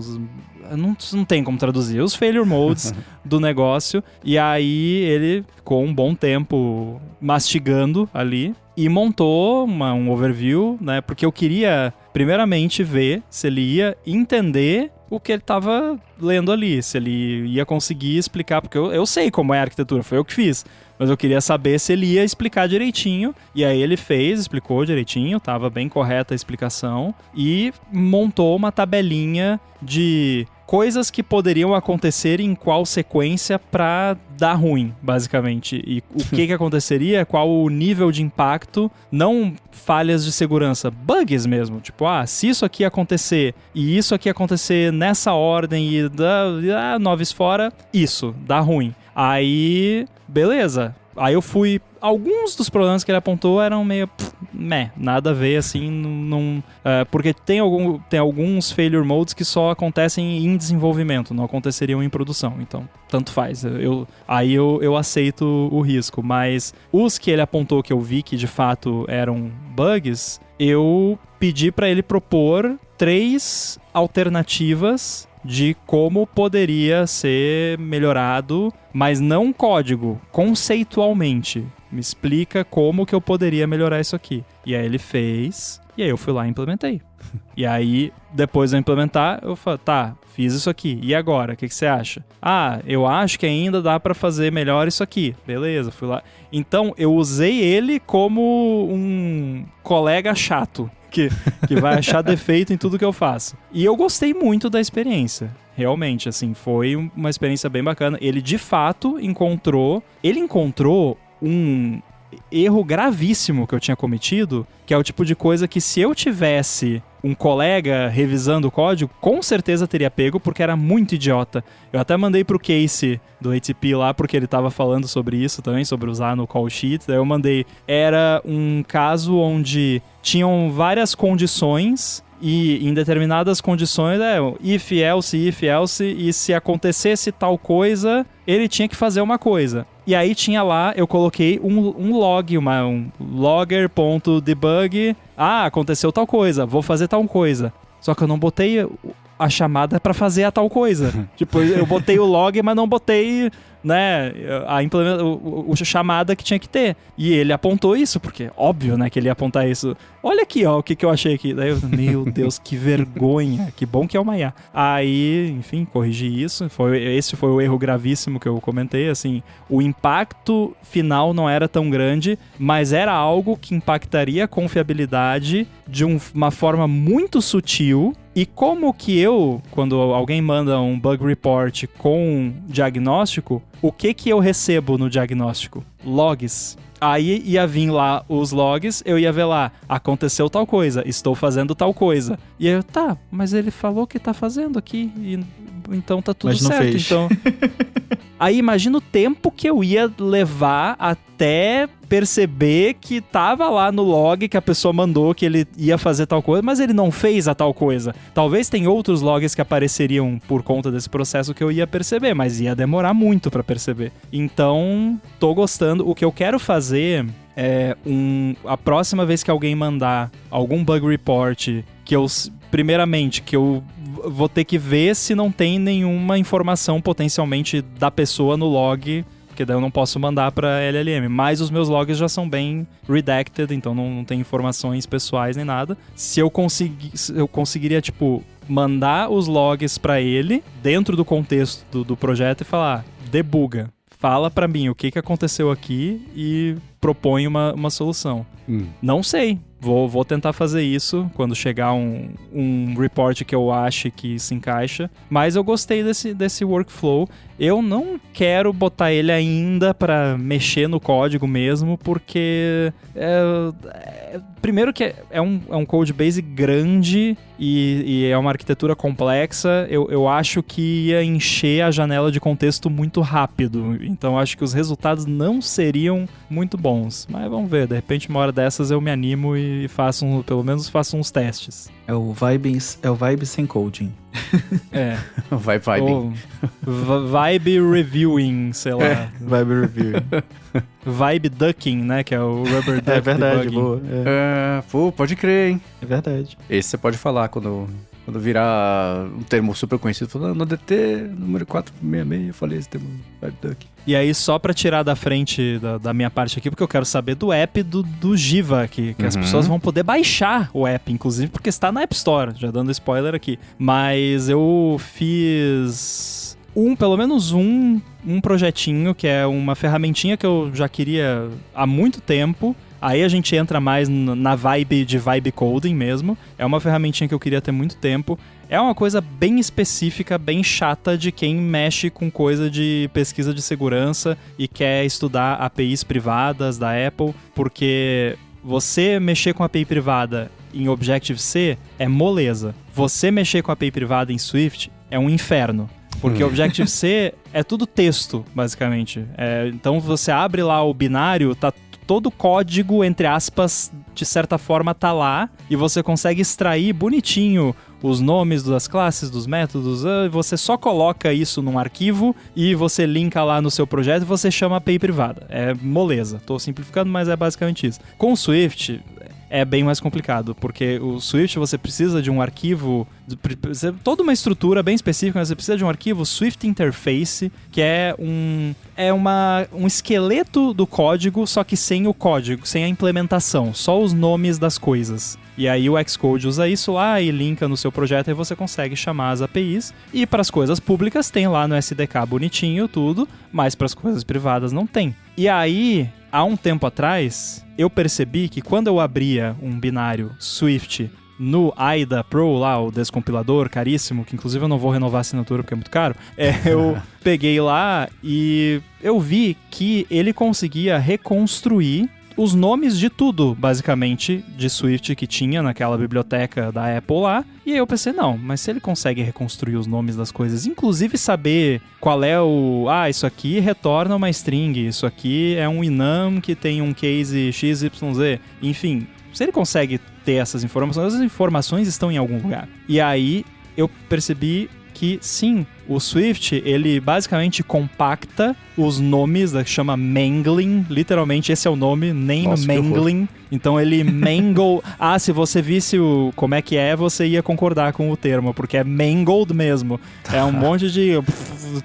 não tem como traduzir, os failure modes do negócio. E aí ele ficou um bom tempo mastigando ali e montou um overview, né? Porque eu queria primeiramente ver se ele ia entender o que ele tava lendo ali, se ele ia conseguir explicar, porque eu sei como é a arquitetura, foi eu que fiz, mas eu queria saber se ele ia explicar direitinho, e aí ele explicou direitinho, tava bem correta a explicação, e montou uma tabelinha de coisas que poderiam acontecer em qual sequência pra dar ruim, basicamente. E o que aconteceria, qual o nível de impacto, não falhas de segurança, bugs mesmo. Tipo, se isso aqui acontecer e isso aqui acontecer nessa ordem e dá 9 fora, isso, dá ruim. Aí, beleza. Aí eu fui... Alguns dos problemas que ele apontou eram meio... nada a ver, assim, porque tem alguns failure modes que só acontecem em desenvolvimento, não aconteceriam em produção, então tanto faz. Aí eu aceito o risco, mas os que ele apontou que eu vi que de fato eram bugs, eu pedi para ele propor 3 alternativas de como poderia ser melhorado, mas não código, conceitualmente. Me explica como que eu poderia melhorar isso aqui. E aí ele fez, e aí eu fui lá e implementei. E aí, depois de eu implementar, eu falei, tá, fiz isso aqui, e agora? O que você acha? Eu acho que ainda dá pra fazer melhor isso aqui. Beleza, fui lá. Então, eu usei ele como um colega chato, que vai achar defeito em tudo que eu faço. E eu gostei muito da experiência. Realmente, assim, foi uma experiência bem bacana. Ele, de fato, encontrou um erro gravíssimo que eu tinha cometido, que é o tipo de coisa que se eu tivesse um colega revisando o código, com certeza teria pego, porque era muito idiota. Eu até mandei pro Casey do ATP lá, porque ele tava falando sobre isso também, sobre usar no call sheet. Daí eu mandei. Era um caso onde tinham várias condições, e em determinadas condições, if, else, e se acontecesse tal coisa, ele tinha que fazer uma coisa. E aí tinha lá, eu coloquei um log, um logger.debug, aconteceu tal coisa, vou fazer tal coisa. Só que eu não botei a chamada pra fazer a tal coisa. Tipo, eu botei o log, mas não botei, né, a chamada que tinha que ter. E ele apontou isso, porque óbvio, né, que ele ia apontar isso. Olha aqui, ó, o que eu achei aqui. Daí eu, meu Deus, que vergonha. Que bom que é uma IA. Aí, enfim, corrigi isso. Esse foi o erro gravíssimo que eu comentei, assim. O impacto final não era tão grande, mas era algo que impactaria a confiabilidade de uma forma muito sutil. E como que quando alguém manda um bug report com diagnóstico, o que eu recebo no diagnóstico? Logs. Aí ia vir lá os logs, eu ia ver lá, aconteceu tal coisa, estou fazendo tal coisa. E eu, mas ele falou que tá fazendo aqui, então tá tudo certo. Fez. Então... Aí imagina o tempo que eu ia levar até perceber que tava lá no log que a pessoa mandou que ele ia fazer tal coisa, mas ele não fez a tal coisa. Talvez tem outros logs que apareceriam por conta desse processo que eu ia perceber, mas ia demorar muito pra perceber. Então, tô gostando. O que eu quero fazer é a próxima vez que alguém mandar algum bug report primeiramente, que eu vou ter que ver se não tem nenhuma informação potencialmente da pessoa no log, porque daí eu não posso mandar pra LLM. Mas os meus logs já são bem redacted, então não tem informações pessoais nem nada. Se eu conseguiria, tipo, mandar os logs pra ele, dentro do contexto do projeto, e falar, debuga. Fala pra mim o que aconteceu aqui e propõe uma solução. Não sei. Vou tentar fazer isso quando chegar um report que eu ache que se encaixa. Mas eu gostei desse workflow. Eu não quero botar ele ainda para mexer no código mesmo, porque primeiro que é um code base grande e é uma arquitetura complexa. Eu acho que ia encher a janela de contexto muito rápido. Então acho que os resultados não seriam muito bons. Mas vamos ver, de repente uma hora dessas eu me animo e pelo menos faço uns testes. É o vibe sem coding. Vibing. Vibe reviewing, sei lá. Vibe reviewing. Vibe ducking, né? Que é o rubber duck É verdade, debugging. boa. Pode crer, hein? É verdade. Esse você pode falar quando Quando virar um termo super conhecido, falando, no DT número 466, eu falei esse termo WebDuck. E aí, só pra tirar da frente da minha parte aqui, porque eu quero saber do app do Giva aqui, que as pessoas vão poder baixar o app, inclusive, porque está na App Store, já dando spoiler aqui. Mas eu fiz pelo menos um projetinho, que é uma ferramentinha que eu já queria há muito tempo. Aí a gente entra mais na vibe de vibe coding mesmo. É uma ferramentinha que eu queria ter muito tempo. É uma coisa bem específica, bem chata de quem mexe com coisa de pesquisa de segurança e quer estudar APIs privadas da Apple, porque você mexer com API privada em Objective-C é moleza. Você mexer com API privada em Swift é um inferno. Porque Objective-C é tudo texto, basicamente. Então você abre lá o binário, tá todo o código, entre aspas, de certa forma tá lá, e você consegue extrair bonitinho os nomes das classes, dos métodos, você só coloca isso num arquivo e você linka lá no seu projeto e você chama API privada. É moleza, tô simplificando, mas é basicamente isso. Com o Swift é bem mais complicado, porque o Swift você precisa de um arquivo, toda uma estrutura bem específica, mas você precisa de um arquivo Swift Interface, que é um esqueleto do código, só que sem o código, sem a implementação, só os nomes das coisas. E aí o Xcode usa isso lá e linka no seu projeto e você consegue chamar as APIs. E para as coisas públicas tem lá no SDK bonitinho tudo, mas para as coisas privadas não tem. E aí, há um tempo atrás, eu percebi que quando eu abria um binário Swift no AIDA Pro, lá, o descompilador caríssimo, que inclusive eu não vou renovar a assinatura porque é muito caro, eu peguei lá e eu vi que ele conseguia reconstruir os nomes de tudo, basicamente, de Swift que tinha naquela biblioteca da Apple lá. E aí eu pensei, não, mas se ele consegue reconstruir os nomes das coisas, inclusive saber qual é isso aqui retorna uma string, isso aqui é um enum que tem um case XYZ, enfim, se ele consegue ter essas informações, as informações estão em algum lugar. E aí eu percebi que sim, o Swift, ele basicamente compacta os nomes, chama mangling, literalmente esse é o nome, name mangling. Então ele mangle... se você visse como é que você ia concordar com o termo, porque é mangled mesmo. É um monte de...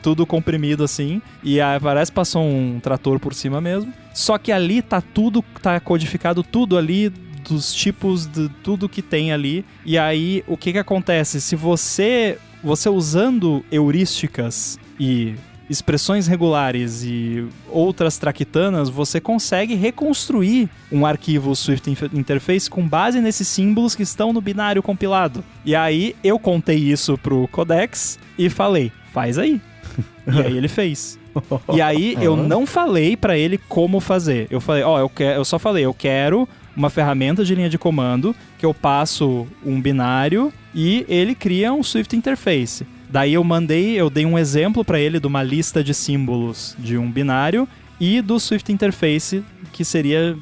tudo comprimido assim, e parece que passou um trator por cima mesmo. Só que ali tá codificado tudo ali, dos tipos de tudo que tem ali. E aí, o que acontece? Se você usando heurísticas e expressões regulares e outras traquitanas, você consegue reconstruir um arquivo Swift Interface com base nesses símbolos que estão no binário compilado. E aí, eu contei isso pro Codex e falei, faz aí. E aí ele fez. E aí, eu não falei pra ele como fazer. Eu falei, eu só falei, eu quero uma ferramenta de linha de comando que eu passo um binário e ele cria um Swift Interface. Daí eu dei um exemplo para ele de uma lista de símbolos de um binário e do Swift Interface que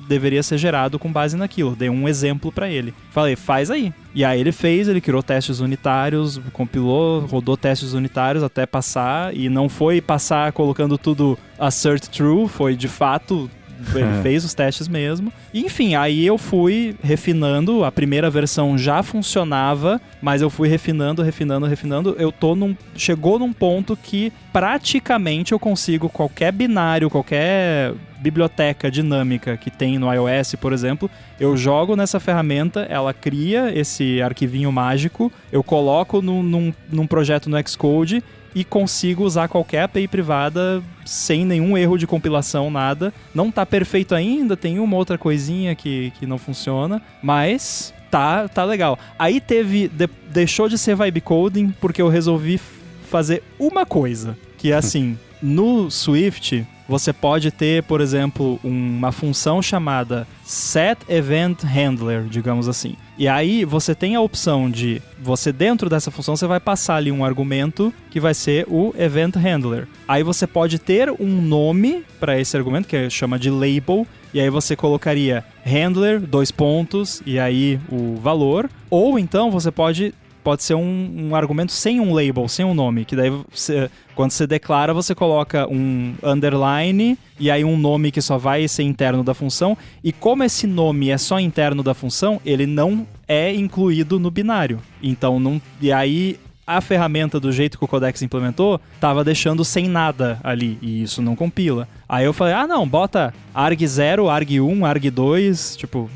deveria ser gerado com base naquilo. Dei um exemplo para ele. Falei, faz aí. E aí ele fez, ele criou testes unitários, compilou, rodou testes unitários até passar, e não foi passar colocando tudo assert true, foi de fato... Ele fez os testes mesmo. Enfim, aí eu fui refinando. A primeira versão já funcionava, mas eu fui refinando. Chegou num ponto que praticamente eu consigo qualquer binário, qualquer biblioteca dinâmica que tem no iOS, por exemplo, eu jogo nessa ferramenta, ela cria esse arquivinho mágico, eu coloco num projeto no Xcode e consigo usar qualquer API privada sem nenhum erro de compilação, nada. Não tá perfeito ainda, tem uma outra coisinha que não funciona, mas tá legal. Aí deixou de ser vibe coding porque eu resolvi fazer uma coisa, que é assim, no Swift você pode ter, por exemplo, uma função chamada setEventHandler, digamos assim. E aí você tem a opção de, dentro dessa função, você vai passar ali um argumento que vai ser o event handler. Aí você pode ter um nome para esse argumento, que chama de label, e aí você colocaria handler, 2 pontos, e aí o valor. Ou então você pode pode ser um argumento sem um label, sem um nome, que daí quando você declara, você coloca um underline e aí um nome que só vai ser interno da função, e como esse nome é só interno da função, ele não é incluído no binário. Então, e aí a ferramenta, do jeito que o Codex implementou, tava deixando sem nada ali, e isso não compila. Aí eu falei, não, bota arg0, arg1, arg2, tipo,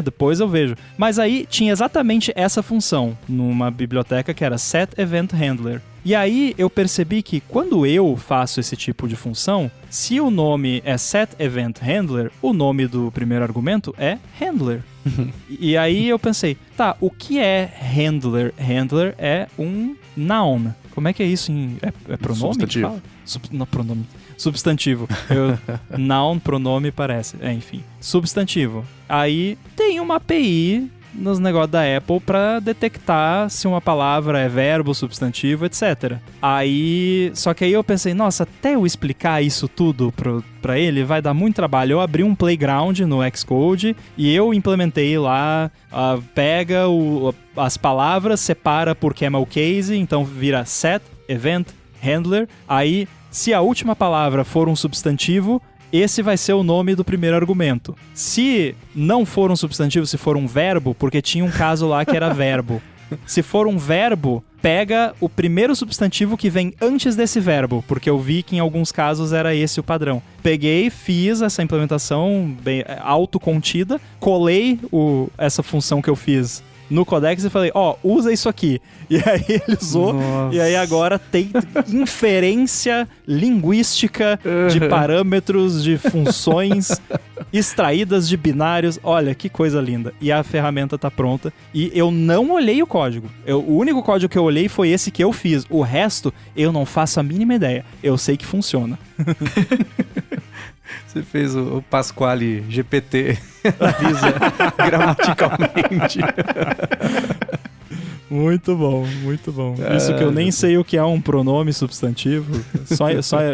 depois eu vejo. Mas aí tinha exatamente essa função numa biblioteca que era setEventHandler. E aí eu percebi que quando eu faço esse tipo de função, se o nome é setEventHandler, o nome do primeiro argumento é handler. E aí eu pensei, tá, o que é handler? Handler é um noun. Como é que é isso é pronome? Substantivo. Não, pronome. Substantivo. Noun, pronome, parece. Enfim. Substantivo. Aí tem uma API nos negócios da Apple pra detectar se uma palavra é verbo, substantivo, etc. Só que aí eu pensei, nossa, até eu explicar isso tudo pra ele vai dar muito trabalho. Eu abri um playground no Xcode e eu implementei lá, pega as palavras, separa por camel case, então vira setEventHandler. Aí, se a última palavra for um substantivo, esse vai ser o nome do primeiro argumento. Se não for um substantivo, se for um verbo, porque tinha um caso lá que era verbo. Se for um verbo, pega o primeiro substantivo que vem antes desse verbo, porque eu vi que em alguns casos era esse o padrão. Peguei, fiz essa implementação bem autocontida, colei essa função que eu fiz no Codex e falei, usa isso aqui. E aí ele usou. Nossa. E aí agora tem inferência linguística de parâmetros, de funções extraídas de binários. Olha, que coisa linda. E a ferramenta tá pronta. E eu não olhei o código. O único código que eu olhei foi esse que eu fiz. O resto, eu não faço a mínima ideia. Eu sei que funciona. Você fez o Pasquale GPT, avisa gramaticalmente. Muito bom, muito bom. Isso que eu nem sei o que é um pronome substantivo.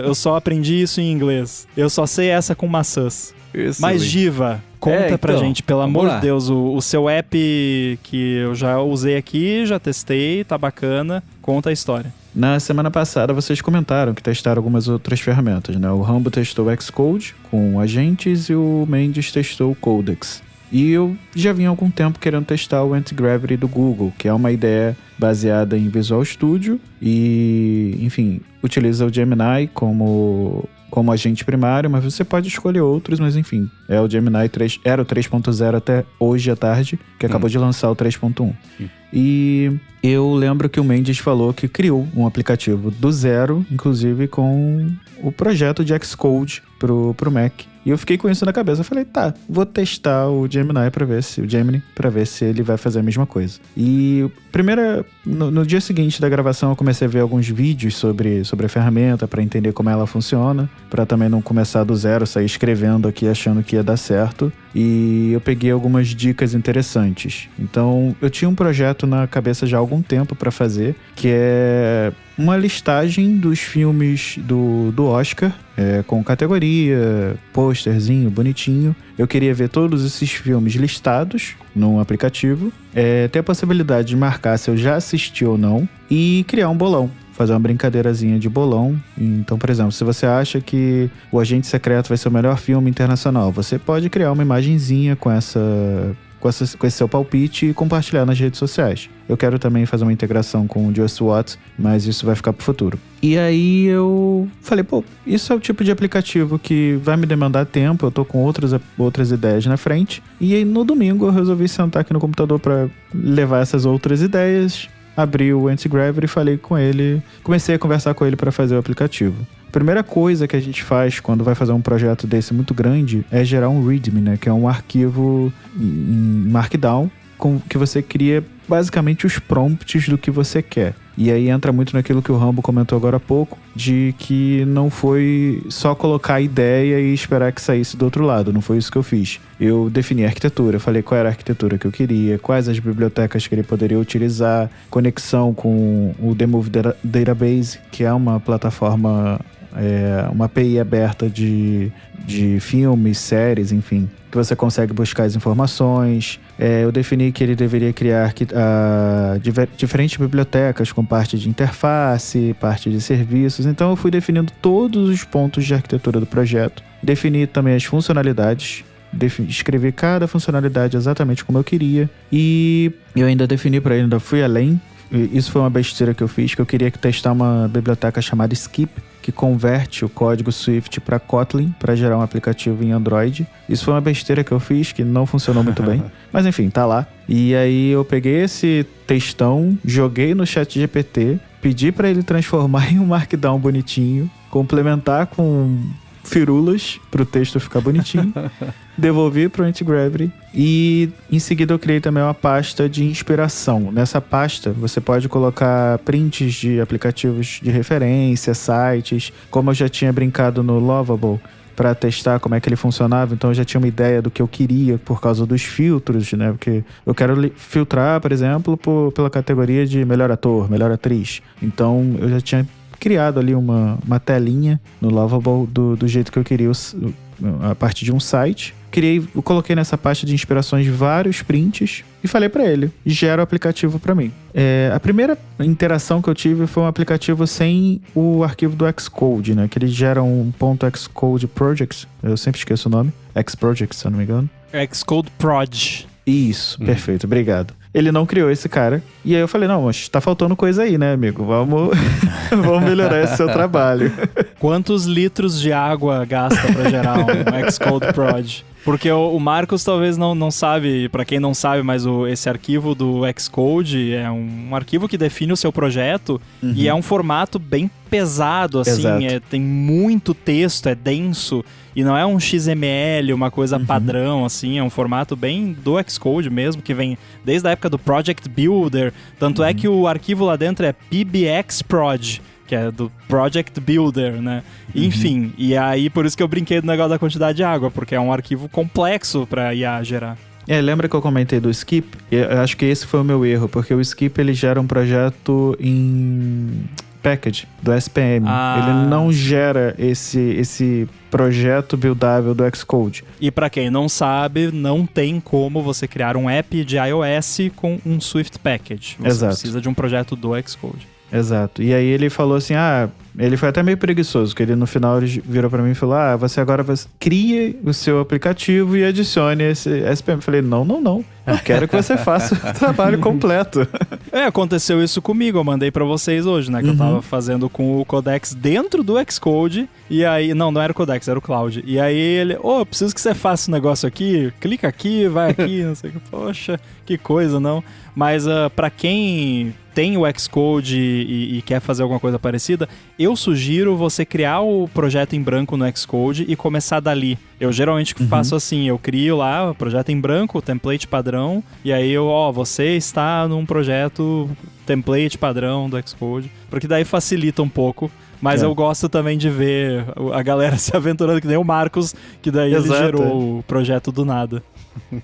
Eu só aprendi isso em inglês. Eu só sei essa com maçãs. Mas Giva, conta pra gente, pelo amor de Deus, o seu app que eu já usei aqui, já testei, tá bacana. Conta a história. Na semana passada vocês comentaram que testaram algumas outras ferramentas, né? O Rambo testou o Xcode com agentes e o Mendes testou o Codex. E eu já vinha há algum tempo querendo testar o Antigravity do Google, que é uma ideia baseada em Visual Studio e, enfim, utiliza o Gemini como agente primário, mas você pode escolher outros, mas enfim, é o Gemini 3, era o 3.0 até hoje à tarde, que acabou de lançar o 3.1. E eu lembro que o Mendes falou que criou um aplicativo do zero, inclusive com o projeto de Xcode pro Mac. E eu fiquei com isso na cabeça. Eu falei, tá, vou testar o Gemini pra ver se ele vai fazer a mesma coisa. E no dia seguinte da gravação eu comecei a ver alguns vídeos sobre a ferramenta para entender como ela funciona, para também não começar do zero, sair escrevendo aqui achando que ia dar certo. E eu peguei algumas dicas interessantes. Então, eu tinha um projeto na cabeça já há algum tempo para fazer, que é uma listagem dos filmes do Oscar, com categoria, pôsterzinho, bonitinho. Eu queria ver todos esses filmes listados num aplicativo, ter a possibilidade de marcar se eu já assisti ou não e criar um bolão. Fazer uma brincadeirazinha de bolão. Então, por exemplo, se você acha que O Agente Secreto vai ser o melhor filme internacional, você pode criar uma imagenzinha com esse seu palpite e compartilhar nas redes sociais. Eu quero também fazer uma integração com o Just What, mas isso vai ficar pro futuro. E aí eu falei, isso é o tipo de aplicativo que vai me demandar tempo, eu tô com outras ideias na frente. E aí no domingo eu resolvi sentar aqui no computador para levar essas outras ideias. Abri o Antigravity e falei com ele, comecei a conversar com ele para fazer o aplicativo. A primeira coisa que a gente faz quando vai fazer um projeto desse muito grande é gerar um README, né? Que é um arquivo em Markdown que você cria basicamente os prompts do que você quer. E aí entra muito naquilo que o Rambo comentou agora há pouco, de que não foi só colocar a ideia e esperar que saísse do outro lado. Não foi isso que eu fiz. Eu defini a arquitetura, falei qual era a arquitetura que eu queria, quais as bibliotecas que ele poderia utilizar, conexão com o The Movie Database, que é uma plataforma uma API aberta de filmes, séries, enfim, que você consegue buscar as informações. Eu defini que ele deveria criar diferentes bibliotecas com parte de interface, parte de serviços. Então eu fui definindo todos os pontos de arquitetura do projeto. Defini também as funcionalidades. Escrevi cada funcionalidade exatamente como eu queria. E eu ainda defini para ele, ainda fui além. Isso foi uma besteira que eu fiz, que eu queria testar uma biblioteca chamada Skip, que converte o código Swift para Kotlin, para gerar um aplicativo em Android. Isso foi uma besteira que eu fiz, que não funcionou muito bem. Mas enfim, tá lá. E aí eu peguei esse textão, joguei no ChatGPT, pedi para ele transformar em um Markdown bonitinho, complementar com firulas pro texto ficar bonitinho, devolvi pro Antigravity e em seguida eu criei também uma pasta de inspiração. Nessa pasta você pode colocar prints de aplicativos de referência, sites, como eu já tinha brincado no Lovable para testar como é que ele funcionava, então eu já tinha uma ideia do que eu queria por causa dos filtros, né? Porque eu quero filtrar, por exemplo, pela categoria de melhor ator, melhor atriz. Então eu já tinha criado ali uma telinha no Lovable do jeito que eu queria a partir de um site. Eu coloquei nessa pasta de inspirações vários prints e falei para ele, gera o aplicativo para mim. A primeira interação que eu tive foi um aplicativo sem o arquivo do Xcode, né? Que ele gera um .xcode project, eu sempre esqueço o nome, Xproject, se eu não me engano. Xcode Proj. Isso, perfeito, obrigado. Ele não criou esse cara. E aí eu falei, não, mas tá faltando coisa aí, né, amigo? Vamos melhorar esse seu trabalho. Quantos litros de água gasta pra gerar um Xcode Proj? Porque o Marcos talvez não sabe, pra quem não sabe, mas esse arquivo do Xcode é um arquivo que define o seu projeto e é um formato bem pesado, assim, tem muito texto, é denso e não é um XML, uma coisa padrão, assim, é um formato bem do Xcode mesmo, que vem desde a época do Project Builder, tanto é que o arquivo lá dentro é PBXproj, que é do Project Builder, né? Enfim, e aí por isso que eu brinquei do negócio da quantidade de água, porque é um arquivo complexo pra IA gerar. Lembra que eu comentei do Skip? Eu acho que esse foi o meu erro, porque o Skip ele gera um projeto em package do SPM. Ele não gera esse projeto buildável do Xcode. E pra quem não sabe, não tem como você criar um app de iOS com um Swift package. Você precisa de um projeto do Xcode. Exato. E aí ele falou assim, ele foi até meio preguiçoso, que ele no final ele virou pra mim e falou, você agora cria o seu aplicativo e adicione esse SPM. Eu falei, não. Eu quero que você faça o trabalho completo. Aconteceu isso comigo, eu mandei pra vocês hoje, né? Que eu tava fazendo com o Codex dentro do Xcode, e aí... Não era o Codex, era o Cloud. E aí ele... eu preciso que você faça um negócio aqui, clica aqui, vai aqui, não sei o que. Poxa, que coisa, não? Mas pra quem tem o Xcode e quer fazer alguma coisa parecida, eu sugiro você criar o projeto em branco no Xcode e começar dali. Eu geralmente faço assim, eu crio lá o projeto em branco, o template padrão, e aí você está num projeto template padrão do Xcode, porque daí facilita um pouco. Mas eu gosto também de ver a galera se aventurando, que nem o Marcos, que daí ele gerou o projeto do nada.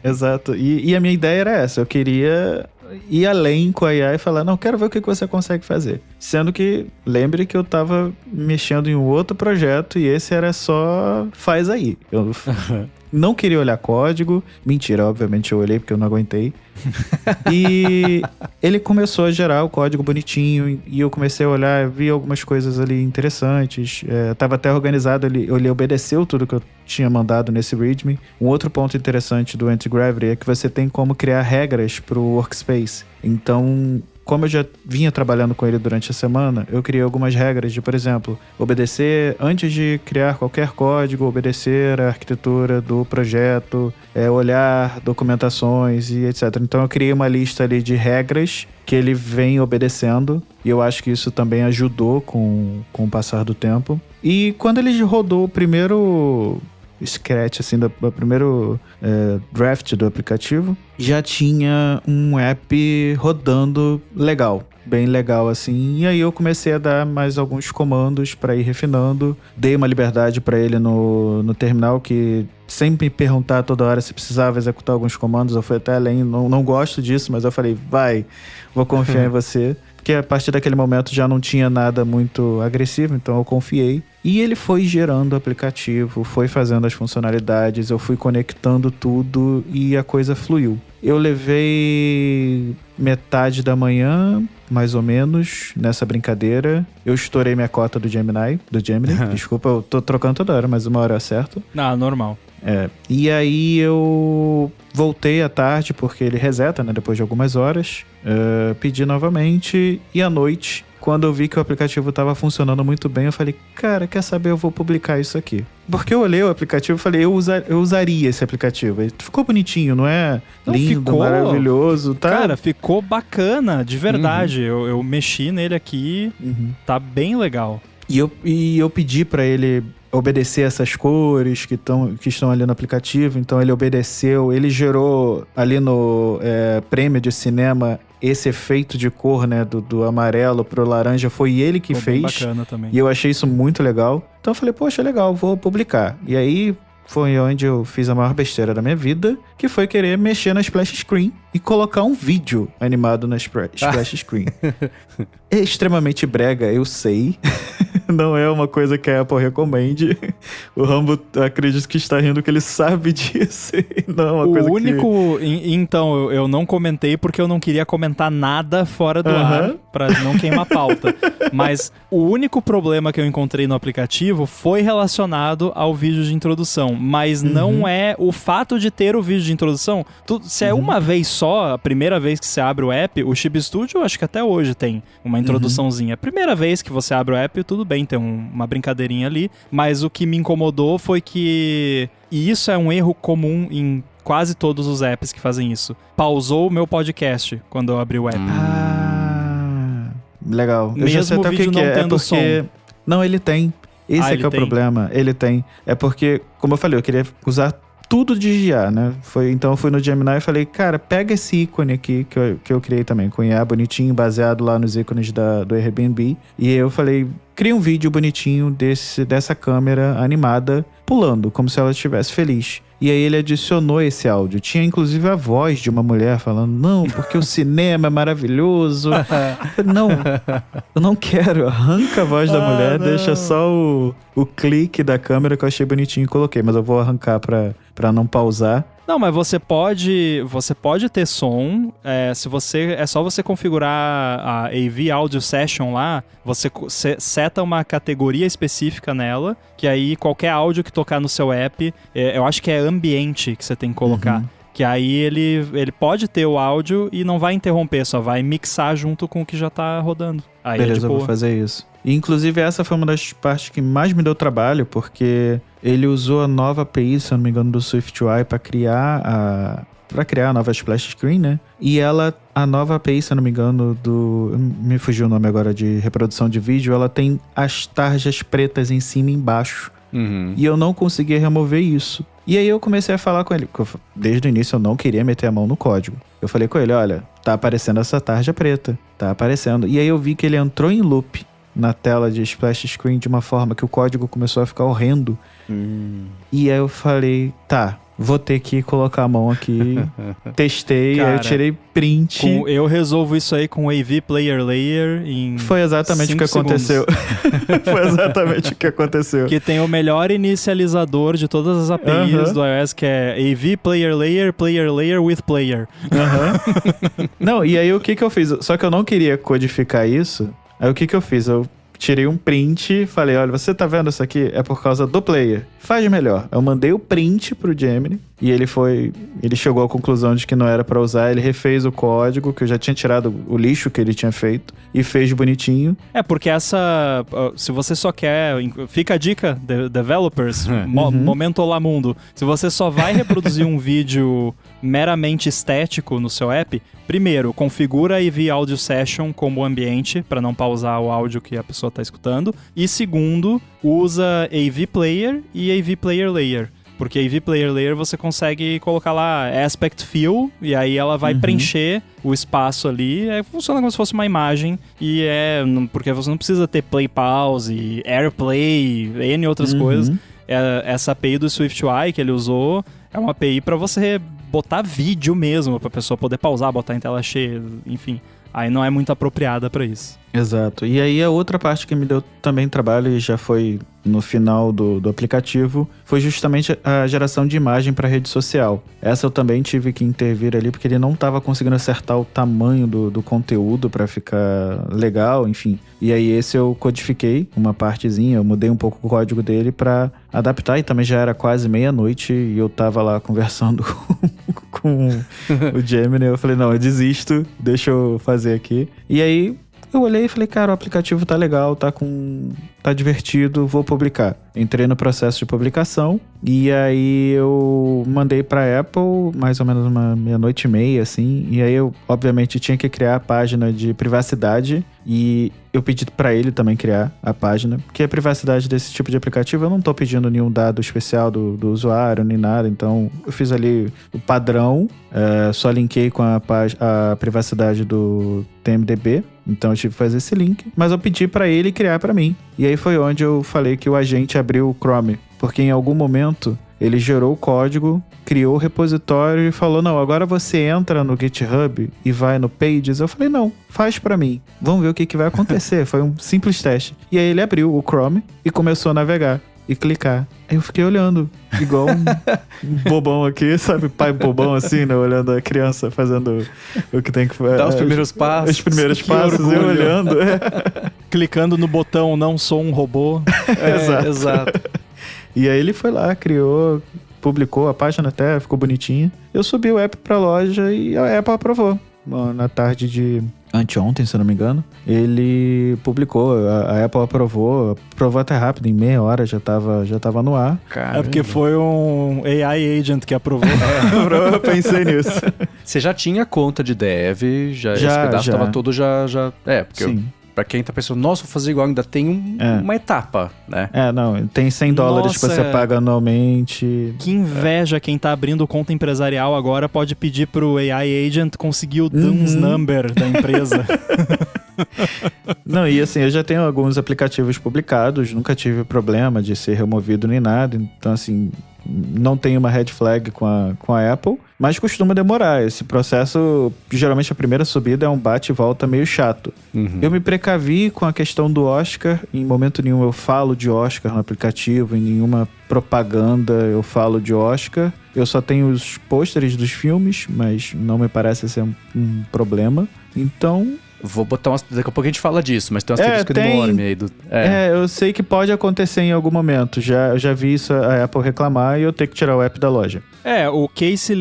Exato. E a minha ideia era essa, eu queria ir além com a IA e falar, não, quero ver o que você consegue fazer. Sendo que, lembre que eu tava mexendo em um outro projeto e esse era só faz aí. Eu não queria olhar código. Mentira, obviamente eu olhei porque eu não aguentei. E ele começou a gerar o código bonitinho e eu comecei a olhar, vi algumas coisas ali interessantes. Tava até organizado, ele obedeceu tudo que eu tinha mandado nesse README. Um outro ponto interessante do Antigravity é que você tem como criar regras pro workspace. Então, como eu já vinha trabalhando com ele durante a semana, eu criei algumas regras de, por exemplo, obedecer antes de criar qualquer código, obedecer a arquitetura do projeto, olhar documentações e etc. Então eu criei uma lista ali de regras que ele vem obedecendo e eu acho que isso também ajudou com o passar do tempo. E quando ele rodou o primeiro scratch, assim, do primeiro draft do aplicativo, já tinha um app rodando legal, bem legal, assim. E aí eu comecei a dar mais alguns comandos para ir refinando. Dei uma liberdade para ele no terminal, que sempre me perguntar toda hora se precisava executar alguns comandos. Eu fui até além, não gosto disso, mas eu falei, vou confiar em você. que a partir daquele momento já não tinha nada muito agressivo, então eu confiei. E ele foi gerando o aplicativo, foi fazendo as funcionalidades, eu fui conectando tudo e a coisa fluiu. Eu levei metade da manhã, mais ou menos, nessa brincadeira. Eu estourei minha cota do Gemini. Desculpa, eu tô trocando toda hora, mas uma hora eu acerto. Ah, normal. E aí eu voltei à tarde, porque ele reseta, né, depois de algumas horas. Pedi novamente, e à noite, quando eu vi que o aplicativo estava funcionando muito bem, eu falei, cara, quer saber, eu vou publicar isso aqui. Porque eu olhei o aplicativo e falei, eu usaria esse aplicativo. Ele ficou bonitinho, não é? Lindo, maravilhoso, tá? Cara, ficou bacana, de verdade. Eu mexi nele aqui, tá bem legal. E eu pedi pra ele obedecer essas cores que estão ali no aplicativo, então ele obedeceu, ele gerou ali no prêmio de cinema esse efeito de cor, né, do amarelo pro laranja, foi ele que fez. Bacana também. E eu achei isso muito legal. Então eu falei, poxa, legal, vou publicar. E aí foi onde eu fiz a maior besteira da minha vida, que foi querer mexer na splash screen e colocar um vídeo animado na splash screen. É extremamente brega, eu sei. Não é uma coisa que a Apple recomende. O Rambo, acredito que está rindo que ele sabe disso. Não é uma coisa único... Então, eu não comentei porque eu não queria comentar nada fora do ar, pra não queimar pauta. Mas o único problema que eu encontrei no aplicativo foi relacionado ao vídeo de introdução. Mas não é o fato de ter o vídeo de introdução. Se é uma vez só, a primeira vez que você abre o app, o Chip Studio, acho que até hoje tem uma introduçãozinha. A primeira vez que você abre o app, tudo bem, tem uma brincadeirinha ali. Mas o que me incomodou foi que... E isso é um erro comum em quase todos os apps que fazem isso. Pausou o meu podcast quando eu abri o app. Legal. Mesmo eu já sei até o vídeo o que não é. tendo É porque... som. Não, ele tem. Esse ele que é o tem. problema. Ele tem. É porque, como eu falei, eu queria usar tudo de IA, né? Então eu fui no Gemini e falei, cara, pega esse ícone aqui que eu criei também, com IA bonitinho, baseado lá nos ícones do Airbnb. E eu falei, cria um vídeo bonitinho dessa câmera animada pulando, como se ela estivesse feliz. E aí ele adicionou esse áudio. Tinha inclusive a voz de uma mulher falando, não, porque o cinema é maravilhoso. Não, eu não quero. Arranca a voz da mulher, deixa só o clique da câmera que eu achei bonitinho e coloquei. Mas eu vou arrancar pra não pausar. Não, mas você pode ter som, é só você configurar a AV Audio Session lá, você seta uma categoria específica nela, que aí qualquer áudio que tocar no seu app, eu acho que é ambiente que você tem que colocar. Que aí ele pode ter o áudio e não vai interromper, só vai mixar junto com o que já tá rodando. Aí beleza, eu vou fazer isso. E, inclusive, essa foi uma das partes que mais me deu trabalho, porque ele usou a nova API, se eu não me engano, do SwiftUI para criar a nova splash screen, né? E a nova API, se eu não me engano, me fugiu o nome agora, de reprodução de vídeo, ela tem as tarjas pretas em cima e embaixo. E eu não conseguia remover isso. E aí eu comecei a falar com ele, porque desde o início eu não queria meter a mão no código. Eu falei com ele, olha, tá aparecendo essa tarja preta, tá aparecendo. E aí eu vi que ele entrou em loop na tela de splash screen de uma forma que o código começou a ficar horrendo. E aí eu falei, tá, vou ter que colocar a mão aqui. Testei, cara, aí eu tirei print. Eu resolvo isso aí com o AV Player Layer em Foi exatamente o que aconteceu. Foi exatamente o que aconteceu. Que tem o melhor inicializador de todas as APIs do iOS, que é AV Player Layer with Player. Não, e aí o que eu fiz? Só que eu não queria codificar isso. Aí o que eu fiz? Eu tirei um print, falei, olha, você tá vendo isso aqui? É por causa do player. Faz melhor. Eu mandei o print pro Gemini e ele chegou à conclusão de que não era pra usar, ele refez o código, que eu já tinha tirado o lixo que ele tinha feito e fez bonitinho. Porque se você só quer, fica a dica, developers, momento Olá Mundo, se você só vai reproduzir um vídeo meramente estético no seu app, primeiro, configura a AV Audio Session como ambiente, para não pausar o áudio que a pessoa está escutando. E segundo, usa AV Player e AV Player Layer. Porque AV Player Layer você consegue colocar lá Aspect Fill, e aí ela vai preencher o espaço ali. Funciona como se fosse uma imagem, porque você não precisa ter Play Pause, AirPlay, N outras coisas. Essa API do SwiftUI que ele usou é uma API para você botar vídeo mesmo, pra pessoa poder pausar, botar em tela cheia, enfim. aí não é muito apropriada para isso. Exato. E aí a outra parte que me deu também trabalho e já foi no final do aplicativo foi justamente a geração de imagem para rede social. Essa eu também tive que intervir ali porque ele não estava conseguindo acertar o tamanho do conteúdo para ficar legal, enfim. E aí esse eu codifiquei uma partezinha, eu mudei um pouco o código dele para adaptar e também já era quase meia-noite e eu tava lá conversando com o Gemini. Eu falei, não, eu desisto, deixa eu fazer aqui. E aí eu olhei e falei, cara, o aplicativo tá legal, tá divertido, vou publicar. Entrei no processo de publicação e aí eu mandei pra Apple mais ou menos uma meia-noite e meia, assim. E aí eu, obviamente, tinha que criar a página de privacidade e eu pedi pra ele também criar a página. Porque a privacidade desse tipo de aplicativo, eu não tô pedindo nenhum dado especial do usuário, nem nada. Então, eu fiz ali o padrão, só linkei com a privacidade do TMDB. Então eu tive que fazer esse link, mas eu pedi pra ele criar pra mim. E aí foi onde eu falei que o agente abriu o Chrome, porque em algum momento ele gerou o código, criou o repositório e falou, não, agora você entra no GitHub e vai no Pages. Eu falei, não, faz pra mim, vamos ver o que vai acontecer. Foi um simples teste. E aí ele abriu o Chrome e começou a navegar e clicar. Aí eu fiquei olhando, igual um bobão aqui, sabe? Pai bobão assim, né? Olhando a criança fazendo o que tem que fazer. Dá os primeiros passos. Os primeiros Que passos, orgulho. eu olhando. Clicando no botão não sou um robô. Exato. E aí ele foi lá, criou, publicou a página até, ficou bonitinha. Eu subi o app pra loja e a Apple aprovou. Na tarde de anteontem, se eu não me engano, ele publicou, a Apple aprovou até rápido, em meia hora já tava no ar. É porque foi um AI agent que aprovou. Eu pensei nisso. Você já tinha conta de dev, esse pedaço tava todo já... Porque sim. Pra quem tá pensando, nossa, vou fazer igual, ainda tem uma etapa, né? Não, tem $100 que você paga anualmente. Que inveja quem tá abrindo conta empresarial agora pode pedir pro AI agent conseguir o DUNS number da empresa. Não, e assim, eu já tenho alguns aplicativos publicados, nunca tive problema de ser removido nem nada, então assim, não tem uma red flag com a Apple, mas costuma demorar. Esse processo, geralmente a primeira subida é um bate e volta meio chato. Eu me precavi com a questão do Oscar, em momento nenhum eu falo de Oscar no aplicativo, em nenhuma propaganda eu falo de Oscar. Eu só tenho os pôsteres dos filmes, mas não me parece ser um problema. Então... Vou botar umas... Daqui a pouco a gente fala disso, mas tem um asterisco enorme aí. Eu sei que pode acontecer em algum momento. Eu já vi isso a Apple reclamar e eu ter que tirar o app da loja. O Casey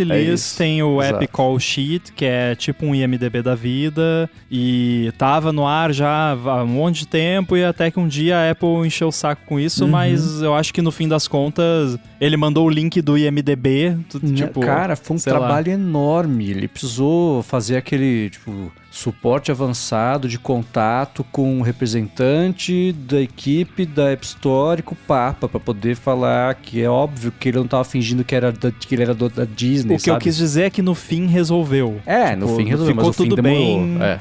Lees tem o app Call Sheet, que é tipo um IMDB da vida, e tava no ar já há um monte de tempo, e até que um dia a Apple encheu o saco com isso, mas eu acho que no fim das contas ele mandou o link do IMDB, tipo... Cara, foi um trabalho enorme, ele precisou fazer aquele, suporte avançado de contato com o representante da equipe da App Store e com o Papa, pra poder falar que é óbvio que ele não tava fingindo que ele era da Disney, O que eu quis dizer é que no fim resolveu. No fim resolveu, ficou mas o fim tudo demorou. bem.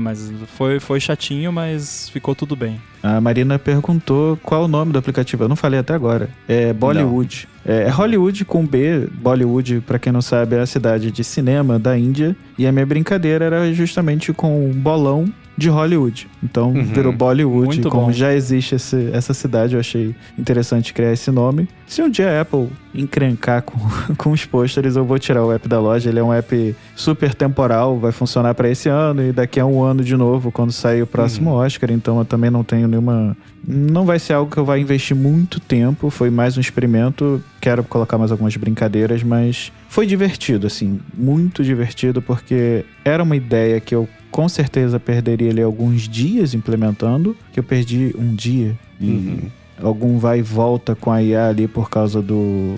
Mas foi chatinho, mas ficou tudo bem. A Marina perguntou qual o nome do aplicativo. Eu não falei até agora. É Bollywood. É Hollywood com B. Bollywood, pra quem não sabe, é a cidade de cinema da Índia. E a minha brincadeira era justamente com um bolão de Hollywood. Então virou Bollywood. Muito como bom. já existe essa cidade, eu achei interessante criar esse nome. Se um dia a Apple encrencar com os pôsteres, eu vou tirar o app da loja. Ele é um app super temporal, vai funcionar para esse ano e daqui a um ano de novo, quando sair o próximo Oscar. Então eu também não tenho nenhuma... Não vai ser algo que eu vá investir muito tempo, foi mais um experimento. Quero colocar mais algumas brincadeiras, mas foi divertido, assim, muito divertido, porque era uma ideia que eu com certeza perderia ali alguns dias implementando, que eu perdi um dia e algum vai e volta com a IA ali por causa do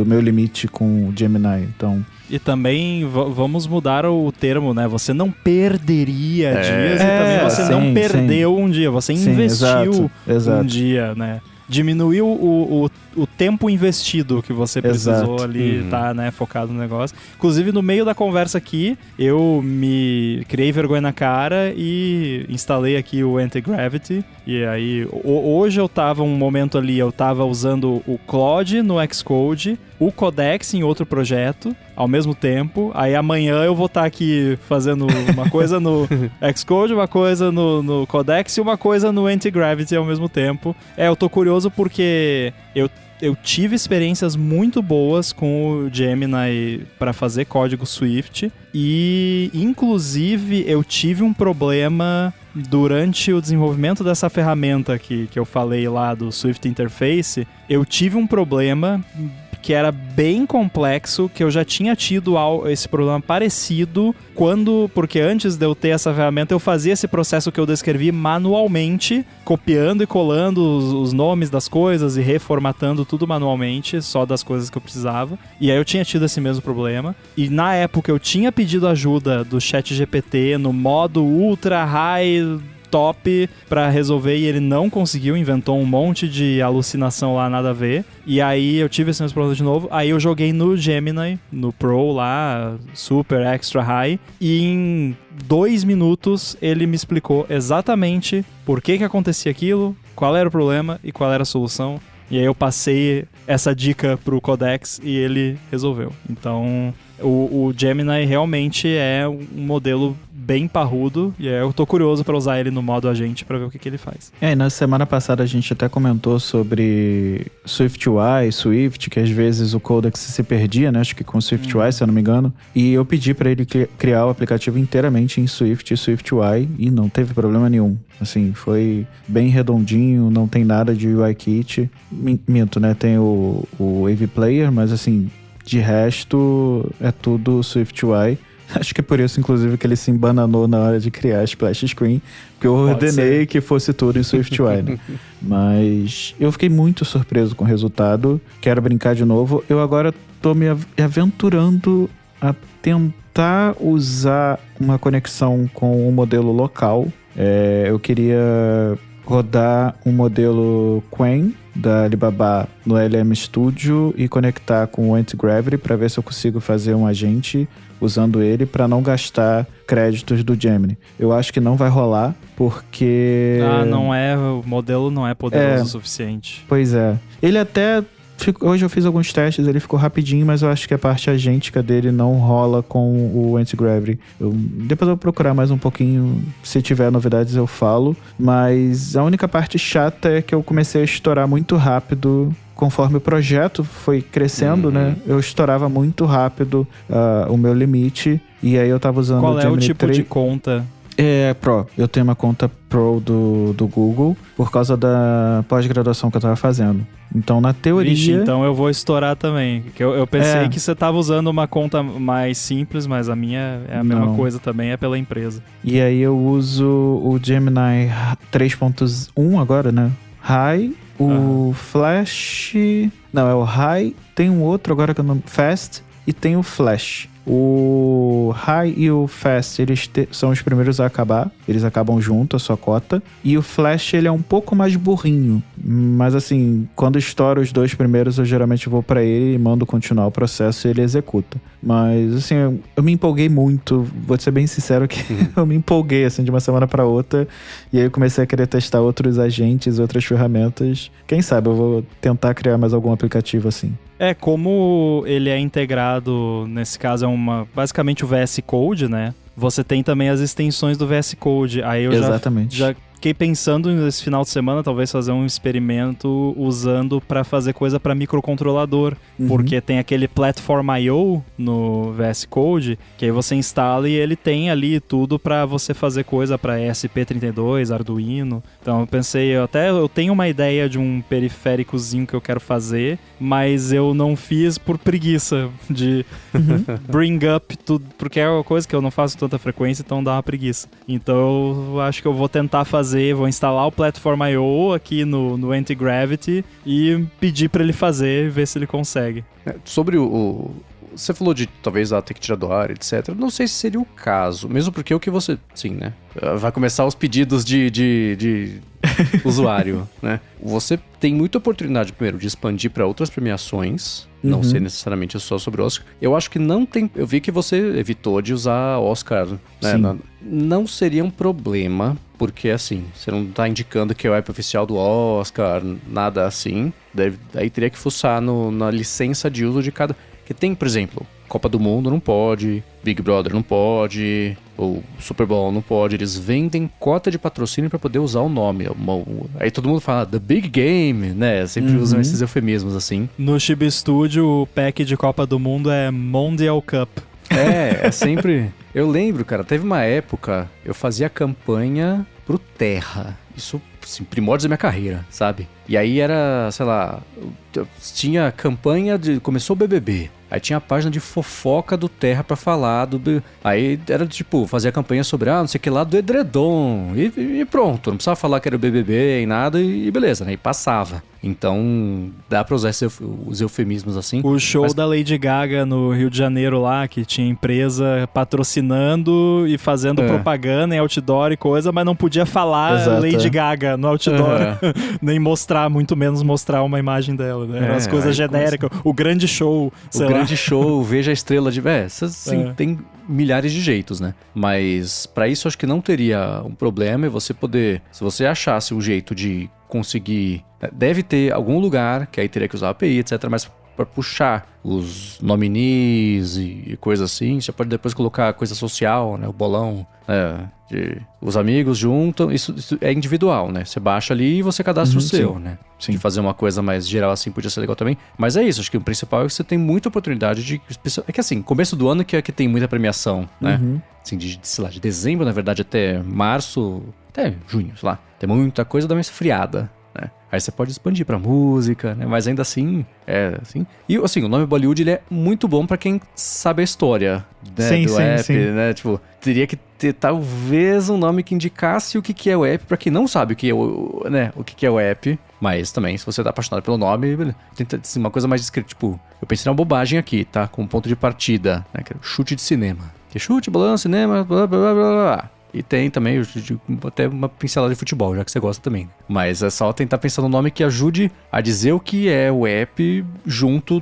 meu limite com o Gemini, então... E também vamos mudar o termo, né? Você não perderia dias e também você não perdeu um dia. Você investiu exato. um dia, né? Diminuiu o tempo investido que você precisou ali, tá, né, focado no negócio. Inclusive, no meio da conversa aqui, eu me criei vergonha na cara e instalei aqui o Anti-Gravity. E aí, hoje eu tava um momento ali, eu tava usando o Claude no Xcode o Codex em outro projeto ao mesmo tempo. Aí amanhã eu vou estar aqui fazendo uma coisa no Xcode, uma coisa no Codex e uma coisa no Anti-Gravity ao mesmo tempo. Eu tô curioso porque eu tive experiências muito boas com o Gemini para fazer código Swift e, inclusive, eu tive um problema durante o desenvolvimento dessa ferramenta que eu falei lá do Swift Interface. Eu tive um problema que era bem complexo, que eu já tinha tido esse problema parecido porque antes de eu ter essa ferramenta, eu fazia esse processo que eu descrevi manualmente, copiando e colando os nomes das coisas e reformatando tudo manualmente, só das coisas que eu precisava. E aí eu tinha tido esse mesmo problema. E na época eu tinha pedido ajuda do ChatGPT no modo ultra high top pra resolver e ele não conseguiu, inventou um monte de alucinação lá, nada a ver. E aí eu tive esse mesmo problema de novo. Aí eu joguei no Gemini, no Pro lá, Super, Extra High, e em 2 minutos ele me explicou exatamente por que acontecia aquilo, qual era o problema e qual era a solução. E aí eu passei essa dica pro Codex e ele resolveu. Então o Gemini realmente é um modelo bem parrudo e eu tô curioso para usar ele no modo agente para ver o que ele faz. E na semana passada a gente até comentou sobre SwiftUI, Swift, que às vezes o Codex se perdia, né? Acho que com SwiftUI, se eu não me engano. E eu pedi para ele criar o aplicativo inteiramente em Swift e SwiftUI e não teve problema nenhum. Assim, foi bem redondinho, não tem nada de UIKit. Minto, né? Tem o AV Player, mas assim, de resto é tudo SwiftUI. Acho que é por isso, inclusive, que ele se embananou na hora de criar a Splash Screen, porque eu ordenei que fosse tudo em SwiftUI, né? Mas eu fiquei muito surpreso com o resultado, quero brincar de novo. Eu agora tô me aventurando a tentar usar uma conexão com um modelo local. Eu queria rodar um modelo Qwen da Alibaba no LM Studio e conectar com o Anti-Gravity para ver se eu consigo fazer um agente usando ele para não gastar créditos do Gemini. Eu acho que não vai rolar porque... o modelo não é poderoso o suficiente. Pois é. Ele até... Hoje eu fiz alguns testes, ele ficou rapidinho, mas eu acho que a parte agêntica dele não rola com o Anti-Gravity. Depois eu vou procurar mais um pouquinho, se tiver novidades eu falo, mas a única parte chata é que eu comecei a estourar muito rápido conforme o projeto foi crescendo, né? Eu estourava muito rápido o meu limite, e aí eu tava usando o Gemini 3. Qual é o tipo 3. de conta? Pro. Eu tenho uma conta Pro do Google por causa da pós-graduação que eu tava fazendo. Então, na teoria... Vixe, então eu vou estourar também. Eu pensei que você tava usando uma conta mais simples, mas a minha é a mesma coisa também, é pela empresa. E aí eu uso o Gemini 3.1 agora, né? High, o Flash... Não, é o High. Tem um outro agora que eu não... Fast e tem o Flash. O High e o Fast, eles são os primeiros a acabar. Eles acabam junto, a sua cota. E o Flash, ele é um pouco mais burrinho. Mas assim, quando estoura os 2 primeiros, eu geralmente vou pra ele e mando continuar o processo e ele executa. Mas assim, eu me empolguei muito. Vou ser bem sincero que eu me empolguei assim de uma semana pra outra. E aí eu comecei a querer testar outros agentes, outras ferramentas. Quem sabe eu vou tentar criar mais algum aplicativo assim. Como ele é integrado, nesse caso basicamente o VS Code, né? Você tem também as extensões do VS Code. Aí eu já fiquei pensando nesse final de semana, talvez fazer um experimento usando para fazer coisa para microcontrolador. Porque tem aquele Platform I/O no VS Code, que aí você instala e ele tem ali tudo para você fazer coisa para ESP32, Arduino. Então eu pensei, eu tenho uma ideia de um periféricozinho que eu quero fazer, mas eu não fiz por preguiça de bring up tudo, porque é uma coisa que eu não faço tanta frequência, então dá uma preguiça. Então eu acho que eu vou tentar vou instalar o Platform I/O aqui no Anti-Gravity e pedir para ele fazer, ver se ele consegue. Sobre você falou de talvez ter que tirar do ar, etc. Não sei se seria o caso, mesmo porque o que você... Sim, né? Vai começar os pedidos de usuário, né? Você tem muita oportunidade, primeiro, de expandir para outras premiações, não ser necessariamente só sobre o Oscar. Eu acho que não tem... Eu vi que você evitou de usar Oscar, né? Não seria um problema, porque assim, você não tá indicando que é o app oficial do Oscar, nada assim. Daí teria que fuçar na licença de uso de cada... Que tem, por exemplo, Copa do Mundo não pode, Big Brother não pode, ou Super Bowl não pode. Eles vendem cota de patrocínio para poder usar o nome. Aí todo mundo fala The Big Game, né? Sempre usam esses eufemismos assim. No Chibi Studio, o pack de Copa do Mundo é Mondial Cup. É sempre... Eu lembro, cara, teve uma época, eu fazia campanha pro Terra. Isso, assim, primórdios da minha carreira, sabe? E aí era, sei lá, tinha campanha de... Começou o BBB. Aí tinha a página de fofoca do Terra pra falar do... Aí era tipo, fazia campanha sobre, não sei o que lá, do edredom. E pronto, não precisava falar que era o BBB e nada, e beleza, né? E passava. Então, dá pra usar os eufemismos assim. O show da Lady Gaga no Rio de Janeiro lá, que tinha empresa patrocinando e fazendo propaganda em outdoor e coisa, mas não podia falar Lady Gaga no outdoor. Nem mostrar, muito menos mostrar uma imagem dela, né? As coisas genéricas. O grande show, sei lá. O grande show, veja a estrela de... Assim, tem milhares de jeitos, né? Mas pra isso acho que não teria um problema, e você poder... Se você achasse um jeito de conseguir... Deve ter algum lugar, que aí teria que usar a API, etc. Mas para puxar os nominees e coisa assim, você pode depois colocar coisa social, né? O bolão, os amigos juntam. Isso é individual, né? Você baixa ali e você cadastra o seu, né? Sim. De fazer uma coisa mais geral assim podia ser legal também. Mas é isso, acho que o principal é que você tem muita oportunidade de... É que assim, começo do ano que é que tem muita premiação, né? Assim, sei lá, de dezembro, na verdade, até março, até junho, sei lá. Tem muita coisa, dá uma esfriada, né? Aí você pode expandir pra música, né? Mas ainda assim, assim. E assim, o nome Bollywood, ele é muito bom pra quem sabe a história, né, do app, né? Tipo, teria que ter talvez um nome que indicasse o que é o app pra quem não sabe o que é o que é o app. Mas também, se você tá apaixonado pelo nome, tenta assim, uma coisa mais discreta. Tipo, eu pensei numa bobagem aqui, tá? Com um ponto de partida, né? Que é o chute de cinema. Que é chute, bolão, cinema, blá, blá, blá, blá, blá. E tem também até uma pincelada de futebol, já que você gosta também. Mas é só tentar pensar no nome que ajude a dizer o que é o app junto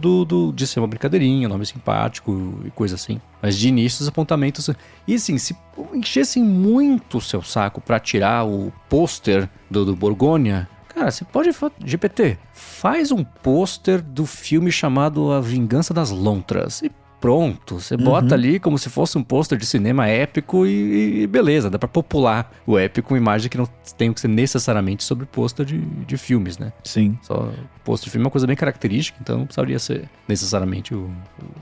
de ser uma brincadeirinha, um nome simpático e coisa assim. Mas de início os apontamentos... E assim, se enchessem muito o seu saco pra tirar o pôster do Borgonha... Cara, você pode... GPT, faz um pôster do filme chamado A Vingança das Lontras. E pronto, você bota ali como se fosse um pôster de cinema épico e beleza, dá pra popular o épico com imagem que não tem que ser necessariamente sobre pôster de filmes, né? Sim. Só pôster de filme é uma coisa bem característica, então não precisaria ser necessariamente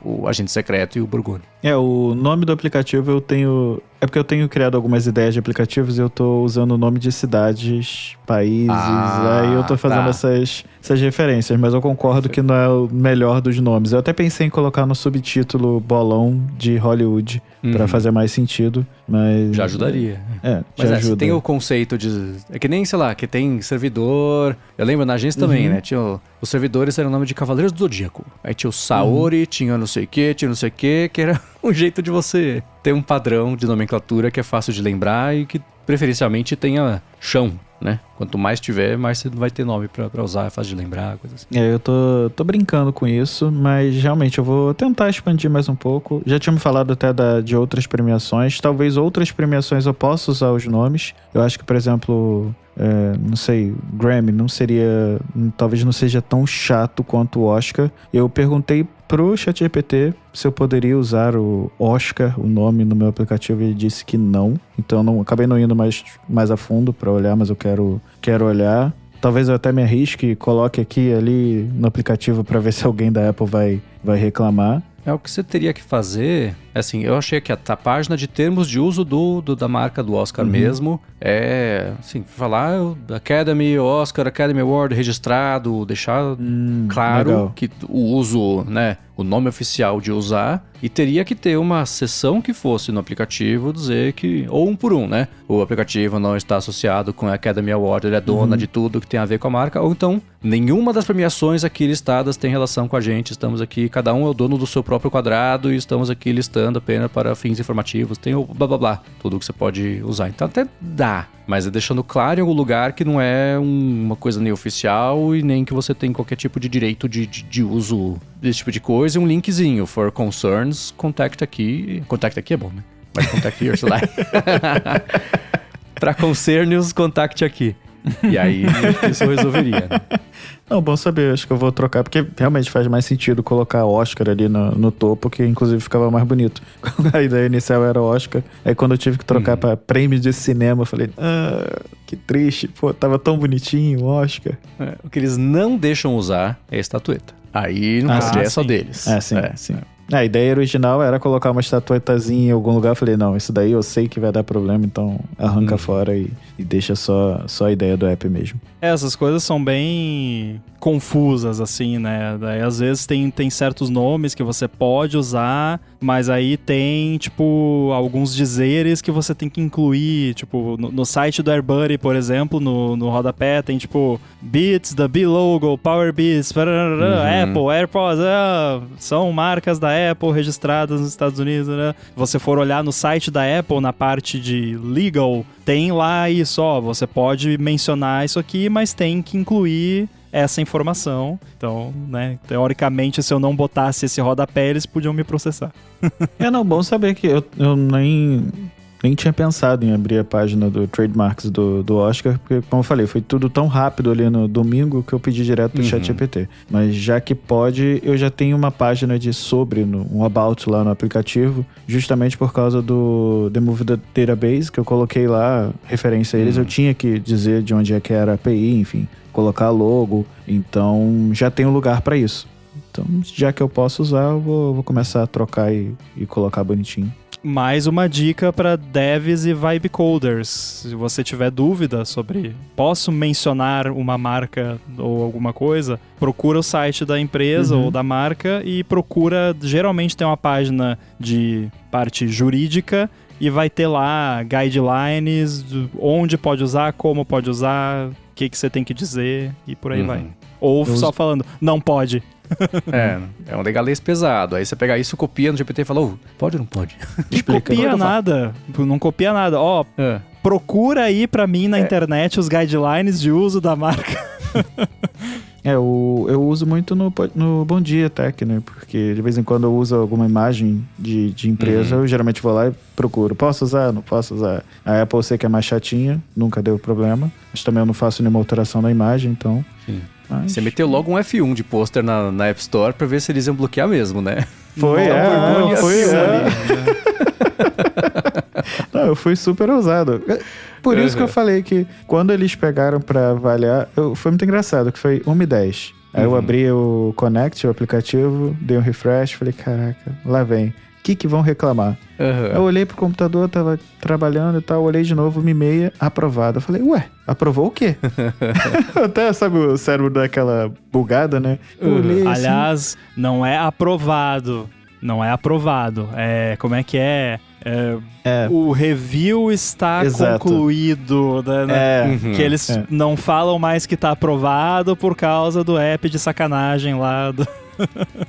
o Agente Secreto e o Borgoni. O nome do aplicativo eu tenho... É porque eu tenho criado algumas ideias de aplicativos e eu tô usando o nome de cidades, países, aí eu tô fazendo essas referências, mas eu concordo que não é o melhor dos nomes. Eu até pensei em colocar no subtítulo bolão de Hollywood, pra fazer mais sentido, mas... Já ajudaria. Mas já ajuda. Tem o conceito de... É que nem, sei lá, que tem servidor... Eu lembro na agência também, né? Tinha os servidores eram o nome de Cavaleiros do Zodíaco. Aí tinha o Saori, tinha não sei o que, que era um jeito de você ter um padrão de nomenclatura que é fácil de lembrar e que preferencialmente tenha chão, né? Quanto mais tiver, mais você vai ter nome pra usar, é fácil de lembrar, coisa assim. Eu tô brincando com isso, mas realmente eu vou tentar expandir mais um pouco. Já tinha me falado até de outras premiações. Talvez outras premiações eu possa usar os nomes. Eu acho que, por exemplo... não sei, Grammy não seria... Talvez não seja tão chato quanto o Oscar. Eu perguntei pro ChatGPT se eu poderia usar o Oscar, o nome, no meu aplicativo, e ele disse que não. Então acabei não indo mais a fundo pra olhar, mas eu quero olhar. Talvez eu até me arrisque e coloque aqui ali no aplicativo pra ver se alguém da Apple vai reclamar. O que você teria que fazer, assim, eu achei que a página de termos de uso da marca do Oscar mesmo é, assim, falar Academy, Oscar, Academy Award registrado, deixar claro legal. Que o uso, né, o nome oficial de usar, e teria que ter uma seção que fosse no aplicativo dizer que, ou um por um, né, o aplicativo não está associado com a Academy Award, ele é dona de tudo que tem a ver com a marca, ou então, nenhuma das premiações aqui listadas tem relação com a gente, estamos aqui, cada um é o dono do seu próprio quadrado e estamos aqui listando aumentando apenas para fins informativos, tem o blá blá blá, tudo que você pode usar. Então até dá, mas é deixando claro em algum lugar que não é uma coisa nem oficial e nem que você tem qualquer tipo de direito de uso desse tipo de coisa. E um linkzinho, for concerns, contact aqui. Contact aqui é bom, né? Mas contact here, sei lá. Para concerns, contact aqui. E aí, isso resolveria, né? Não, bom saber, acho que eu vou trocar, porque realmente faz mais sentido colocar Oscar ali no topo, que inclusive ficava mais bonito. A ideia inicial era Oscar, aí quando eu tive que trocar pra prêmio de cinema, eu falei, que triste, pô, tava tão bonitinho o Oscar. O que eles não deixam usar é a estatueta. Aí não pode, é só deles. Sim. A ideia original era colocar uma estatuetazinha em algum lugar. Eu falei, não, isso daí eu sei que vai dar problema, então arranca fora e deixa só a ideia do app mesmo. Essas coisas são bem confusas, assim, né? Daí, às vezes tem certos nomes que você pode usar, mas aí tem, tipo, alguns dizeres que você tem que incluir. Tipo, no site do AirBuddy, por exemplo, no rodapé, tem, tipo, Beats, da B-Logo, Power Beats, Apple, AirPods, são marcas da Apple registradas nos Estados Unidos, né? Você for olhar no site da Apple, na parte de legal, tem lá isso, você pode mencionar isso aqui, mas tem que incluir essa informação. Então, né, teoricamente, se eu não botasse esse rodapé, eles podiam me processar. Bom saber que eu nem tinha pensado em abrir a página do Trademarks do Oscar, porque, como eu falei, foi tudo tão rápido ali no domingo que eu pedi direto pro ChatGPT. Mas já que pode, eu já tenho uma página um about lá no aplicativo, justamente por causa do The Movie Database, que eu coloquei lá, referência a eles, eu tinha que dizer de onde é que era a API, enfim, colocar logo, então já tem um lugar para isso. Então, já que eu posso usar, eu vou começar a trocar e colocar bonitinho. Mais uma dica para devs e vibe coders. Se você tiver dúvida sobre posso mencionar uma marca ou alguma coisa, procura o site da empresa ou da marca e procura, geralmente tem uma página de parte jurídica e vai ter lá guidelines, onde pode usar, como pode usar, o que você tem que dizer e por aí vai. Ou só falando, não pode. É um legalês pesado. Aí você pega isso, copia no GPT e fala, pode ou não pode? Não copia nada. Procura aí pra mim na internet os guidelines de uso da marca. Eu uso muito no Bom Dia Tech, né? Porque de vez em quando eu uso alguma imagem de empresa, eu geralmente vou lá e procuro. Posso usar? Não posso usar. A Apple eu sei que é mais chatinha, nunca deu problema. Mas também eu não faço nenhuma alteração na imagem, então... Sim. Você meteu logo um F1 de pôster na App Store pra ver se eles iam bloquear mesmo, né? Foi. Não, eu fui super ousado. Por isso que eu falei que quando eles pegaram pra avaliar, foi muito engraçado, que foi 1:10. Aí eu abri o Connect, o aplicativo, dei um refresh, falei, caraca, lá vem. O que vão reclamar? Eu olhei pro computador, tava trabalhando e tal, olhei de novo, 1:30, aprovado. Eu falei, ué, aprovou o quê? Até, sabe, o cérebro dá aquela bugada, né? Eu olhei Aliás, não é aprovado. Não é aprovado. Como é que é? O review está concluído, né? Que eles não falam mais que tá aprovado por causa do app de sacanagem lá do...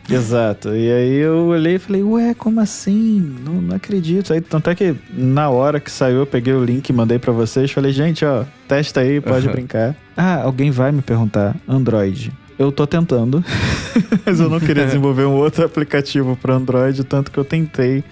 Exato, e aí eu olhei e falei, ué, como assim? Não acredito. Aí, tanto é que na hora que saiu eu peguei o link e mandei pra vocês, falei, gente, testa aí, pode brincar. Alguém vai me perguntar, Android. Eu tô tentando, mas eu não queria desenvolver um outro aplicativo para Android, tanto que eu tentei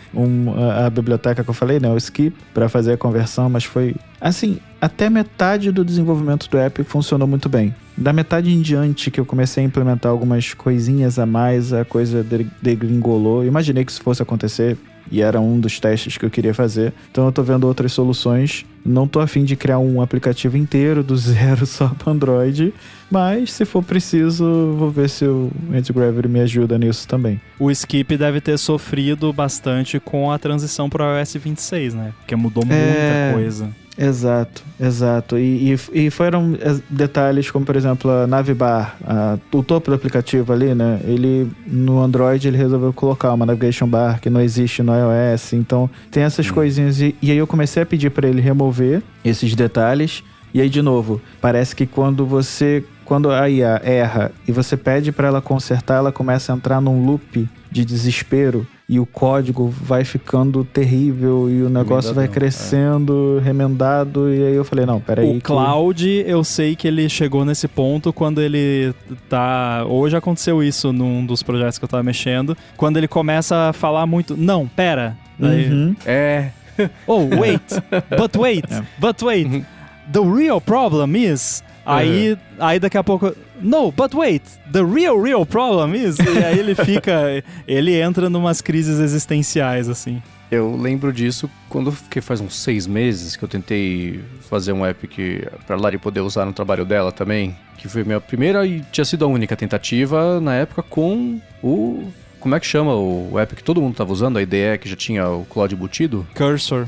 a biblioteca que eu falei, né, o Skip, para fazer a conversão, mas foi, assim, até metade do desenvolvimento do app funcionou muito bem. Da metade em diante que eu comecei a implementar algumas coisinhas a mais, a coisa degringolou. Imaginei que isso fosse acontecer e era um dos testes que eu queria fazer. Então eu tô vendo outras soluções. Não tô a fim de criar um aplicativo inteiro do zero só para Android, mas se for preciso, vou ver se o Antigravity me ajuda nisso também. O Skip deve ter sofrido bastante com a transição para o iOS 26, né? Porque mudou muita coisa. Exato. E foram detalhes como, por exemplo, a Navibar, o topo do aplicativo ali, né? Ele, no Android, ele resolveu colocar uma Navigation Bar que não existe no iOS. Então, tem essas coisinhas. E aí eu comecei a pedir para ele remover esses detalhes. E aí, de novo, parece que quando a IA erra e você pede para ela consertar, ela começa a entrar num loop de desespero. e o código vai ficando terrível e o negócio vai crescendo, remendado, e aí eu falei, não, peraí. O Cloud, eu sei que ele chegou nesse ponto quando ele tá... Hoje aconteceu isso num dos projetos que eu tava mexendo, quando ele começa a falar muito, não, pera. Uhum. Oh, wait, but wait. The real problem is... Aí daqui a pouco... No, but wait, the real problem is... E aí ele fica... Ele entra numas crises existenciais, assim. Eu lembro disso quando faz uns 6 meses que eu tentei fazer um app pra Lari poder usar no trabalho dela também, que foi minha primeira e tinha sido a única tentativa na época com o... Como é que chama o app que todo mundo tava usando? A IDE que já tinha o Cloud embutido? Cursor.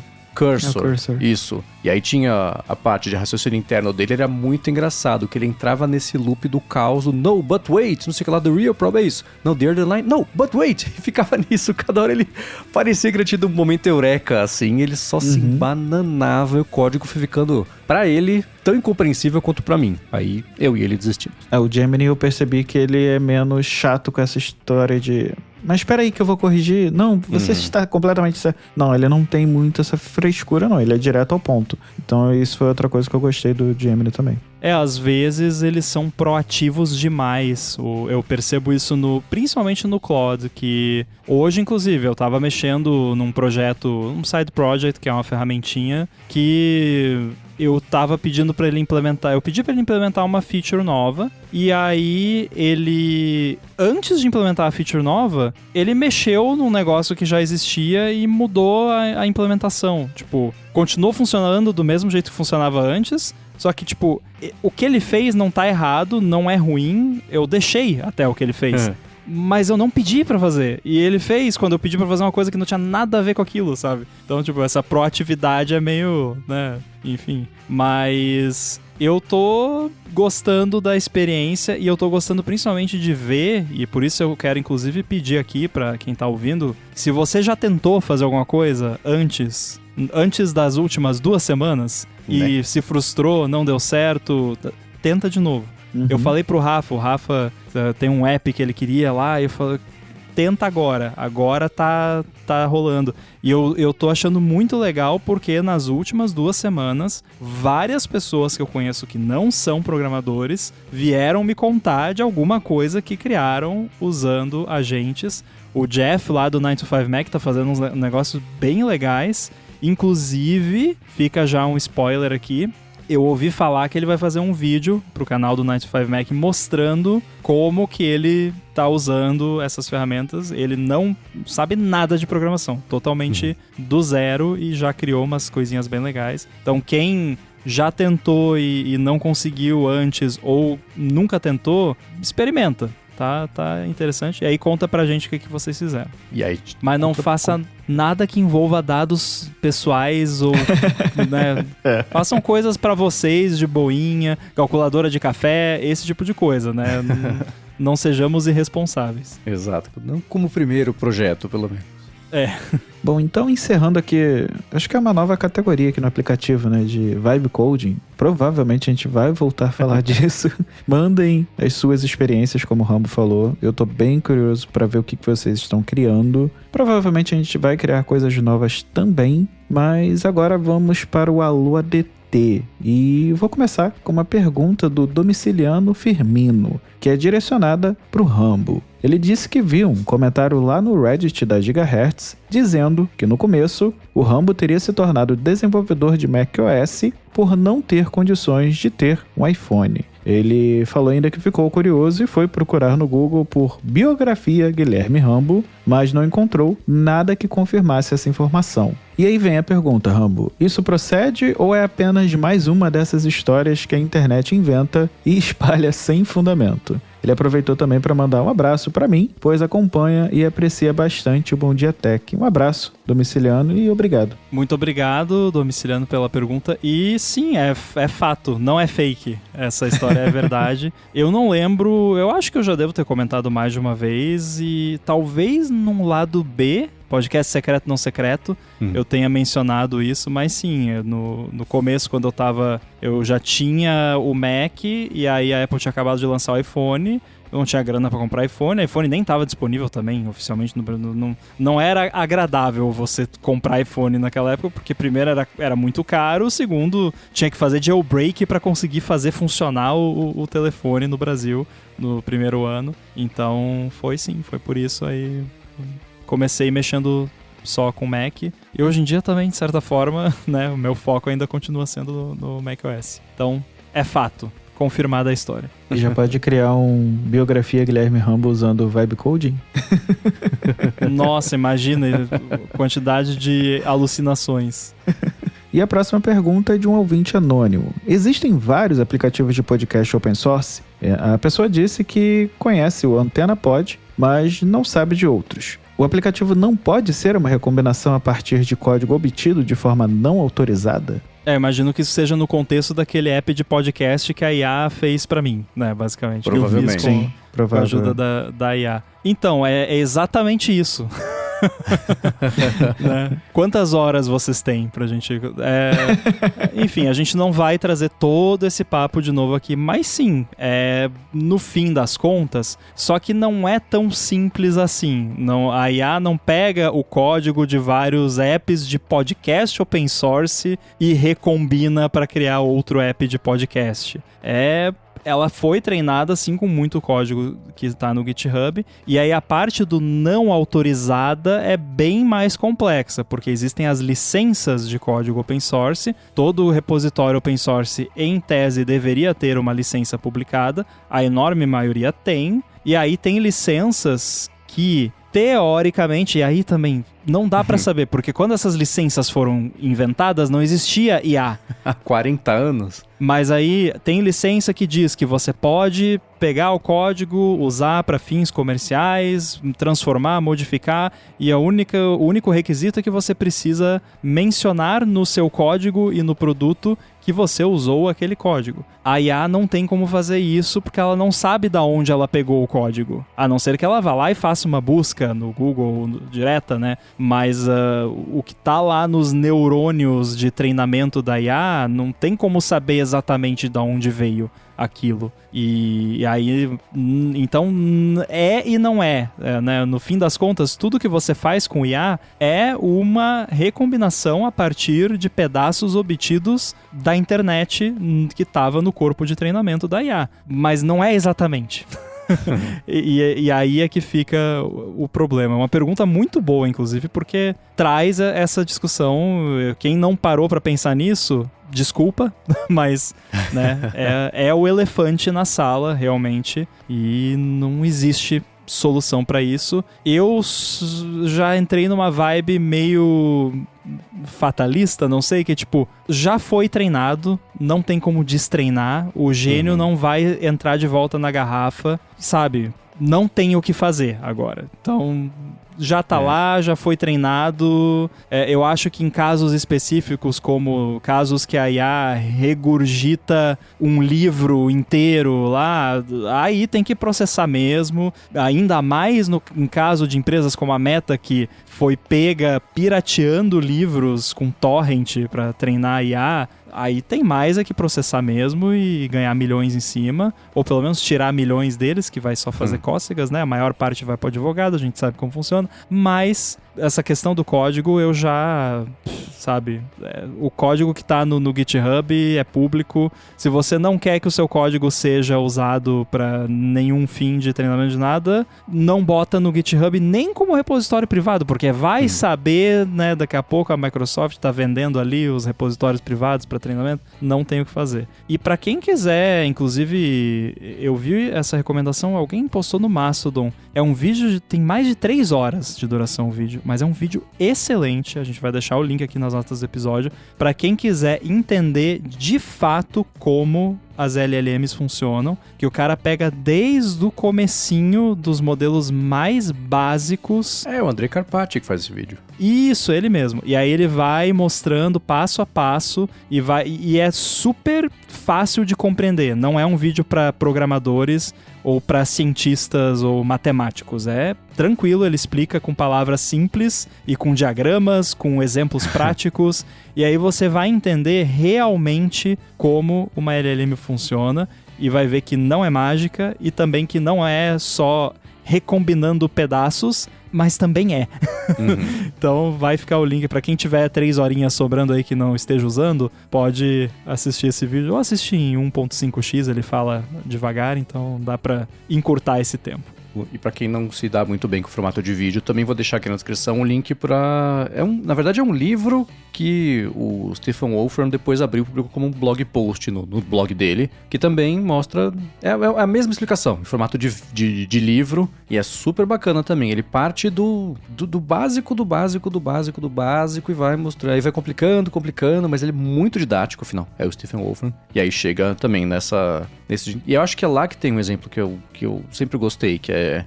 Isso. E aí tinha a parte de raciocínio interno dele, era muito engraçado, que ele entrava nesse loop do caos, no, but wait, não sei o que lá, the real problem é isso. No, the underline, no, but wait. E ficava nisso, cada hora ele parecia que ele tinha um momento eureka, assim, ele só se bananava e o código foi ficando, pra ele, tão incompreensível quanto pra mim. Aí eu e ele desistimos. O Gemini eu percebi que ele é menos chato com essa história de... Mas espera aí que eu vou corrigir. Não, você está completamente certo. Não, ele não tem muito essa frescura, não. Ele é direto ao ponto. Então isso foi outra coisa que eu gostei do Gemini também. Às vezes eles são proativos demais. Eu percebo isso principalmente no Claude, que hoje, inclusive, eu tava mexendo num projeto, um side project, que é uma ferramentinha, que eu tava pedindo pra ele implementar. Eu pedi pra ele implementar uma feature nova, e aí ele, antes de implementar a feature nova, ele mexeu num negócio que já existia e mudou a implementação. Tipo, continuou funcionando do mesmo jeito que funcionava antes, só que, tipo, o que ele fez não tá errado, não é ruim, eu deixei até o que ele fez. Mas eu não pedi pra fazer. E ele fez quando eu pedi pra fazer uma coisa que não tinha nada a ver com aquilo, sabe? Então, tipo, essa proatividade é meio, né, enfim. Mas eu tô gostando da experiência e eu tô gostando principalmente de ver, e por isso eu quero inclusive pedir aqui pra quem tá ouvindo, se você já tentou fazer alguma coisa antes das últimas 2 semanas e se frustrou, não deu certo, tenta de novo. Eu falei pro Rafa, o Rafa tem um app que ele queria lá, e eu falei, tenta agora tá rolando. E eu tô achando muito legal porque nas últimas 2 semanas, várias pessoas que eu conheço que não são programadores vieram me contar de alguma coisa que criaram usando agentes. O Jeff lá do 9to5Mac tá fazendo uns negócios bem legais. Inclusive, fica já um spoiler aqui, eu ouvi falar que ele vai fazer um vídeo pro canal do 9to5Mac mostrando como que ele tá usando essas ferramentas. Ele não sabe nada de programação, totalmente do zero, e já criou umas coisinhas bem legais. Então quem já tentou e não conseguiu antes ou nunca tentou, experimenta. Tá interessante. E aí conta pra gente o que vocês fizeram. E aí, mas não faça nada que envolva dados pessoais ou... né? Façam coisas pra vocês de boinha, calculadora de café, esse tipo de coisa, né? Não sejamos irresponsáveis. Exato. Não como primeiro projeto, pelo menos. Bom, então encerrando aqui, acho que é uma nova categoria aqui no aplicativo, né, de Vibe Coding. Provavelmente a gente vai voltar a falar disso. Mandem as suas experiências, como o Rambo falou. Eu tô bem curioso para ver o que vocês estão criando. Provavelmente a gente vai criar coisas novas também, mas agora vamos para o Alô ADT. E vou começar com uma pergunta do Domiciliano Firmino, que é direcionada para o Rambo. Ele disse que viu um comentário lá no Reddit da Gigahertz dizendo que no começo o Rambo teria se tornado desenvolvedor de macOS por não ter condições de ter um iPhone. Ele falou ainda que ficou curioso e foi procurar no Google por biografia Guilherme Rambo, mas não encontrou nada que confirmasse essa informação. E aí vem a pergunta, Rambo, isso procede ou é apenas mais uma dessas histórias que a internet inventa e espalha sem fundamento? Ele aproveitou também para mandar um abraço para mim, pois acompanha e aprecia bastante o Bom Dia Tech. Um abraço, Domiciliano, e obrigado. Muito obrigado, Domiciliano, pela pergunta. E sim, é fato, não é fake. Essa história é verdade. Eu não lembro, eu acho que eu já devo ter comentado mais de uma vez, e talvez num lado B, podcast secreto não secreto, eu tenha mencionado isso, mas sim, no começo, quando eu já tinha o Mac, e aí a Apple tinha acabado de lançar o iPhone, eu não tinha grana pra comprar iPhone, iPhone nem tava disponível também, oficialmente, não era agradável você comprar iPhone naquela época, porque primeiro era muito caro, segundo, tinha que fazer jailbreak pra conseguir fazer funcionar o telefone no Brasil no primeiro ano, então foi por isso aí comecei mexendo só com Mac, e hoje em dia também, de certa forma, né, o meu foco ainda continua sendo no macOS. Então, é fato, confirmada a história. E já pode criar biografia Guilherme Rambo usando Vibe Coding? Nossa, imagina a quantidade de alucinações. E a próxima pergunta é de um ouvinte anônimo. Existem vários aplicativos de podcast open source? A pessoa disse que conhece o AntennaPod, mas não sabe de outros. O aplicativo não pode ser uma recombinação a partir de código obtido de forma não autorizada? Imagino que isso seja no contexto daquele app de podcast que a IA fez pra mim, né, basicamente. Provavelmente. Que eu fiz com a ajuda da IA. Então, é exatamente isso. Né? Quantas horas vocês têm pra gente... Enfim, a gente não vai trazer todo esse papo de novo aqui, mas sim, no fim das contas, só que não é tão simples assim. A IA não pega o código de vários apps de podcast open source e recombina para criar outro app de podcast. Ela foi treinada, assim, com muito código que está no GitHub, e aí a parte do não autorizada é bem mais complexa, porque existem as licenças de código open source, todo repositório open source, em tese, deveria ter uma licença publicada, a enorme maioria tem, e aí tem licenças que, teoricamente, e aí também não dá pra saber, porque quando essas licenças foram inventadas, não existia IA. Há 40 anos? Mas aí tem licença que diz que você pode pegar o código, usar para fins comerciais, transformar, modificar, e o único requisito é que você precisa mencionar no seu código e no produto que você usou aquele código. A IA não tem como fazer isso porque ela não sabe de onde ela pegou o código, a não ser que ela vá lá e faça uma busca no Google direta, né? Mas o que tá lá nos neurônios de treinamento da IA não tem como saber exatamente de onde veio aquilo. E aí, então, e não é, né? No fim das contas, tudo que você faz com IA é uma recombinação a partir de pedaços obtidos da internet que estava no corpo de treinamento da IA. Mas não é exatamente. E aí é que fica o problema. É uma pergunta muito boa, inclusive, porque traz essa discussão. Quem não parou para pensar nisso, desculpa, mas né, é o elefante na sala, realmente, e não existe solução para isso. Eu já entrei numa vibe meio fatalista, não sei, que tipo, já foi treinado, não tem como destreinar, o gênio não vai entrar de volta na garrafa, sabe? Não tem o que fazer agora. Então, já tá lá, já foi treinado. Eu acho que em casos específicos, como casos que a IA regurgita um livro inteiro lá, aí tem que processar mesmo. Ainda mais em caso de empresas como a Meta, que foi pega pirateando livros com torrent para treinar a IA. Aí tem mais que processar mesmo e ganhar milhões em cima, ou pelo menos tirar milhões deles, que vai só fazer cócegas, né? A maior parte vai para o advogado, a gente sabe como funciona, mas essa questão do código eu já, sabe, o código que tá no GitHub é público. Se você não quer que o seu código seja usado para nenhum fim de treinamento de nada, não bota no GitHub nem como repositório privado, porque vai saber, né, daqui a pouco a Microsoft tá vendendo ali os repositórios privados para treinamento, não tem o que fazer. E para quem quiser, inclusive, eu vi essa recomendação, alguém postou no Mastodon, é um vídeo, tem mais de 3 horas de duração o vídeo, mas é um vídeo excelente, a gente vai deixar o link aqui nas notas do episódio, para quem quiser entender de fato como as LLMs funcionam, que o cara pega desde o comecinho dos modelos mais básicos. É o Andrei Karpathy que faz esse vídeo. Isso, ele mesmo. E aí ele vai mostrando passo a passo e é super fácil de compreender. Não é um vídeo para programadores ou para cientistas ou matemáticos. É tranquilo, ele explica com palavras simples e com diagramas, com exemplos práticos. E aí você vai entender realmente como uma LLM funciona. e vai ver que não é mágica e também que não é só recombinando pedaços, mas também é. Então vai ficar o link para quem tiver 3 horinhas sobrando aí que não esteja usando, pode assistir esse vídeo ou assistir em 1.5x, ele fala devagar, então dá para encurtar esse tempo. E pra quem não se dá muito bem com o formato de vídeo, também vou deixar aqui na descrição um link pra... na verdade é um livro que o Stephen Wolfram depois abriu publicou como um blog post no blog dele, que também mostra... É a mesma explicação, em formato de livro, e é super bacana também. Ele parte do básico, do básico, do básico, do básico, e vai mostrar, e vai complicando, mas ele é muito didático, afinal. É o Stephen Wolfram. E aí chega também e eu acho que é lá que tem um exemplo que eu sempre gostei, que é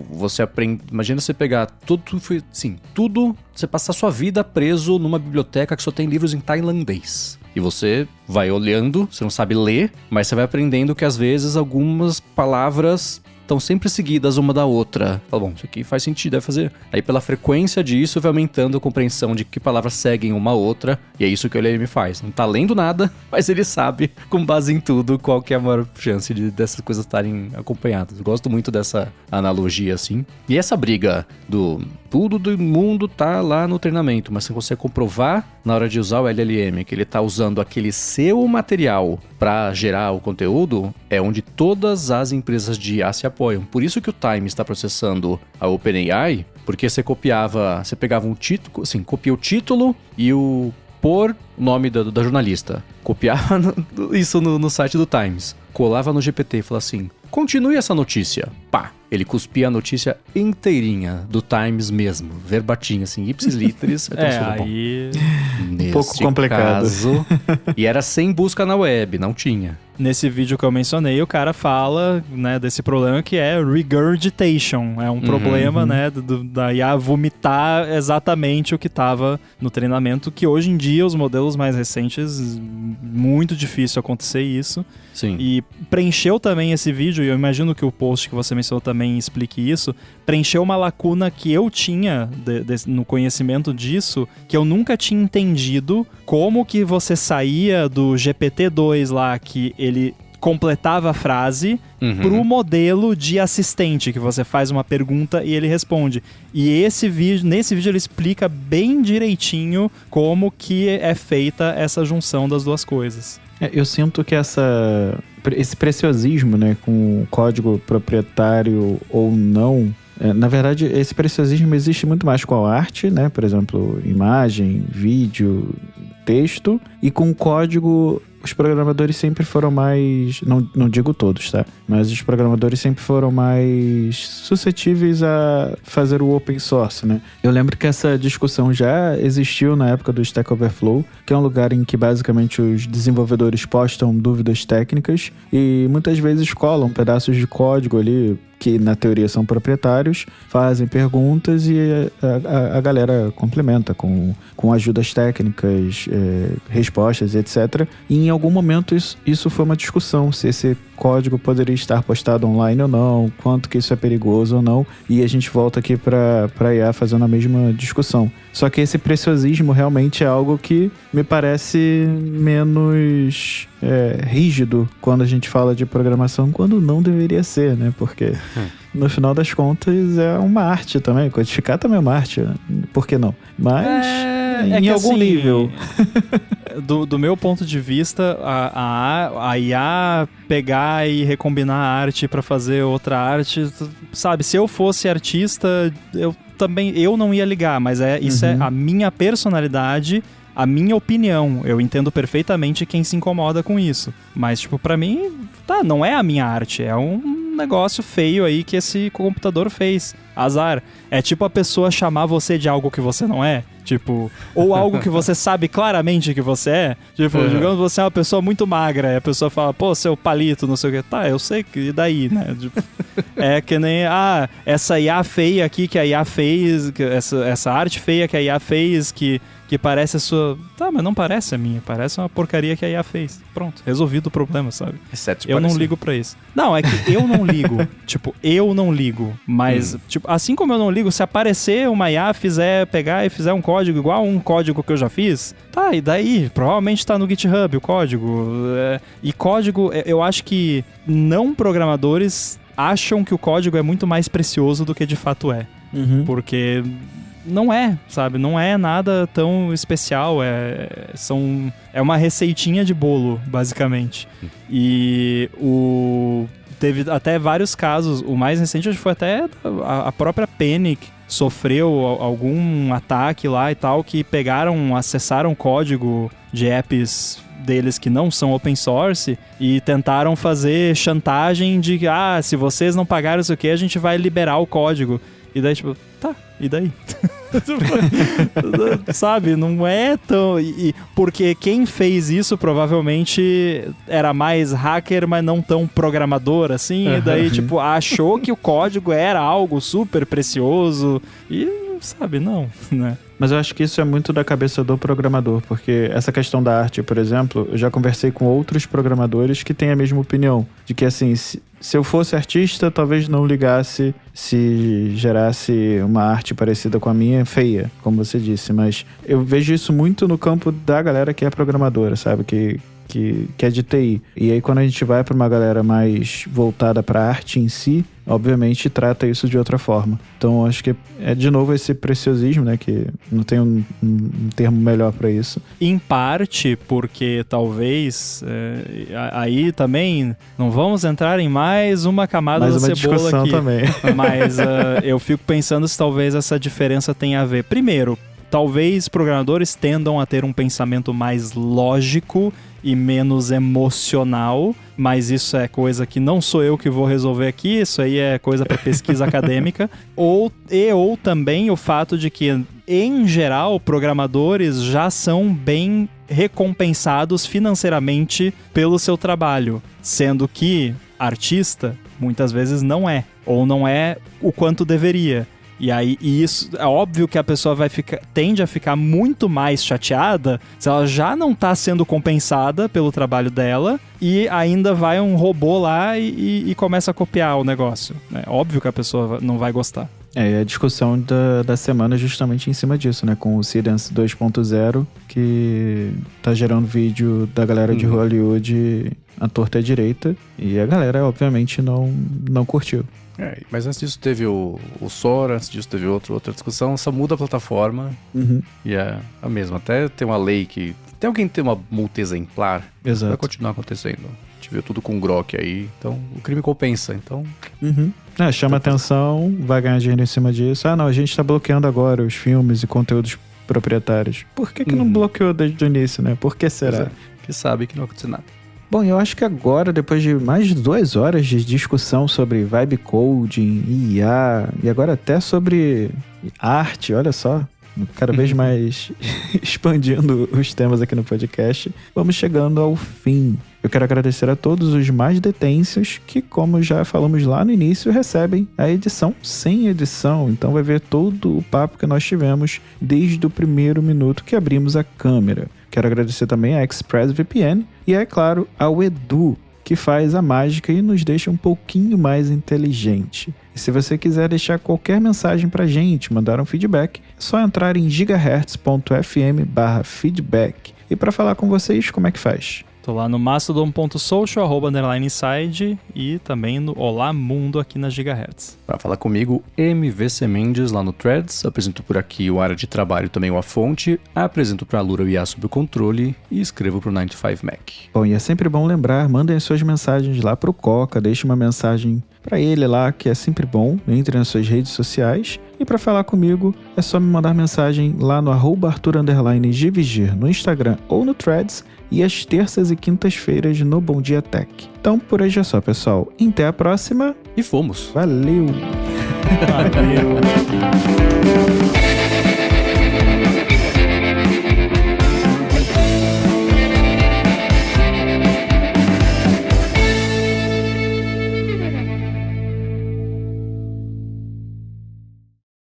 você aprende... Imagina você pegar tudo, você passar sua vida preso numa biblioteca que só tem livros em tailandês. E você vai olhando, você não sabe ler, mas você vai aprendendo que às vezes algumas palavras estão sempre seguidas uma da outra. Fala, bom, isso aqui faz sentido, deve fazer. Aí pela frequência disso vai aumentando a compreensão de que palavras seguem uma a outra, e é isso que o LLM faz. Não tá lendo nada, mas ele sabe, com base em tudo, qual que é a maior chance dessas coisas estarem acompanhadas. Eu gosto muito dessa analogia, assim. E essa briga tudo do mundo tá lá no treinamento, mas se você comprovar na hora de usar o LLM que ele tá usando aquele seu material para gerar o conteúdo, é onde todas as empresas de IA se apoiam. Por isso que o Time está processando a OpenAI, porque você pegava um título, assim, copia o título e o nome da jornalista. Copiava isso no site do Times. Colava no GPT e falava assim, continue essa notícia. Pá! Ele cuspia a notícia inteirinha do Times mesmo, verbatim, assim, ipsis literis. Aí... um pouco complicado. E era sem busca na web, não tinha. Nesse vídeo que eu mencionei, o cara fala, né, desse problema que é regurgitation. É um problema, né, da IA vomitar exatamente o que estava no treinamento, que hoje em dia, os modelos mais recentes, muito difícil acontecer isso. Sim. E preencheu também esse vídeo, e eu imagino que o post que você mencionou também explique isso, preencheu uma lacuna que eu tinha no conhecimento disso, que eu nunca tinha entendido como que você saía do GPT-2 lá, que ele completava a frase, pro modelo de assistente, que você faz uma pergunta e ele responde. E nesse vídeo ele explica bem direitinho como que é feita essa junção das duas coisas. Eu sinto que esse preciosismo, né, com o código proprietário ou não, na verdade, esse preciosismo existe muito mais com a arte, né, por exemplo, imagem, vídeo, texto, e com o código, os programadores sempre foram mais, não digo todos, tá? Mas os programadores sempre foram mais suscetíveis a fazer o open source, né? Eu lembro que essa discussão já existiu na época do Stack Overflow, que é um lugar em que basicamente os desenvolvedores postam dúvidas técnicas e muitas vezes colam pedaços de código ali, que na teoria são proprietários, fazem perguntas e a galera complementa com ajudas técnicas, respostas, etc. E em algum momento isso foi uma discussão, se esse código poderia estar postado online ou não, quanto que isso é perigoso ou não, e a gente volta aqui para IA fazendo a mesma discussão. Só que esse preciosismo realmente é algo que me parece menos rígido quando a gente fala de programação, quando não deveria ser, né? Porque no final das contas é uma arte também, codificar também é uma arte, por que não? Mas em algum nível. Do meu ponto de vista, a IA pegar e recombinar a arte pra fazer outra arte, sabe? Se eu fosse artista, eu não ia ligar, mas isso é a minha personalidade, a minha opinião. Eu entendo perfeitamente quem se incomoda com isso. Mas, tipo, pra mim, não é a minha arte, é um negócio feio aí que esse computador fez. Azar. É tipo a pessoa chamar você de algo que você não é. Tipo, ou algo que você sabe claramente que você é. Tipo, digamos você é uma pessoa muito magra e a pessoa fala, pô, seu palito, não sei o que. Tá, eu sei que, e daí, né? Tipo, é que nem, essa IA feia aqui que a IA fez, essa arte feia que a IA fez, que que parece a sua... Tá, mas não parece a minha, parece uma porcaria que a IA fez. Pronto, resolvido o problema, sabe? Exceto eu não ligo pra isso. Não, é que eu não ligo. Tipo, eu não ligo. Mas, tipo, assim como eu não ligo, se aparecer uma IA, pegar e fizer um código igual um código que eu já fiz, tá, e daí? Provavelmente tá no GitHub o código. E código, eu acho que não programadores acham que o código é muito mais precioso do que de fato é. Porque não é, sabe? Não é nada tão especial. É uma receitinha de bolo, basicamente. E teve até vários casos. O mais recente acho que foi até a própria Panic sofreu algum ataque lá e tal, que acessaram código de apps deles que não são open source e tentaram fazer chantagem de que, se vocês não pagarem isso aqui, a gente vai liberar o código. E daí, tipo, tá, e daí? Sabe, não é tão... porque quem fez isso provavelmente era mais hacker, mas não tão programador, assim. E daí, tipo, achou que o código era algo super precioso. E, sabe, não, né? Mas eu acho que isso é muito da cabeça do programador, porque essa questão da arte, por exemplo, eu já conversei com outros programadores que têm a mesma opinião, de que assim, se eu fosse artista, talvez não ligasse se gerasse uma arte parecida com a minha, feia, como você disse, mas eu vejo isso muito no campo da galera que é programadora, sabe, que é de TI. E aí quando a gente vai para uma galera mais voltada para a arte em si, obviamente trata isso de outra forma. Então acho que é de novo esse preciosismo, né, que não tem um termo melhor para isso. Em parte porque talvez aí também não vamos entrar em mais uma camada da cebola discussão aqui. Também. Mas eu fico pensando se talvez essa diferença tenha a ver. Primeiro, talvez programadores tendam a ter um pensamento mais lógico e menos emocional, mas isso é coisa que não sou eu que vou resolver aqui, isso aí é coisa para pesquisa acadêmica, ou também o fato de que, em geral, programadores já são bem recompensados financeiramente pelo seu trabalho, sendo que artista muitas vezes não é, ou não é o quanto deveria. E isso, é óbvio que a pessoa tende a ficar muito mais chateada se ela já não está sendo compensada pelo trabalho dela e ainda vai um robô lá e começa a copiar o negócio. É óbvio que a pessoa não vai gostar. A discussão da semana é justamente em cima disso, né? Com o Seedance 2.0, que tá gerando vídeo da galera de Hollywood à torta e à direita. E a galera, obviamente, não curtiu. Mas antes disso teve o Sora, antes disso teve outra discussão, só muda a plataforma e é a mesma. Até tem uma lei que... Tem alguém que tem uma multa exemplar, vai continuar acontecendo. A gente viu tudo com o Grok aí, então o crime compensa, então... Chama atenção, vai ganhar dinheiro em cima disso. Não, a gente tá bloqueando agora os filmes e conteúdos proprietários. Por que não bloqueou desde o início, né? Por que será? Que sabe que não vai acontecer nada. Bom, eu acho que agora, depois de mais de 2 horas de discussão sobre vibe coding, IA, e agora até sobre arte, olha só, cada vez mais expandindo os temas aqui no podcast, vamos chegando ao fim. Eu quero agradecer a todos os mais detensos que, como já falamos lá no início, recebem a edição sem edição. Então vai ver todo o papo que nós tivemos desde o primeiro minuto que abrimos a câmera. Quero agradecer também a ExpressVPN e, é claro, ao Edu, que faz a mágica e nos deixa um pouquinho mais inteligente. E se você quiser deixar qualquer mensagem pra gente, mandar um feedback, é só entrar em gigahertz.fm/feedback. E para falar com vocês, como é que faz? Tô lá no mastodon.social, /_inside e também no Olá Mundo aqui na Gigahertz. Para falar comigo, MVC Mendes lá no Threads, apresento por aqui o Área de Trabalho, também o A Fonte, apresento para a Lura o IA sob o controle e escrevo para o 9to5Mac. Bom, e é sempre bom lembrar, mandem as suas mensagens lá pro Coca, deixe uma mensagem para ele lá, que é sempre bom, entre nas suas redes sociais. E para falar comigo, é só me mandar mensagem lá no @Arthur_GVG no Instagram ou no Threads, e às terças e quintas-feiras no Bom Dia Tech. Então, por hoje é só, pessoal. Até a próxima. E fomos. Valeu! Valeu!